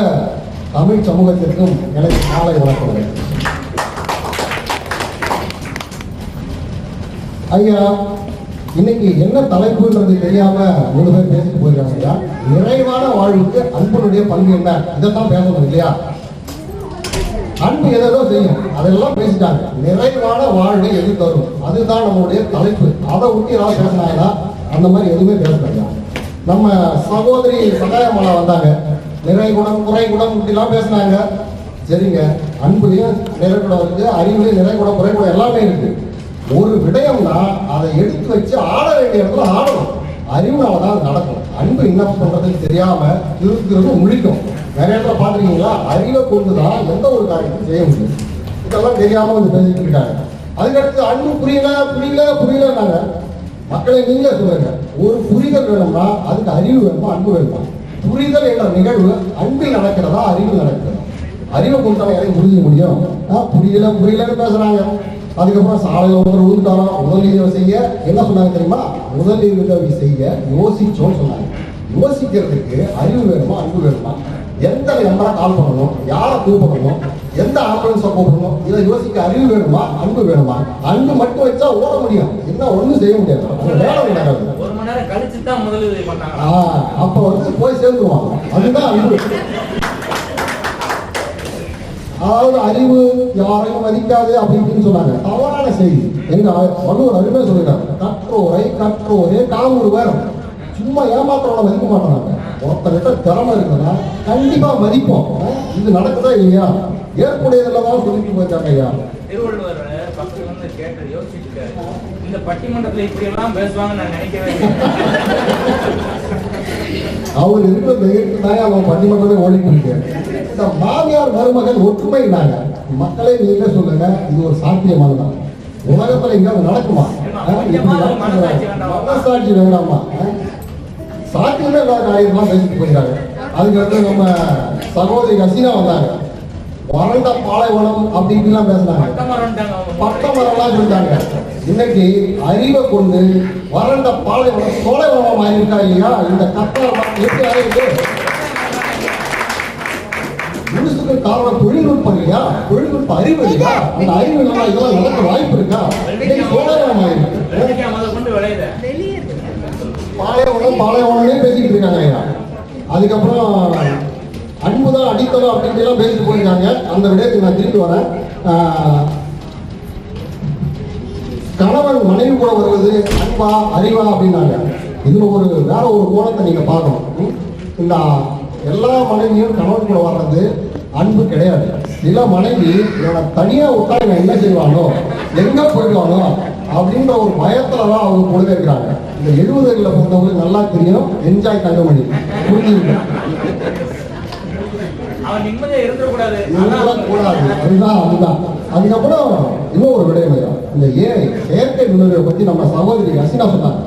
தமிழ் சமூகத்திற்கும் எனக்கு காலை வணக்கங்கள். ஐயா, இன்னைக்கு என்ன தலைப்புன்றது தெரியாம 3 பேர் பேசிட்டு போயிருக்காங்க ஐயா. நிறைவான வாழ்வுக்கு அன்பனுடைய பங்கு என்ன, இதைத்தான் பேசணும் இல்லையா? அன்பு எதோ செய்யும், அதெல்லாம் பேசிட்டாங்க. நிறைவான வாழ்வை எது தரும், அதுதான் நம்மளுடைய தலைப்பு. அதை விட்டு ஏதாவது பேசினாங்கன்னா அந்த மாதிரி எதுவுமே பேசுறாங்க. நம்ம சகோதரி சகாயமாலா வந்தாங்க, நிறை குணம் குறை குணம் இப்படிலாம் பேசினாங்க. சரிங்க, அன்புலையும் நிறை குணம் இருக்கு, அறிவுலையும் நிறை குணம் குறை குணம் எல்லாமே இருக்கு. ஒரு விடயம்னா அதை எடுத்து வச்சு ஆட வேண்டிய இடத்துல ஆடணும். அறிவுனால தான் அது நடக்கும். அன்பு என்ன பண்றதுன்னு தெரியாம இருக்கிறது முழிக்கும். நிறைய இடத்துல பாத்துருக்கீங்களா? அறிவை கொண்டுதான் எந்த ஒரு காரியத்தையும் செய்ய முடியும். இதெல்லாம் தெரியாம வந்து பேசிட்டு இருக்காங்க. அதுக்கடுத்து அன்பு புரியலன்னாங்க. மக்களை நீங்களே சொல்லுங்க, ஒரு புரிதல் வேணும்னா அதுக்கு அறிவு வேணுமா அன்பு வேணுமா? புரிதல் என்ற நிகழ்வு அன்பில் நடக்கிறதா அறிவில் நடக்கிறதா? அறிவை கொண்டாலும் எதையும் புரிஞ்சிக்க முடியும். புரியலன்னு பேசுறாங்க. அதுக்கப்புறம் சாலையில் ஒருத்தர் ஊந்துட்டாலும் முதலீடு செய்ய என்ன சொன்னாங்க தெரியுமா? முதலீடு செய்ய யோசிச்சோன்னு சொன்னாங்க. யோசிக்கிறதுக்கு அறிவு வேணுமா அன்பு வேணுமா? எந்த நம்பரை கால் பண்ணணும், யாரை கூப்பிடணும், எந்த ஆம்புலன்ஸை கூப்பிடணும், இதை யோசிக்க அறிவு வேணுமா அன்பு வேணுமா? அன்பு மட்டும் வச்சா ஓட முடியும், என்ன ஒண்ணும் செய்ய முடியாது. வேலை நடக்காது. ஒரு மணி நேரம் கழிச்சு தான் முதலீடு பண்ணாங்க. அப்ப வந்து போய் சேர்ந்துருவாங்க. அதுதான் அன்பு. அதாவது அறிவு யாரையும் மதிக்காது அப்படின்னு சொன்னாங்க. தவறான செய்தி. எங்க வள்ளுவர் அருமை சொல்லிட்டாங்க, கற்றோரை காமுறுவர். சும்மா ஏமாத்திரோட மதிக்க மாட்டாங்க. ஒருத்தர்கிட்ட திறமை இருக்குன்னா கண்டிப்பா மதிப்போம். இது நடக்குதா இல்லையா? ஏற்புடையதெல்லாம் சொல்லிட்டு போயிருக்காங்க ஐயா. திருவள்ளுவர் பக்கத்துல வந்து கேட்டு யோசிச்சுட்டு, இந்த பட்டிமன்றத்துல இப்படி எல்லாம் பேசுவாங்க நான் நினைக்கவே இல்லை. அவர் இருக்கிற தான் அவன் பட்டிமன்றமே ஓடிட்டு இருக்கு. இந்த மாமியார் மருமகன் ஒற்றுமைனாங்க. மக்களை நீங்களே சொல்லுங்க, இது ஒரு சாத்தியமானதான்? உலகத்துல எங்கேயாவது நடக்குமா? மனசாட்சி வேண்டாமா? சாத்தியமே இல்லாத காரியம்லாம் பேசிட்டு போயிருக்காங்க. அதுக்கடுத்து நம்ம சகோதரி ஹசீனா வந்தாங்க. வறண்ட பாலைவனம் அப்படி இப்படிலாம் பேசினாங்க. பட்டமரம்லாம் சொல்லிட்டாங்க. இன்னைக்கு அறிவை கொண்டு வறண்ட பாலைவனம் சோலைவனமா மாறி இருக்கா இல்லையா? இந்த கட்டணம் எப்படி ஆயிருக்கு? முழுசுக்கு காரணம் தொழில்நுட்பம் இல்லையா? தொழில்நுட்ப அறிவு இல்லையா? அந்த அறிவு இதெல்லாம் நடக்க வாய்ப்பு இருக்கா? சோலைவனம் ஆயிருக்கு. பாலைவனமே பேசிக்கிட்டு இருக்காங்க ஐயா. அதுக்கப்புறம் அன்புதான் அடித்தளம் அப்படின்னு எல்லாம் பேசிட்டு போயிருக்காங்க. அந்த விடயத்துக்கு நான் திருப்பி வரேன். கணவன் மனைவி கூட வருவது அன்பா அறிவா அப்படின்னாங்க. இதுல வேற ஒரு கோணத்தை நீங்க பார்க்கணும். இந்த எல்லா மனைவியும் கணவன் கூட வர்றது அன்பு கிடையாது. சில மனைவி இவனை தனியா விட்டா இவன் என்ன செய்வானோ, எங்க போயிடுவானோ அப்படின்ற ஒரு பயத்துலதான் அவங்க கூடவே இருக்கிறாங்க. இந்த 70களில் பிறந்தவங்களுக்கு நல்லா தெரியும். என்ஜாய் தங்கமணி புரிஞ்சுக்கிட்டு அதுதான். அதுக்கப்புறம் இன்னும் ஒரு விடயம், இந்த செயற்கை நுண்ணறிவை பத்தி நம்ம சகோதரி ஹசீனா சொன்னாங்க.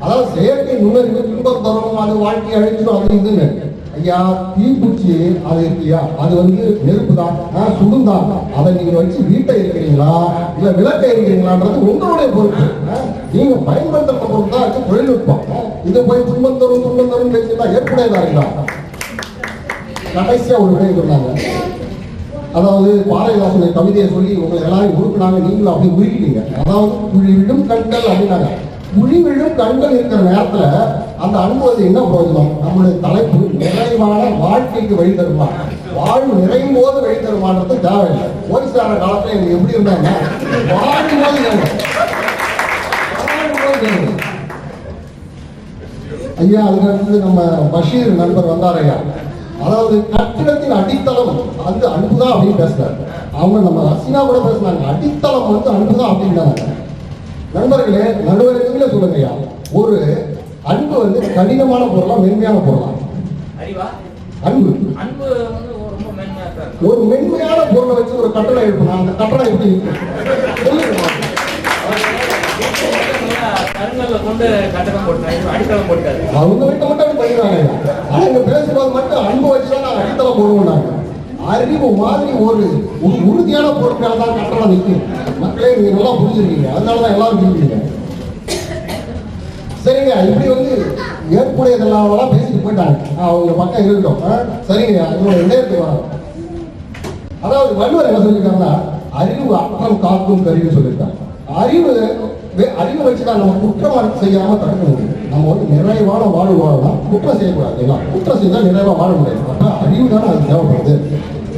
அதாவது செயற்கை நுண்ணறிவு துன்பம் தரும், அது வாழ்க்கையை அழிச்சிடும், அது இதுன்னு. ஐயா, தீப்பூச்சி அது இருக்கியா, அது நெருப்பு தான், சுடுந்தான். அதை நீங்க வச்சு வீட்டை இருக்கிறீங்களா இல்ல விளக்கை இருக்கிறீங்களான்றது உங்களுடைய பொறுப்பு. நீங்க பயன்படுத்துற பொறுப்பு தான் இருக்கு தொழில்நுட்பம். இதை போய் துன்பம் தரும் பேசினா ஏற்புடையதா இருக்கா? கடைசியா ஒரு விடயம் சொன்னாங்க. அதாவது பாரதிதாசனுடைய கவிதையை சொல்லி உங்களை எல்லாரும் உருக்குனாங்க, நீங்களும் அப்படி உருக்கிட்டீங்க. அதாவது குழிவிடும் கண்கள் அப்படின்னாங்க. குழிவிடும் கண்கள் இருக்கிற நேரத்துல அந்த அனுபவத்தை என்ன பிரயோஜனம்? நம்முடைய தலைப்பு நிறைவான வாழ்க்கைக்கு வழி தருமா, வாழ்வு நிறையும் போது வழி தருமான்றது தேவையில்லை. ஓய்சார காலத்துல எனக்கு எப்படி இருந்தாங்க, வாழும் போது ஐயா. அதுக்கு நம்ம பஷீர் நண்பர் வந்தார் ஐயா. அதாவது கட்டிடத்தின் அடித்தளம் அன்புதான் அப்படின்னு பேசுறாரு. அவங்க நம்ம ஹசீனா கூட பேசுனாங்க, அடித்தளம் அன்புதான் அப்படின்னாங்க. நண்பர்களே, நடுவர்களே சொல்லுங்க ஐயா, ஒரு அன்பு கடினமான பொருளா மென்மையான பொருளா? அன்பு ஒரு மென்மையான பொருளை வச்சு ஒரு கட்டளை எழுப்பணும். அந்த கட்டளை எப்படி அவங்க வீட்டை மட்டும் பண்ணிடுறாங்க. ஆனா இங்க பேசும்போது மட்டும் அன்பு வச்சுதான் நாங்க அடித்தளம் போடுவோம். அறிவு மாதிரி ஒரு உறுதியான பொருட்கள் தான் கட்டளை நிற்கும். மக்களே நீங்க நல்லா புரிஞ்சிருக்கீங்க, அதனாலதான் எல்லாரும் புரிஞ்சுங்க. சரிங்க, இப்படி ஏற்புடையதெல்லாம் பேசிட்டு போயிட்டாங்க. அவங்க பக்கம் இருக்கட்டும். சரிங்க, அதோட இடையத்தை வர. அதாவது வள்ளுவர் என்ன சொல்லியிருக்காங்கன்னா, அறிவு அறம் காக்கும் கருவி சொல்லியிருக்காங்க. அறிவு வச்சுதான் நம்ம குற்றம் செய்யாம தடுக்க முடியும். நம்ம நிறைவான வாழ்வு வாழலாம், குற்றம் செய்யக்கூடாது. குற்றம் செய்தால் நிறைவா வாழ முடியாது. அப்ப அறிவு தானே அது தேவைப்படுது.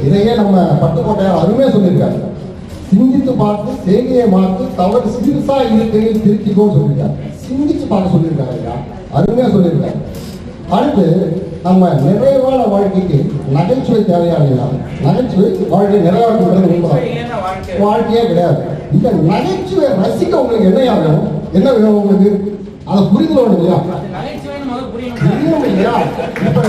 இதையே நம்ம பட்டுக்கோட்டையார் அருமையா சொல்லியிருக்காரு. சிந்தித்து பார்த்து செய்கையை மாற்று, தவறு சிறுசா இருக்கையில் திருத்திக்கோன்னு சொல்லியிருக்காரு. சிந்திச்சு பார்க்க சொல்லியிருக்காரு ஐயா, அருமையா சொல்லியிருக்காரு. அடுத்து நம்ம நிறைவான வாழ்க்கைக்கு நகைச்சுவை தேவையா இல்லையா? நகைச்சுவை வாழ்க்கை நிறைவாக்குறது வாழ்க்கையே கிடையாது. இந்த நகைச்சுவை ரசிக்க உங்களுக்கு என்ன ஆகும், என்ன வேணும் உங்களுக்கு? அதை புரிதல் வேணும் இல்லையா? புரியணும் இல்லையா? இப்ப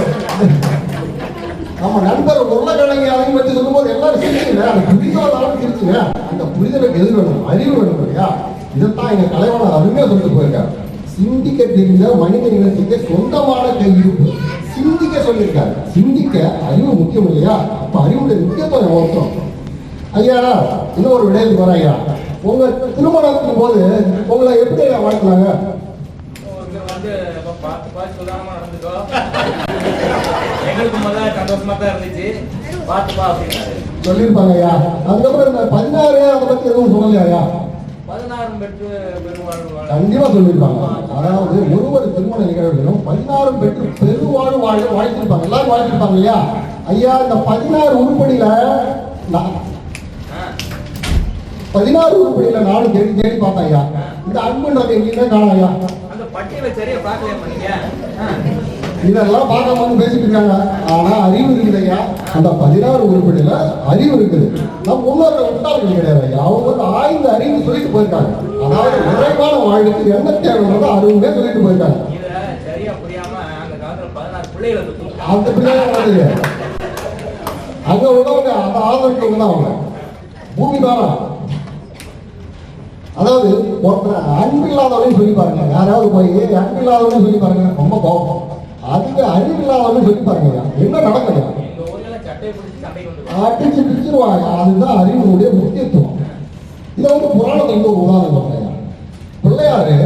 நம்ம நண்பர் உருளைக்கிழங்கு அதையும் பற்றி சொல்லும் போது எல்லாரும் சிரிச்சுங்க, அந்த புரிதலாலும் சிரிச்சுங்க. அந்த புரிதலுக்கு எது வேணும்? அறிவு வேணும் இல்லையா? இதைத்தான் எங்க தலைவன் அருமையா சொல்லிட்டு போயிருக்காரு. சிந்திக்க தெரிந்த மனித இனத்துக்கு சொந்தமான கையிருப்பு சிந்திக்க சொல்லியிருக்காரு. சிந்திக்க அறிவு முக்கியம் இல்லையா? அப்ப அறிவுடைய முக்கியத்துவம் ஒருத்தம். ஐயா, இன்னொரு விடயத்துக்கு வர ஐயா, உங்க திருமணத்தின் போது உங்களை எப்படி வாழ்த்துனாங்க? சொல்லிருப்பாங்க ஐயா. அதுக்கப்புறம் இந்த 16 அதை பத்தி எதுவும் சொல்லலையா? கண்டிப்பா சொல்லிருப்பாங்க. அதாவது ஒருவர் திருமண நிகழ்விலும் 16 பெற்று பெருவாழ்வு வாழ்த்திருப்பாங்க, எல்லாரும் வாழ்த்திருப்பாங்க இல்லையா? ஐயா, இந்த 16 உருப்படியில 16 உருப்படியில நானும் தேடி தேடி பார்த்தேன் ஐயா. இந்த அன்புன்றது எங்கேயுமே காணும் ஐயா. இதெல்லாம் பார்க்காம பேசிட்டு இருக்காங்க. ஆனா அறிவு இருக்குது ஐயா. அந்த 16 உருப்படியில அறிவு இருக்குது. நம்ம முன்னோர்கள் முட்டாள்கள் கிடையாது ஐயா. அவங்க ஆய்ந்த அறிவு சொல்லிட்டு போயிருக்காங்க. அதாவது நிறைவான வாழ்வுக்கு என்ன தேவைன்றத அறிவுமே சொல்லிட்டு போயிருக்காங்க. அந்த பிள்ளைங்க அங்க உள்ளவங்க அந்த ஆதரவுக்கு தான் அவங்க பூமி தானா. அதாவது ஒருத்தர் அன்பில்லாதவனையும் சொல்லி பாருங்க. யாராவது போய் அன்பில்லாதவனையும் சொல்லி பாருங்க, ரொம்ப கோபம். அதுக்கு அறிவில்லாதவனையும் சொல்லி பாருங்க, என்ன நடக்குது? அடிச்சு பிடிச்சிருவாங்க. அதுதான் அறிவுடைய முக்கியத்துவம். இதை புராணத்துக்கு ஒரு உதாரணம் சொல்றேன். பிள்ளையாரு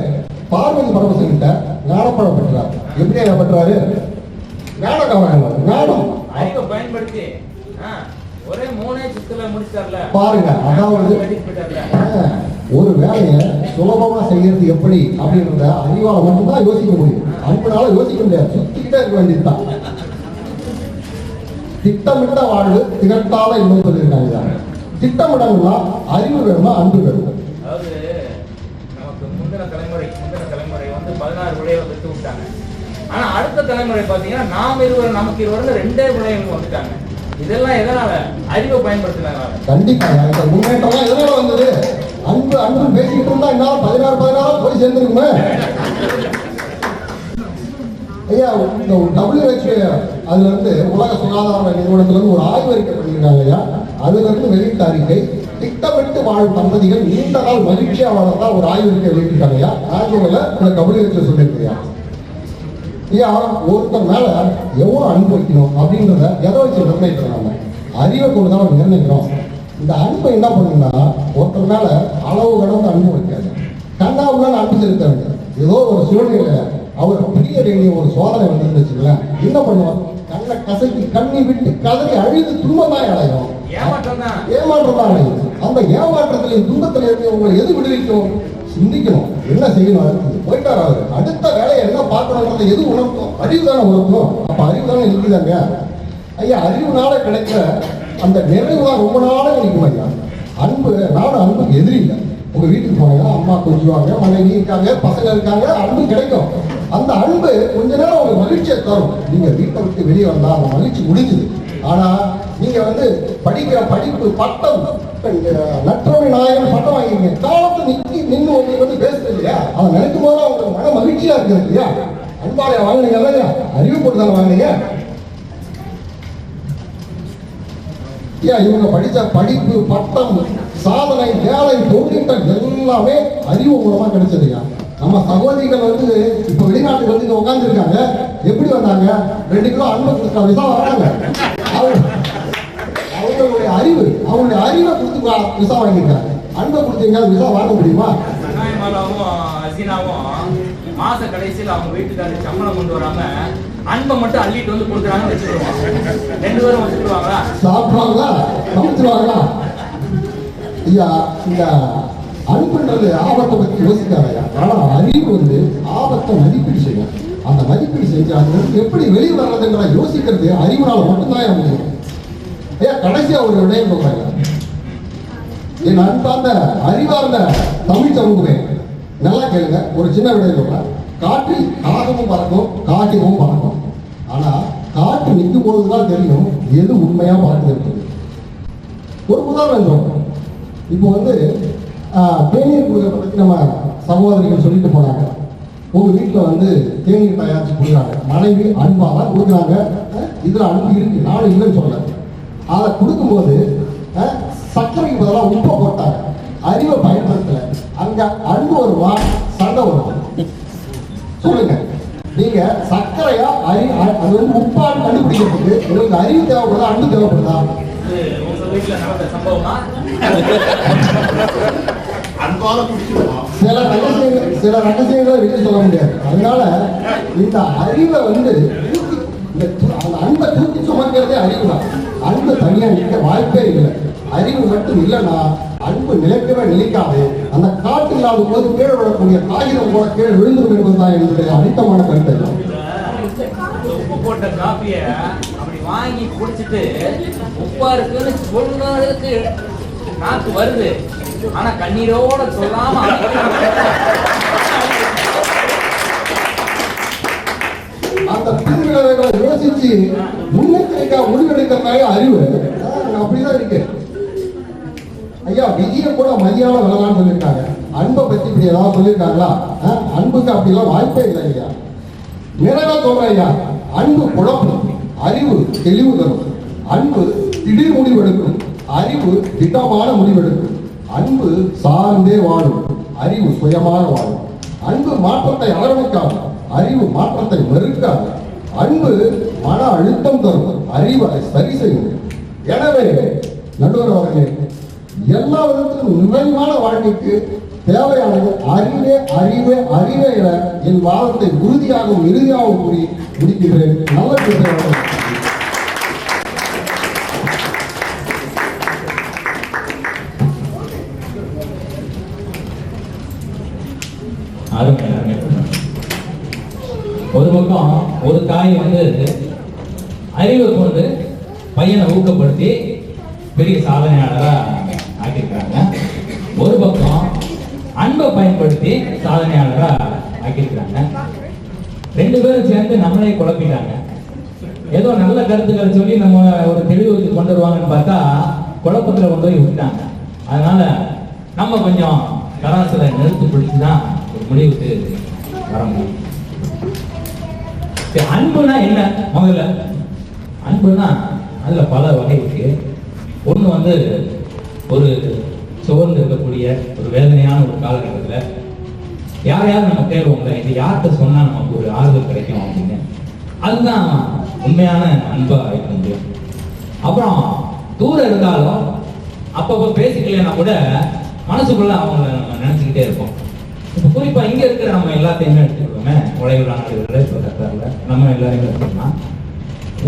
பார்வதி பரமசிவன்கிட்ட ஞானப்பழம் பெற்றார். எப்படி பெற்றாரு? ஞானக்காரங்க ஞானம் ஒரே 3 சுத்துல முடிச்சார்ல பாருங்க. அதாவது ஒரு வேலையை சுலபமா செய்யறது எப்படி அப்படின்றத அறிவால மட்டும்தான் யோசிக்க முடியும். அன்புனால யோசிக்க முடியாது, சுத்திக்கிட்டே இருக்க வேண்டியதுதான். திட்டமிட்ட வாழ்வு திகட்டாத இன்னும் சொல்லியிருக்காங்க. திட்டமிடணும்னா அறிவு வேணுமா அன்பு வேணுமா? அதாவது நமக்கு முந்தின தலைமுறை வந்து 16 விளைவை பெற்று விட்டாங்க. ஆனா அடுத்த தலைமுறை பாத்தீங்கன்னா நமக்கு இருவர் 2 விளைவுகள் வந்துட்டாங்க. இதெல்லாம் எதனால? அறிவை பயன்படுத்தினாங்க. கண்டிப்பா இந்த முன்னேற்றம் எதனால வந்தது? அன்பு பேசிக்கிட்டு இருந்தா என்ன 16 போய் சேர்ந்துருக்குமே. ஐயா, இந்த WHO அதுல இருந்து உலக சுகாதார நிறுவனத்துல இருந்து ஒரு ஆய்வறிக்கை பண்ணியிருக்காங்க ஐயா. அதுல இருந்து வெளியிட்ட அறிக்கை, திட்டமிட்டு வாழும் தம்பதிகள் நீண்ட நாள் மகிழ்ச்சியா வாழறதா ஒரு ஆய்வறிக்கை வெளியிட்டிருக்காங்க ஐயா. ஆய்வுகளை WHO சொல்லியிருக்கியா ஐயா. ஒருத்தர் மேல எவ்வளவு அன்பு வைக்கணும் அப்படின்றத எதை வச்சு நிர்ணயிக்கிறாங்க? அறிவை கொண்டுதான் நிர்ணயிக்கிறோம். இந்த அன்பை என்ன பண்ணுன்னா ஒருத்தர் மேல அளவு கடந்து அன்பு வைக்காது, கண்ணாவுடன் அன்பு செலுத்த வேண்டும். ஏதோ ஒரு சூழ்நிலை அவர் பிரிய வேண்டிய ஒரு சோதனை வந்து வச்சுக்கலாம், என்ன பண்ணுவார்? கண்ணை கசக்கி கண்ணி விட்டு கதறி அழுது துன்பமாய் அடையும், ஏமாற்றம் தான் அடையும். அந்த ஏமாற்றத்திலையும் துன்பத்தில இருந்து உங்களை எது விடுவிக்கும்? சிந்திக்கணும், என்ன செய்யணும், அடுத்தது போயிட்டார் அவர், அடுத்த வேலையை என்ன பார்க்கணுன்றதை எது உணர்த்தும்? அறிவு தானே உணர்த்தும். அப்ப அறிவு தானே நிற்குதாங்க ஐயா. அறிவுனால கிடைக்கிற அந்த நிறைவு தான் ரொம்ப நாளாக நிற்கும் ஐயா. நானும் அன்புக்கு எதிரி இல்லை. உங்க வீட்டுக்கு போனீங்கன்னா அம்மா கொஞ்சுவாங்க, மனைவி இருக்காங்க, பசங்க இருக்காங்க, அன்பு கிடைக்கும். அந்த அன்பு கொஞ்ச நேரம் உங்களுக்கு மகிழ்ச்சியை தரும். நீங்க வீட்டை விட்டு வெளியே வந்தா அந்த மகிழ்ச்சி முடிஞ்சுது. ஆனா நீங்க வந்து படிக்கிற படிப்பு பட்டம் நற்றமை நாயகன் பட்டம் வாங்கிங்க, காலத்தை நின்று உங்களுக்கு வந்து பேசுறது இல்லையா? அதை நினைக்கும் போது உங்களுக்கு மன மகிழ்ச்சியா இருக்குது இல்லையா? அன்பாளைய வாங்கினீங்க இல்லையா? அறிவு போட்டு தானே வாங்கினீங்க. இவங்க படித்த படிப்பு பட்டம் சாதனை வேலை தொழில்கள் எல்லாமே அறிவு மூலமா கிடைச்சதுயா. நம்ம சகோதரிகள் வந்து இப்ப வெளிநாட்டுக்கு வந்து இங்க உட்கார்ந்து இருக்காங்க. எப்படி வந்தாங்க? 2 கிலோ அன்பு விசா வராங்க. அவங்களுடைய அறிவை கொடுத்து விசா வாங்கியிருக்காங்க. அன்பை கொடுத்தீங்க விசா வாங்க முடியுமா? மாச கடைசியில் அவங்க வீட்டுக்கு சம்பளம் கொண்டு வராம அன்பை மட்டும் அள்ளிட்டு வந்து கொடுக்குறாங்க, வச்சுக்கிடுவாங்க. 2 பேரும் வச்சுக்கிடுவாங்களா? சாப்பிடுவாங்களா? சமைச்சிருவாங்களா? ஐயா, இந்த அன்புன்றது ஆபத்தை பத்தி யோசிக்காதையா. ஆனா அறிவு வந்து ஆபத்தை மதிப்பீடு செய்யும். அந்த மதிப்பீடு செஞ்சு அது எப்படி வெளியே வர்றதுங்கிற யோசிக்கிறது அறிவுனால மட்டும்தான் முடியும். ஐயா, கடைசியா ஒரு விடயம் சொல்றாங்க. என் அன்பார்ந்த அறிவார்ந்த தமிழ் சமூகமே நல்லா கேளுங்க. ஒரு சின்ன விடயம் சொல்றேன். காற்றில் காகமும் பறக்கும், காகிதமும் பறக்கும். ஆனா காற்று நிற்கும் போதுதான் தெரியும் எது உண்மையா பறக்குது. ஒரு உதாரணம் சொல்றோம். இப்போ வந்து தேநீர் குடிக்கிறத பத்தி நம்ம சகோதரிகள் சொல்லிட்டு போனாங்க. உங்க வீட்டில் வந்து தேநீர் தயாரிச்சு கொடுக்குறாங்க, மனைவி அன்பாக கொடுக்குறாங்க. இதுல அன்பு இருக்கு, நானும் இல்லைன்னு சொல்ல. அதை கொடுக்கும்போது சர்க்கரைக்கு பதிலாக உப்பை போட்டாங்க, அறிவை பயன்படுத்தல. அங்க அன்பு வருவா, சண்டை வருவா? சொல்லுங்க. நீங்க சர்க்கரையா அது வந்து உப்பான்னு கண்டுபிடிக்கிறதுக்கு உங்களுக்கு அறிவு தேவைப்படுதா, அன்பு தேவைப்படுதா? சில ரகசியங்களை வெளியே சொல்ல முடியாது. அதனால இந்த அறிவை வந்து அந்த அன்பை தூக்கி சுமக்கிறதே அறிவு தான். அன்பு தனியா நிற்க வாய்ப்பே இல்லை. அறிவு மட்டும் இல்லைன்னா அன்பு நிலைக்கவே நிலைக்காது. அந்த காட்டு இல்லாத போது கீழே விழக்கூடிய காகிதம் போல கீழே விழுந்துடும் என்பதுதான் என்னுடைய அடித்தமான கருத்து. உப்பு போட்ட காப்பிய அப்படி வாங்கி குடிச்சிட்டு உப்பா இருக்குன்னு சொல்றதுக்கு நாக்கு வருது, ஆனா கண்ணீரோட சொல்லாம அந்த பிரிவுகளை யோசிச்சு முன்னெச்சரிக்கை முடிவெடுக்கிறதால அறிவு அப்படிதான் இருக்கு. ஐயா, விதியை கூட மதியால விளலான்னு சொல்லியிருக்காங்க. அன்பை பத்தி இப்படி ஏதாவது சொல்லியிருக்காங்களா? அன்புக்கு அப்படிலாம் வாய்ப்பே இல்லை ஐயா. நிறைவா சொல்றேன் ஐயா, அன்பு குழப்பம், அறிவு தெளிவு தரும். அன்பு திடீர் முடிவெடுக்கும், அறிவு திட்டமான முடிவெடுக்கும். அன்பு சார்ந்தே வாழும், அறிவு சுயமாக வாழும். அன்பு மாற்றத்தை ஆரம்பிக்காது, அறிவு மாற்றத்தை மறுக்காது. அன்பு மன அழுத்தம் தரும், அறிவு அதை சரி செய்யும். எனவே நடுவர் அவர்களே, எல்லா விதத்திலும் நிறைவான வாழ்க்கைக்கு தேவையானது அறிவே அறிவே அறிவே என என் வாதத்தை உறுதியாகவும் இறுதியாகவும் கூறி முடிக்கிறேன். நல்ல தாய் வந்து அறிவை கொண்டு பையனை ஊக்கப்படுத்தி பெரிய சாதனையாளரா ஆக்கியிருக்காங்க. ஒரு பக்கம் அன்பை பயன்படுத்தி சாதனையாளரா ஆக்கியிருக்காங்க. ரெண்டு பேரும் சேர்ந்து நம்மளே குழப்பிட்டாங்க. ஏதோ நல்ல கருத்துக்களை சொல்லி நம்ம ஒரு தெளிவுக்கு கொண்டு வருவாங்கன்னு பார்த்தா குழப்பத்துல கொண்டு போய் விட்டாங்க. அதனால நம்ம கொஞ்சம் கராசில நிறுத்தி பிடிச்சுதான் ஒரு முடிவுக்கு வர முடியும். அன்புனா என்ன? முதல்ல அன்புனா அதுல பல வகை இருக்கு. ஒண்ணு வந்து ஒரு சோர்ந்து இருக்கக்கூடிய ஒரு வேதனையான ஒரு காலகட்டத்தில் யாரையாவது நம்ம தேடுவோம்ல, இது யார்கிட்ட சொன்னா நமக்கு ஒரு ஆறுதல் கிடைக்கும் அப்படின்னு, அதுதான் உண்மையான அன்பா இருக்க முடியும். அப்புறம் தூரம் இருந்தாலும் அப்பப்போ பேசிக்கலைன்னா கூட மனசுக்குள்ள அவங்கள நம்ம நினைச்சுக்கிட்டே இருப்போம். இப்போ குறிப்பா இங்க இருக்கிற நம்ம எல்லாத்தையுமே எடுத்துக்கிட்டோமே, உழைவு நாடுகளில் நம்ம எல்லாரையுமே எடுத்துக்கலாம்.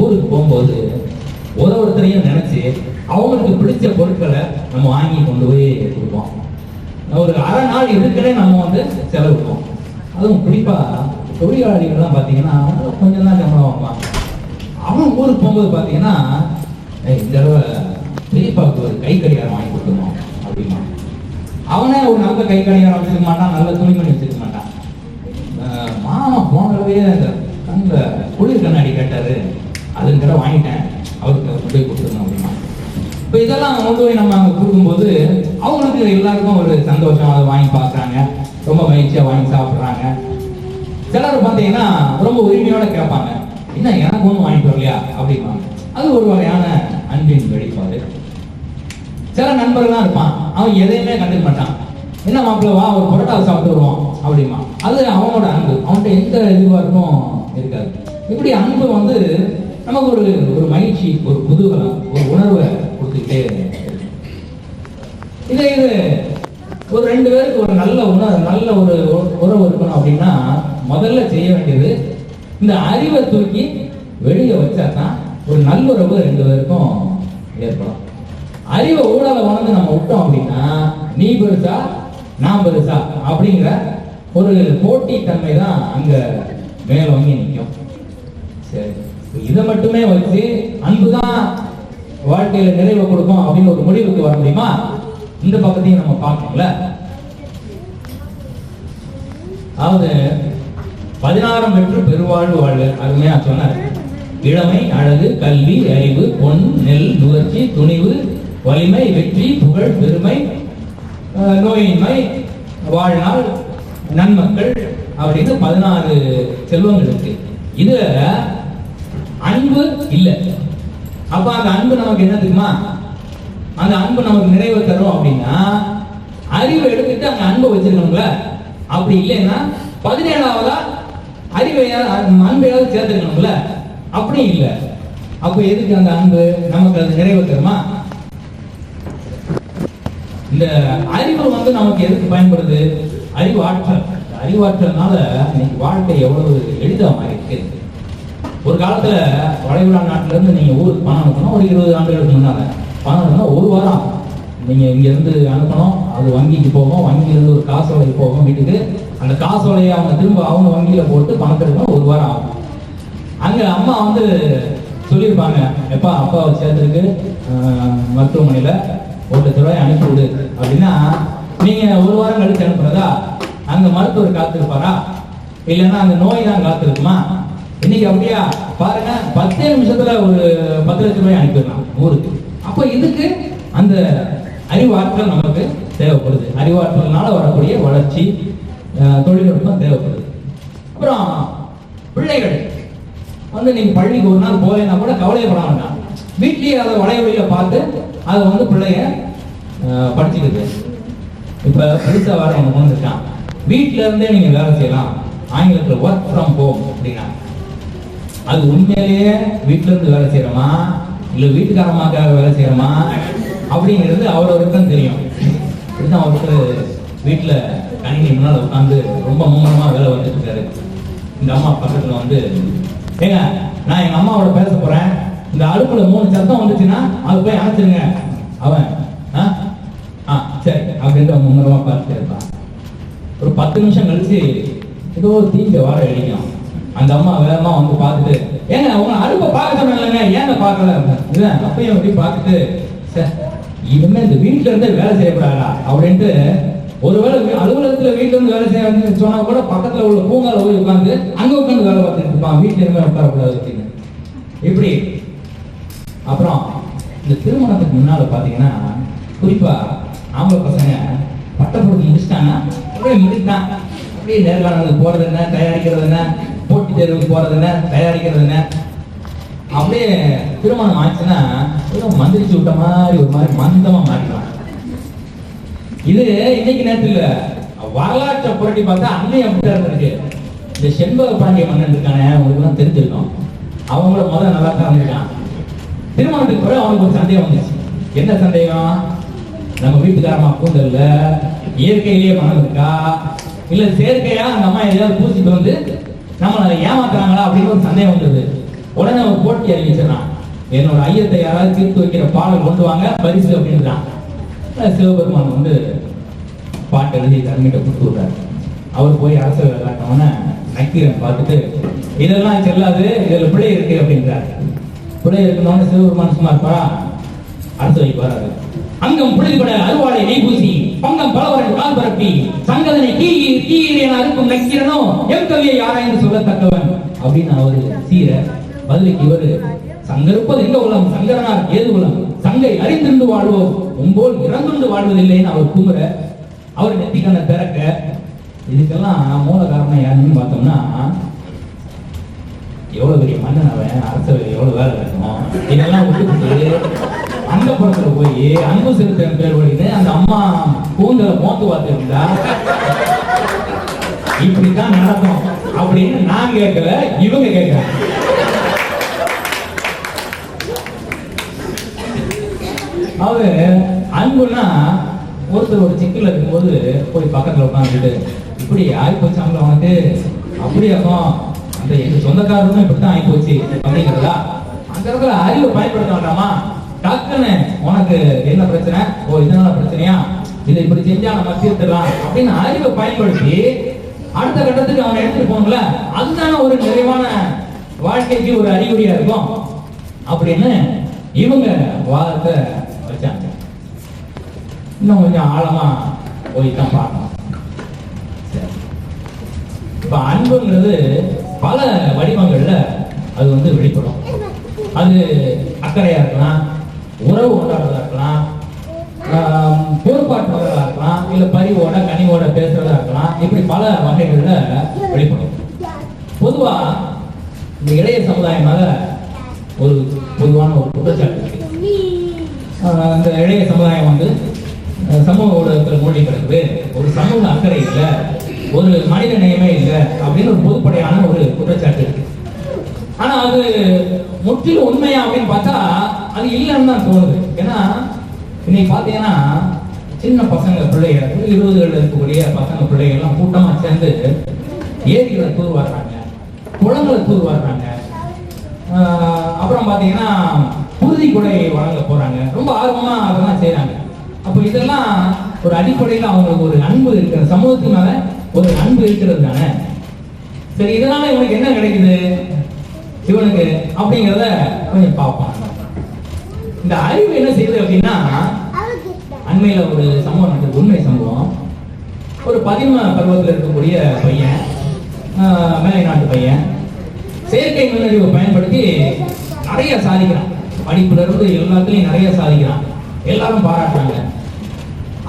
ஊருக்கு போகும்போது ஒருத்தரையும் நினைச்சு அவங்களுக்கு பிடிச்ச பொருட்களை நம்ம வாங்கி கொண்டு போய் கொடுப்போம். ஒரு அரை நாள் இதுக்குன்னே நம்ம வந்து செலவிடுவோம். அதுவும் குறிப்பா தொழிலாளிகள்லாம் பார்த்தீங்கன்னா கொஞ்சம் தான் சம்பளம் வாங்குவாங்க. அவன் ஊருக்கு போகும்போது பார்த்தீங்கன்னா இந்த தடவை பெரியப்பாவுக்கு ஒரு கை கடிகாரம் வாங்கி கொடுக்கணும் அப்படிமா. அவனே ஒரு நல்ல கை கடிகாரம் வச்சுக்க மாட்டான், நல்ல துணிமணி வச்சுக்க மாட்டான். மாமா போனவே அந்த கண்ணில் குளிர் கண்ணாடி கேட்டாரு, அதுன்னு கடை வாங்கிட்டேன், அவருக்கு போய் கொடுத்துருந்தோம் அப்படின்னா. இப்போ இதெல்லாம் கொண்டு போய் நம்ம அங்கே கொடுக்கும்போது அவங்களுக்கு எல்லாருக்கும் ஒரு சந்தோஷம். அதை வாங்கி பார்க்குறாங்க, ரொம்ப மகிழ்ச்சியாக வாங்கி சாப்பிட்றாங்க. சிலர் பார்த்தீங்கன்னா ரொம்ப உரிமையோட கேட்பாங்க, என்ன எனக்கு ஒன்றும் வாங்கிட்டு வரலையா அப்படிம்பாங்க. அது ஒரு வகையான அன்பின் வெளிப்பாடு. சில நண்பர்கள்லாம் இருப்பான், அவன் எதையுமே கண்டுக்க மாட்டான். என்ன மாப்பிள்ள வா ஒரு புரோட்டா சாப்பிட்டு வருவான் அப்படிமா. அது அவனோட அன்பு, அவன்கிட்ட எந்த எதிர்பார்ப்பும் இருக்காது. இப்படி அன்பு வந்து நமக்கு ஒரு ஒரு மகிழ்ச்சி, ஒரு குதூகலம், ஒரு உணர்வை கொடுத்துக்கிட்டே இது ஒரு ரெண்டு பேருக்கு ஒரு நல்ல நல்ல ஒரு உறவு இருக்கணும் அப்படின்னா முதல்ல செய்ய வேண்டியது இந்த அறிவை தூக்கி வெளியே வச்சா தான் ஒரு நல்லுறவு ரெண்டு பேருக்கும் ஏற்படும். அறிவை ஊழலை வளர்ந்து நம்ம விட்டோம் அப்படின்னா நீ பெருசா நான் பெருசா அப்படிங்கிற ஒரு போட்டி தன்மை தான் அங்க மேல வாங்கி நிற்கும். சரி, இதை மட்டுமே வச்சு அன்புதான் வாழ்க்கையில நிறைவு கொடுக்கும் அப்படின்னு ஒரு முடிவுக்கு வர முடியுமா? இந்த பக்கத்தையும் நம்ம பார்க்கணும்ல. அதாவது 16 பெற்று பெருவாழ்வு வாழ்வு அருமையா சொன்னார். இளமை, அழகு, கல்வி, அறிவு, பொன், நெல், நுகர்ச்சி, துணிவு, வலிமை, வெற்றி, புகழ், பெருமை, நோயின்மை, வாழ்நாள், நன்மக்கள் அப்படின்னு 16 செல்வங்கள் இருக்கு. இதுல அன்பு இல்லை. அப்ப அந்த அன்பு நமக்கு என்ன தெரியுமா? அந்த அன்பு நமக்கு நிறைவு தரும் அப்படின்னா அறிவை எடுத்துட்டு அங்க அன்பை வச்சிருக்கணும்ல. அப்படி இல்லைன்னா 17ஆவதா அன்பையாவது சேர்த்துக்கணும்ல. அப்படி இல்லை. அப்ப எதுக்கு அந்த அன்பு நமக்கு அது நிறைவு தருமா? இந்த அறிவு வந்து நமக்கு எதுக்கு பயன்படுது? அறிவாற்றல். அறிவாற்றல்னால இன்னைக்கு வாழ்க்கை எவ்வளவு எளிதா மாறி இருக்கு. ஒரு காலத்துல வளைகுடா நாட்டுல இருந்து நீங்க ஊருக்கு பணம் அனுப்பணும். ஒரு 20 ஆண்டுகளுக்கு முன்னால பணம் அனுப்பினா ஒரு வாரம் நீங்க இங்க இருந்து அனுப்பணும். அது வங்கிக்கு போகும், வங்கியிலிருந்து ஒரு காசோலை போகும் வீட்டுக்கு. அந்த காசோலையை அவங்க திரும்ப அவங்க வங்கியில போட்டு பணத்தை எடுக்கணும். ஒரு வாரம் ஆகும். அங்க அம்மா வந்து சொல்லியிருப்பாங்க, எப்பா அப்பாவை சேர்த்துருக்கு மருத்துவமனையில 1 லட்ச ரூபாய் அனுப்பிவிடு அப்படின்னா நீங்க ஒரு வாரம் கழிச்சு அனுப்புறதா? அங்க மருத்துவர் காத்திருப்பாரா? இல்லைன்னா அந்த நோய் தான் காத்திருக்குமா? இன்னைக்கு அப்படியா? பாருங்க, 10 நிமிஷத்துல ஒரு 10 லட்ச ரூபாய் அனுப்பிடலாம் ஊருக்கு. அப்ப இதுக்கு அந்த அறிவாற்றல் நமக்கு தேவைப்படுது. அறிவாற்றல்னால வரக்கூடிய வளர்ச்சி, தொழில்நுட்பம் தேவைப்படுது. அப்புறம் பிள்ளைகள் வந்து நீங்க பள்ளிக்கு ஒரு நாள் போகலைன்னா கூட கவலைப்பட வேண்டாம். வீட்லயே அதை வளைவழியில பார்த்து அதை வந்து பிள்ளைய படிச்சுக்குது. இப்ப பெருசா வர ஒன்று கொண்டுருக்கான், வீட்டுல இருந்தே நீங்க வேலை செய்யலாம், ஆங்கிலத்தில் ஒர்க் ஃப்ரம் ஹோம் அப்படின்னா அது உண்மையிலேயே வீட்டுல இருந்து வேலை செய்யறோமா இல்ல வீட்டுக்காரமாக்காக வேலை செய்யறோமா அப்படிங்கிறது அவரவருக்கு தெரியும். இப்படிதான் அவருக்கு வீட்டுல கணினி முன்னால உட்காந்து ரொம்ப மும்முரமா வேலை வந்துட்டு இருக்காரு. இந்த அம்மா பக்கத்துல வந்து, ஏங்க நான் எங்க அம்மாவோட பேச போறேன், இந்த அடுப்புல 3 சத்தம் வந்துச்சுன்னா அது போய் அணைச்சிருங்க. அவன் சரி அப்படின்ட்டு மும்முரமா பார்த்துட்டு இருப்பான். ஒரு 10 நிமிஷம் கழிச்சு ஏதோ தீங்க வாழை அடிக்கும். அந்த அம்மா வேகமா வந்து பார்த்துட்டு, ஏங்க உங்க அடுப்பை பார்க்க சொன்னாங்க, ஏங்க பார்க்கல? இல்லை அப்பயும் அப்படி பார்த்துட்டு, சார் இனிமே இந்த வீட்டுல இருந்து வேலை செய்யக்கூடாதா அப்படின்ட்டு, ஒருவேளை அலுவலகத்துல வீட்டுல இருந்து வேலை செய்ய சொன்னா கூட பக்கத்துல உள்ள பூங்கால போய் உட்காந்து அங்க உட்காந்து வேலை பார்த்துட்டு இருப்பான், வீட்டுல இனிமே உட்காரக்கூடாது அப்படின்னு. இப்படி அப்புறம் இந்த திருமணத்துக்கு முன்னால பாத்தீங்கன்னா குறிப்பா ஆம்பளை பசங்க பட்டப்படிப்பு முடிச்சிட்டாங்க, அப்படியே முடித்தான், அப்படியே நேர்காணலுக்கு போறது என்ன, தயாரிக்கிறது என்ன, போட்டித் தேர்வுக்கு போறது என்ன, தயாரிக்கிறது என்ன, அப்படியே திருமணம் ஆச்சுன்னா மந்திரிச்சு விட்ட மாதிரி ஒரு மாதிரி மந்தமா மாறிடுவாங்க. இது இன்னைக்கு நேரத்தில் வரலாற்றை புரட்டி பார்த்தா அன்னையும் அப்படிதான் இருந்திருக்கு. இந்த செண்பக பாண்டிய மன்னன் இருக்கானே, உங்களுக்கு எல்லாம் தெரிஞ்சிருக்கும். அவங்கள முதல்ல நல்லா தான் இருந்திருக்கான். திருமணத்துக்கு பிறகு அவனுக்கு ஒரு சந்தேகம் வந்துச்சு. என்ன சந்தேகம்? நம்ம வீட்டுக்காரமா கூந்தல்ல இயற்கையிலேயே மனம் இருக்கா, இல்ல செயற்கையா அந்த அம்மா எதையாவது பூசிட்டு வந்து நம்மளை ஏமாத்துறாங்களா அப்படின்னு ஒரு சந்தேகம் வந்தது. உடனே ஒரு போட்டி அறிவிச்சிடறான், என்னோட ஐயத்தை யாராவது தீர்த்து வைக்கிற பாடல் கொண்டு வாங்க பரிசு அப்படின்றான். சிவபெருமான் வந்து பாட்டு எழுதி தர்மிட்ட கொடுத்து விடுறாரு. அவர் போய் அரச விளையாட்டவன நக்கீரன் பார்த்துட்டு, இதெல்லாம் செல்லாது, இதுல பிழை இருக்கு அப்படின்றாரு. பிழை இருக்கணும்னு சிவபெருமான் சும்மா இருப்பா, அரசு வைக்கு வராது. அங்கம் புழுதிபட அருவாளை நெய் பூசி பங்கம் பலவரன் கால் பரப்பி சங்கதனை கீழே அறுக்கும் நக்கீரனோ எம் கவியை ஆராய்ந்து சொல்லத்தக்கவன் அப்படின்னு அவரு சீர பதிலுக்கு இவரு, சங்கருப்பது எங்க உலகம், சங்கரனார் ஏது உலகம், சங்கை அறிந்திருந்து வாழ்வோம் உம்போல் இறந்துண்டு வாழ்வதில்லைன்னு அவர் குமுற, அவர் நெத்திக்கண்ண திறக்க. இதுக்கெல்லாம் மூல காரணம் யாருன்னு பார்த்தோம்னா, எவ்வளவு பெரிய மன்னன் அவன், அரசவை எவ்வளவு வேலை இருக்கணும், இதெல்லாம் விட்டுக்கிட்டு அந்த புறத்துல போய் அன்பு செலுத்த பேர் வழின்னு அந்த அம்மா கூந்தல மோத்து பார்த்து இருந்தா இப்படித்தான் நடக்கும் அப்படின்னு நான் கேட்கல, இவங்க கேட்கிறாங்க. அவரு அன்புனா ஒருத்தர் ஒரு சிக்கல் இருக்கும்போது போய் பக்கத்துல உட்காந்துட்டு, இப்படி ஆகி போச்சாங்களோ அவனுக்கு, அப்படியாக்கும் அந்த எங்க சொந்தக்காரரும் இப்படித்தான் ஆகி போச்சு அப்படிங்கிறதா அந்த இடத்துல அறிவை பயன்படுத்த வேண்டாமா? டாக்டர்னு உனக்கு என்ன பிரச்சனை, ஓ இதனால பிரச்சனையா, இதை இப்படி செஞ்சா நம்ம தீர்த்துடலாம் அப்படின்னு அறிவை பயன்படுத்தி அடுத்த கட்டத்துக்கு அவனை எடுத்துட்டு போகல, அதுதானே ஒரு நிறைவான வாழ்க்கைக்கு ஒரு அறிகுறியா இருக்கும் அப்படின்னு இவங்க வாதத்தை வச்சாங்க. இன்னும் கொஞ்சம் ஆழமா போய் தான் பார்க்கணும். இப்ப அன்புங்கிறது பல வடிவங்கள்ல அது வந்து வெளிப்படும். அது அக்கறையா இருக்கலாம், உறவு கொண்டாடுறதா இருக்கலாம், பொறுப்பாற்றுவதா இருக்கலாம், இல்ல பரிவோட கனிவோட பேசுறதா இருக்கலாம். இப்படி பல வகைகள்ல வெளிப்படும். பொதுவா இந்த இளைய சமுதாயமாக ஒரு பொதுவான ஒரு குற்றச்சாட்டு இருக்கு. இந்த இளைய சமுதாயம் வந்து சமூக ஊடகத்தில் மூழ்கி கிடக்குது, ஒரு சமூக அக்கறை இல்லை, ஒரு மனித நேயமே இல்லை அப்படின்னு ஒரு பொதுப்படையான ஒரு குற்றச்சாட்டு இருக்கு. ஆனா அது முற்றிலும் உண்மையா அப்படின்னு பார்த்தா அது இல்லைன்னு தான் தோணுது. ஏன்னா இன்னைக்கு பாத்தீங்கன்னா சின்ன பசங்க பிள்ளைகள் 20களில் இருக்கக்கூடிய பசங்க பிள்ளைகள் எல்லாம் கூட்டமா சேர்ந்து ஏரிகளை தூர்வாடுறாங்க, குளங்களை தூர்வாடுறாங்க, அப்புறம் பாத்தீங்கன்னா குருதி கொடை வழங்க போறாங்க, ரொம்ப ஆர்வமா அதெல்லாம் செய்யறாங்க. அப்போ இதெல்லாம் ஒரு அடிப்படையில் அவங்களுக்கு ஒரு அன்பு இருக்கிற சமூகத்து மேல ஒரு அன்பு இருக்கிறது தானே. சரி, இதனால இவனுக்கு என்ன கிடைக்குது இவனுக்கு அப்படிங்கிறத கொஞ்சம் பார்ப்பான். இந்த அறிவு என்ன செய்யுது அப்படின்னா, அண்மையில ஒரு சம்பவம் நடக்குது, உண்மை சம்பவம். ஒரு 13 பருவத்தில் இருக்கக்கூடிய பையன், மேலை நாட்டு பையன், செயற்கை நுண்ணறிவை பயன்படுத்தி நிறைய சாதிக்கிறான். படிப்புல இருந்து எல்லாத்துலயும் நிறைய சாதிக்கிறான், எல்லாரும் பாராட்டுறாங்க.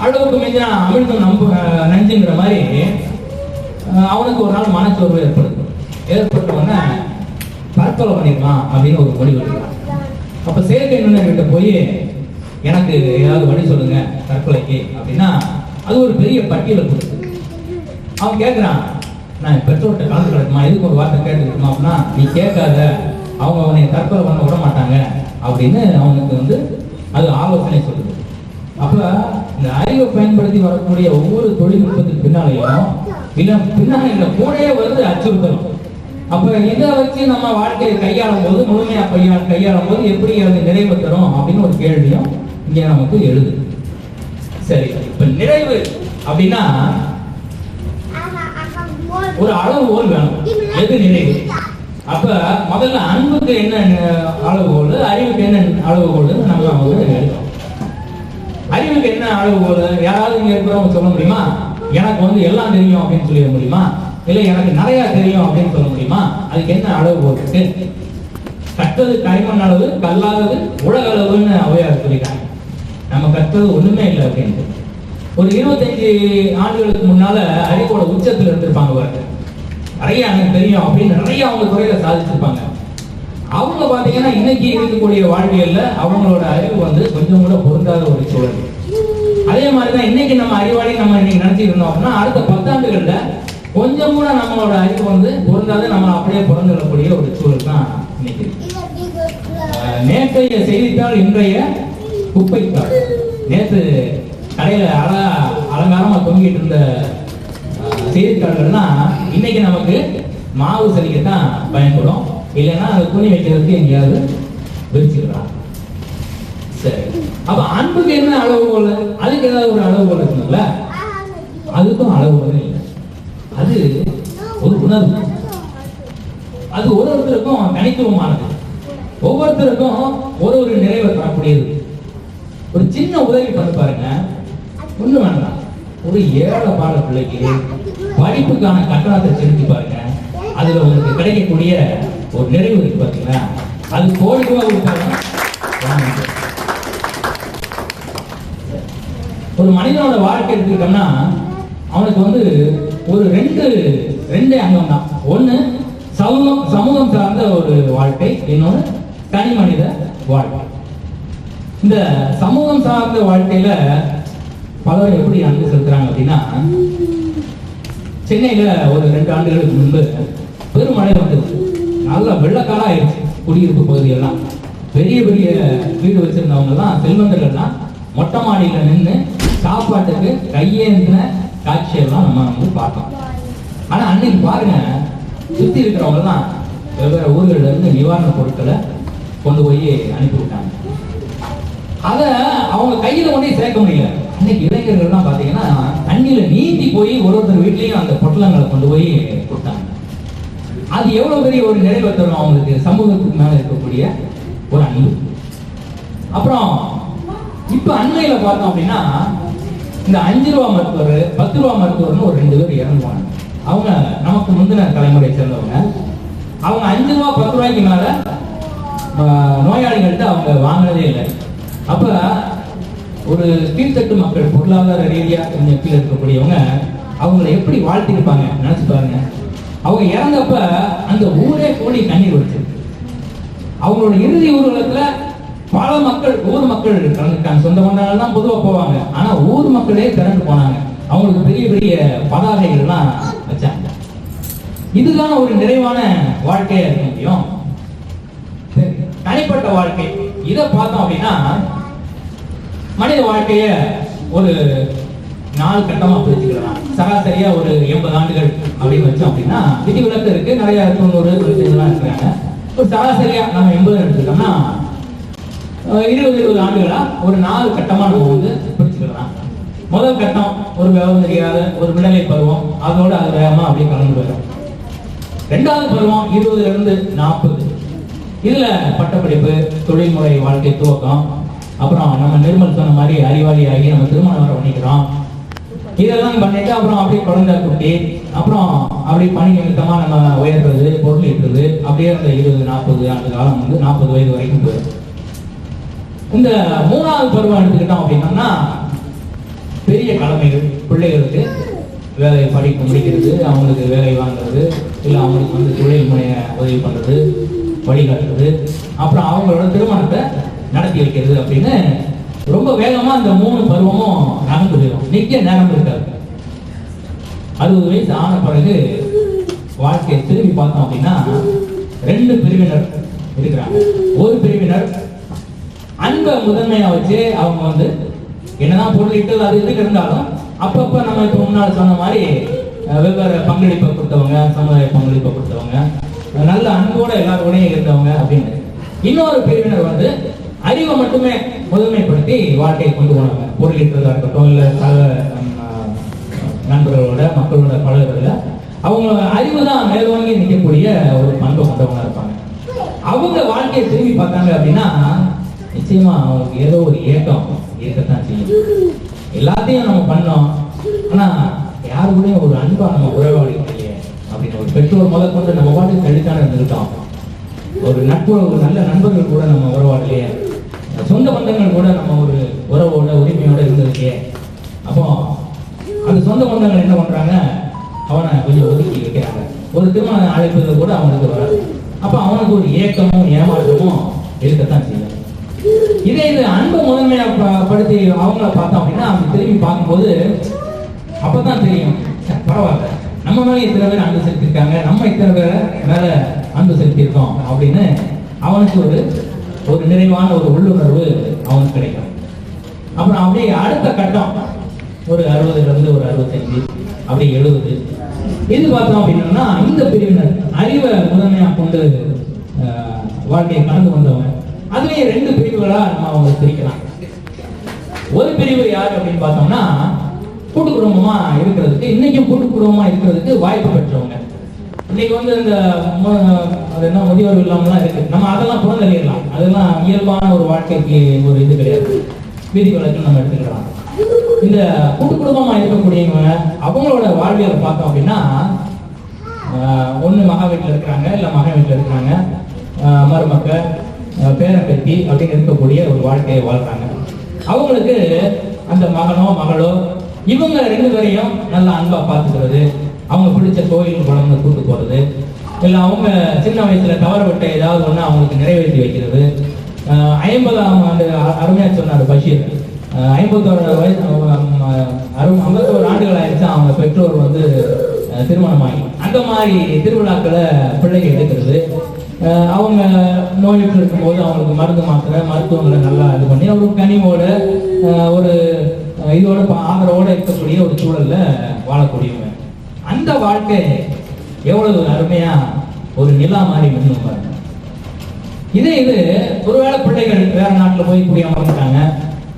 அளவுக்கு மிஞ்சினா அமிர்தம் நஞ்சுங்கிற மாதிரி அவனுக்கு ஒரு நாள் மனச்சோர்வு ஏற்பட்டவொடனே தற்கொலை பண்ணிடலாம் அப்படின்னு ஒரு முடிவு எடுக்கிறான். அப்ப செயற்கை நுண்ணறிவிட்ட போய் எனக்கு ஏதாவது வழி சொல்லுங்க தற்கொலைக்கு அப்படின்னா அது ஒரு பெரிய பட்டியலை கொடுத்து அவன் கேட்கிறான், நான் பெற்றோர்கிட்ட கலந்து கிடக்குமா, எதுக்கு ஒரு வார்த்தை கேட்டுக்கிட்டுமா அப்படின்னா, நீ கேட்காத, அவங்க அவனை தற்கொலை பண்ண விட மாட்டாங்க அப்படின்னு அவனுக்கு வந்து அது ஆலோசனை சொல்லுது. அப்ப இந்த அறிவை பயன்படுத்தி வரக்கூடிய ஒவ்வொரு தொழில்நுட்பத்துக்கு பின்னாலேயும் பின்னால கூடயே வருது அச்சுறுத்தலும். அப்ப இதை வச்சு நம்ம வாழ்க்கையை கையாளும் போது, முழுமையா கையாளும் போது எப்படி அது நிறைவு தரும் அப்படின்னு ஒரு கேள்வியும் இங்க நமக்கு எழுது. சரி, இப்ப நிறைவு அப்படின்னா ஒரு அளவுகோல் வேணும். எது நிறைவு? அப்ப முதல்ல அன்புக்கு என்ன அளவுகோல், அறிவுக்கு என்ன அளவுகோல் நம்ம எடுக்கணும். அறிவுக்கு என்ன அளவுகோல்? யாராவது இங்க இருக்கிறவங்க சொல்ல முடியுமா? எனக்கு வந்து எல்லாம் தெரியும் அப்படின்னு சொல்லிட முடியுமா? இல்ல எனக்கு நிறைய தெரியும் அப்படின்னு சொல்ல முடியுமா? அதுக்கு என்ன அளவுகோல் இருக்கு? கற்றது கைமண் அளவு, கல்லாதது உலக அளவுன்னு அவையார் சொல்லிட்டாங்க. நம்ம கற்றது ஒண்ணுமே இல்லை அப்படின்ட்டு. ஒரு 25 ஆண்டுகளுக்கு முன்னால அறிவோட உச்சத்துல இருந்திருப்பாங்க பாருங்க. நிறைய எனக்கு தெரியும் அப்படின்னு நிறைய அவங்க துறையில சாதிச்சிருப்பாங்க. அவங்க பாத்தீங்கன்னா இன்னைக்கு இருக்கக்கூடிய வாழ்வியல்ல அவங்களோட அறிவு வந்து கொஞ்சம் கூட பொருந்தாத ஒரு சூழல். அதே மாதிரிதான் இன்னைக்கு நம்ம அறிவாளி நம்ம இன்னைக்கு நினைச்சிட்டு இருந்தோம் அப்படின்னா அடுத்த 10 ஆண்டுகள்ல கொஞ்சம் கூட நம்மளோட அறிவு வந்து பொருந்தாத நம்ம அப்படியே பிறந்துடக்கூடிய ஒரு சூழல் தான் இன்னைக்கு. நேற்றைய செய்தித்தாள் இன்றைய குப்பைத்தாள். நேற்று கடையில அலங்காரமா தொங்கிட்டு இருந்த செய்தித்தாள்கள்னா இன்னைக்கு நமக்கு மாவு சலிக்கத்தான் பயன்படும். இல்லைன்னா அது துணி வைக்கிறதுக்கு எங்கேயாவது விரிச்சுக்கலாம். சரி, அப்ப அன்புக்கு என்ன அளவுகோல்? அதுக்கு ஏதாவது ஒரு அளவுகோல் இருக்குல்ல? அதுக்கும் அளவுகோல் இல்லை. அது ஒரு உணர்வு. அது ஒருத்தருக்கும் தனித்துவமானது. ஒவ்வொருத்தருக்கும் ஒரு நிறைவை தரக்கூடியது. ஒரு சின்ன உதவி பண்ணி பாருங்க. ஒண்ணு வேண்டாம், ஒரு ஏழை பாட பிள்ளைக்கு படிப்புக்கான கட்டணத்தை செலுத்தி பாருங்க. அதுல உங்களுக்கு கிடைக்கக்கூடிய ஒரு நிறைவு இருக்கு பாத்தீங்களா? அது கோடி ரூபாய் கொடுத்தாலும் ஒரு மனிதனோட வாழ்க்கை எடுத்துக்கிட்டோம்னா அவனுக்கு வந்து ஒரு ரெண்டு அங்கம் தான். ஒண்ணு சமூகம் சார்ந்த ஒரு வாழ்க்கை, இன்னொன்னு தனி மனித வாழ்க்கை. இந்த சமூகம் சார்ந்த வாழ்க்கையில பலர் எப்படி அன்பு செலுத்துறாங்க அப்படின்னா, சென்னையில ஒரு 2 ஆண்டுகளுக்கு முன்பு பெருமழை வந்தது. நல்ல வெள்ளக்காலம் ஆயிடுச்சு. குடியிருப்பு பகுதியெல்லாம் பெரிய பெரிய வீடு வச்சிருந்தவங்க எல்லாம், செல்வந்தர்கள்லாம் மொட்டை மாடியில நின்று சாப்பாட்டுக்கு கையேந்தின காட்சியெல்லாம் நம்ம வந்து பார்த்தோம். ஆனா அன்னைக்கு பாருங்க, சுத்தி இருக்கிறவங்க எல்லாம் வெவ்வேறு ஊர்கள்ல இருந்து நிவாரண பொருட்களை கொண்டு போய் அனுப்பி விட்டாங்க. அத அவங்க கையில கொண்டே சேர்க்க முடியல. இன்னைக்கு இளைஞர்கள் தான் பாத்தீங்கன்னா தண்ணியில நீந்தி போய் ஒருத்தர் வீட்லயும் அந்த பொட்டலங்களை கொண்டு போய் கொடுத்தாங்க. அது எவ்வளவு பெரிய ஒரு நிறைவை தரும் அவங்களுக்கு, சமூகத்துக்கு மேல இருக்கக்கூடிய ஒரு அன்பு. அப்புறம் இப்ப அண்மையில பார்த்தோம் அப்படின்னா இந்த 5 ரூபா மருத்துவர் 10 ரூபா மருத்துவர்னு ஒரு 2 பேர் இறங்குவாங்க. அவங்க நமக்கு முந்தின தலைமுறையை சேர்ந்தவங்க. அவங்க 5 ரூபா 10 ரூபாய்க்கு மேல நோயாளிகள்கிட்ட அவங்க வாங்கினதே இல்லை. அப்ப ஒரு கீழ்த்தட்டு மக்கள், பொருளாதார ரீதியா கொஞ்சம் கீழே இருக்கக்கூடியவங்க அவங்களை எப்படி வாழ்த்திருப்பாங்க நினைச்சு பாருங்க. அவங்க இறந்தப்ப அந்த ஊரே கூடி கண்ணீர் வச்சு, அவங்களோட இறுதி ஊர்வலத்துல பல மக்கள், ஊர் மக்கள் கலந்துட்டாங்க. சொந்த பந்தங்கள் தான் பொதுவாக போவாங்க, ஆனா ஊர் மக்களே திரண்டு போனாங்க. அவங்களுக்கு பெரிய பெரிய பதாகைகள் எல்லாம் வச்சாங்க. இதுதான் ஒரு நிறைவான வாழ்க்கையா இருக்க முடியும். தனிப்பட்ட வாழ்க்கை இதை பார்த்தோம் அப்படின்னா, மனித வாழ்க்கைய ஒரு 4 கட்டமா பிரிச்சுக்கலாம். சராசரியா ஒரு 80 ஆண்டுகள் அப்படின்னு வச்சோம் அப்படின்னா, விதிவிலக்கு இருக்கு, நிறைய 90 இருக்கிறாங்க. ஒரு சராசரியா நம்ம 80 எடுத்துக்கிட்டோம்னா 20 ஆண்டுகளா ஒரு 4 கட்டமா நம்ம வந்து பிரிச்சுக்கலாம். முதல் கட்டம் ஒரு விவரம் தெரியாத ஒரு விடலை பருவம், அதோட அது வேகமா அப்படியே கலந்து போயிடும். 2வது பருவம் 20 இருந்து 40. இதுல பட்டப்படிப்பு, தொழில்முறை வாழ்க்கை துவக்கம், அப்புறம் நம்ம நிர்மல் சொன்ன மாதிரி அறிவாளி ஆகி நம்ம திருமணம் வர பண்ணிக்கிறோம். இதெல்லாம் பண்ணிட்டு அப்புறம் அப்படியே குழந்தை குட்டி, அப்புறம் அப்படி பணி நிமித்தமா நம்ம உயர்றது, பொருள் ஈட்டுறது, அப்படியே அந்த 20-40 ஆண்டு காலம் வந்து 40 வயது வரைக்கும் போயிடும். இந்த 3வது பருவம் எடுத்துக்கிட்டோம் அப்படின்னோம்னா பெரிய கடமைகள். பிள்ளைகளுக்கு வேலை படிப்பு முடிக்கிறது, அவங்களுக்கு வேலை வாங்குறது, இல்லை அவங்களுக்கு வந்து தொழில் முனைய உதவி பண்றது, வழிகாட்டுறது, அப்புறம் அவங்களோட திருமணத்தை நடத்தி வைக்கிறது அப்படின்னு ரொம்ப வேகமா அந்த 3 பருவமும் நகர்ந்து போயிடும். நிக்க நேரம் இருக்காது. 60 வயசு ஆன பிறகு வாழ்க்கையை திரும்பி பார்த்தோம் அப்படின்னா 2 பிரிவினர் இருக்கிறாங்க. ஒரு பிரிவினர் அன்பை முதன்மையா வச்சு அவங்க வந்து என்னதான் பொருளிட்டு அது இதுக்கு இருந்தாலும் அப்பப்ப நம்ம இப்ப முன்னாடி சொன்ன மாதிரி வெவ்வேறு பங்களிப்பை கொடுத்தவங்க, சமுதாய பங்களிப்பை கொடுத்தவங்க, நல்ல அன்போட எல்லாரோடையும் இருந்தவங்க அப்படின்னு. இன்னொரு பிரிவினர் வந்து அறிவை மட்டுமே முதன்மைப்படுத்தி வாழ்க்கையை கொண்டு போனாங்க. பொருளீட்டுறதா இருக்கட்டும், இல்ல சக நண்பர்களோட மக்களோட பழகுறதுல அவங்க அறிவு தான் மேலோங்கி நிற்கக்கூடிய ஒரு பண்பை கொண்டவங்களா இருப்பாங்க. அவங்க வாழ்க்கையை திரும்பி பார்த்தாங்க அப்படின்னா நிச்சயமா அவங்களுக்கு ஏதோ ஒரு ஏக்கம் இருக்கத்தான் செய்யும். எல்லாத்தையும் நம்ம பண்ணோம், ஆனா யாரு கூட ஒரு அன்பா நம்ம உறவாடி இல்லையே அப்படின்னு ஒரு பெற்றோர் முதல் கொண்டு நம்ம பாட்டுக்கு தள்ளித்தானே இருந்திருக்கோம். ஒரு நட்பு, ஒரு நல்ல நண்பர்கள் கூட நம்ம உறவாடலையே, சொந்த பந்தங்கள் கூட நம்ம ஒரு உறவோட உரிமையோட இருந்திருக்கே. அப்போ அந்த சொந்த பந்தங்கள் என்ன பண்றாங்க, அவனை கொஞ்சம் ஒதுக்கி வைக்கிறாங்க. ஒரு திருமண அழைப்புகள் கூட அவனுக்கு வராது. அப்ப அவனுக்கு ஒரு ஏக்கமும் ஏமாற்றமும் இருக்கத்தான் செய்யும். இதே இது அன்பை முதன்மையா படுத்தி அவங்கள பார்த்தோம் அப்படின்னா அவங்க திரும்பி பார்க்கும்போது அப்பதான் தெரியும், பரவாயில்ல நம்ம மேலே இத்தனை பேர் அன்பு செலுத்திருக்காங்க, நம்ம இத்தனை பேரை மேல அன்பு செலுத்தியிருக்கோம் அப்படின்னு அவனுக்கு ஒரு நிறைவான ஒரு உள்ளுணர்வு அவனுக்கு கிடைக்கும். அப்புறம் அப்படியே அடுத்த கட்டம் ஒரு 60ல இருந்து ஒரு 65 அப்படியே 70 இது பார்த்தோம் அப்படின்னா இந்த பிரிவினர் அறிவை முதன்மையா கொண்டு வாழ்க்கையை கடந்து வந்தவங்க. அதுலயே 2 பிரிவுகளா நம்ம அவங்க பிரிக்கலாம். ஒரு பிரிவு யார் அப்படின்னு பார்த்தோம்னா கூட்டு குடும்பமா இருக்கிறதுக்கு, இன்னைக்கும் கூட்டு குடும்பமா இருக்கிறதுக்கு வாய்ப்பு பெற்றவங்க. இன்னைக்கு வந்து இந்த என்ன முதியோர் இல்லாமலாம் இருக்கு, நம்ம அதெல்லாம் புறந்தள்ளிடலாம். அதெல்லாம் இயல்பான ஒரு வாழ்க்கைக்கு ஒரு இது கிடையாது, வீதி வழக்கு நம்ம எடுத்துக்கலாம். இந்த கூட்டு குடும்பமா இருக்கக்கூடியவங்க அவங்களோட வாழ்வியலை பார்த்தோம் அப்படின்னா ஒண்ணு மகா வீட்டில் இருக்கிறாங்க, இல்ல மகன் வீட்டில் இருக்கிறாங்க, மருமக்க பேரம்பேத்தி அப்படின்னு இருக்கக்கூடிய ஒரு வாழ்க்கையை வாழ்றாங்க. அவங்களுக்கு அந்த மகனோ மகளோ இவங்க 2 பேரையும் நல்லா அன்பா பார்த்துக்கிறது, அவங்க பிடிச்ச கோயிலுக்கு குழந்தை கூட்டு போறது, இல்லை அவங்க சின்ன வயசுல தவற விட்ட ஏதாவது ஒண்ணு அவங்களுக்கு நிறைவேற்றி வைக்கிறது. 50ஆம் ஆண்டு அருமையா சொன்னார் பஷீர், 51 வயசு 51 ஆண்டுகள் ஆயிடுச்சு அவங்க பெற்றோர் வந்து திருமணமாகி. அந்த மாதிரி திருவிழாக்களை பிள்ளைங்க எடுக்கிறது, அவங்க நோய்கள் இருக்கும்போது அவங்களுக்கு மருந்து மாத்திரை மருத்துவங்களை நல்லா இது பண்ணி ஒரு கனிவோட ஒரு இதோட ஆதரவோட இருக்கக்கூடிய ஒரு சூழல்ல வாழக்கூடியவங்க. அந்த வாழ்க்கை எவ்வளவு அருமையா ஒரு நிலா மாதிரி மின்னும் பாருங்க. இது ஒருவேளை பிள்ளைகள் வேற நாட்டுல போய் குடியமர்ந்துட்டாங்க,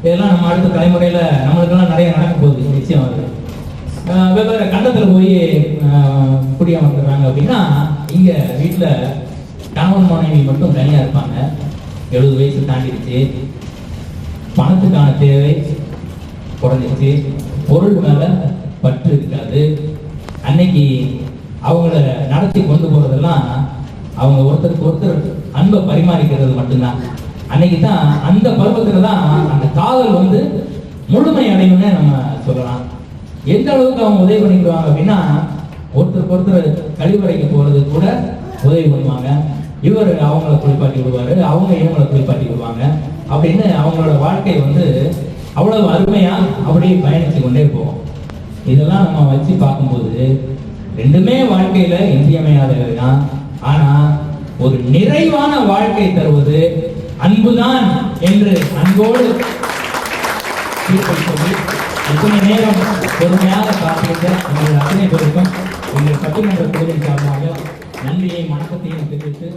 இதெல்லாம் நம்ம அடுத்த தலைமுறையில நம்மளுக்கெல்லாம் நிறைய நடக்க போகுது நிச்சயம். அது வெவ்வேறு கண்டத்துல போய் குடியமர்ந்துடுறாங்க அப்படின்னா இங்க வீட்டுல கணவன் மனைவி மட்டும் தனியா இருப்பாங்க. 70 வயசு தாண்டிடுச்சு, பணத்துக்கான தேவை குறைஞ்சிருச்சு, பொருள் மேல பற்று இருக்காது. அன்னைக்கு அவங்கள நடத்தி கொண்டு போறதெல்லாம் அவங்க ஒருத்தருக்கு ஒருத்தர் அன்பை பரிமாறிக்கிறது மட்டும்தான். அன்னைக்கு தான் அந்த பருவத்துல தான் அந்த காதல் வந்து முழுமை அடையும்னு நம்ம சொல்லலாம். எந்த அளவுக்கு அவங்க உதவி பண்ணிக்குவாங்க அப்படின்னா ஒருத்தருக்கு ஒருத்தர் கழிவறைக்கு போறது கூட உதவி பண்ணுவாங்க. இவர் அவங்கள குளிப்பாட்டி விடுவாரு, அவங்க இவங்களை குளிப்பாட்டி விடுவாங்க அப்படின்னு அவங்களோட வாழ்க்கை வந்து அவ்வளவு அருமையா அப்படியே பயணிச்சு கொண்டே போகும். இதெல்லாம் நம்ம வச்சு பார்க்கும்போது 2மே வாழ்க்கையில இன்றியமையாதவை தான். ஆனா ஒரு நிறைவான வாழ்க்கை தருவது அன்புதான் என்று அன்போடு சொல்லி இத்தனை நேரம் பொறுமையாக காத்திருக்க உங்கள் அத்தனை பேருக்கும் எங்கள் பட்டிமன்ற குழுவின் சார்பாக நன்றியை வணக்கத்தையும் தெரிவித்து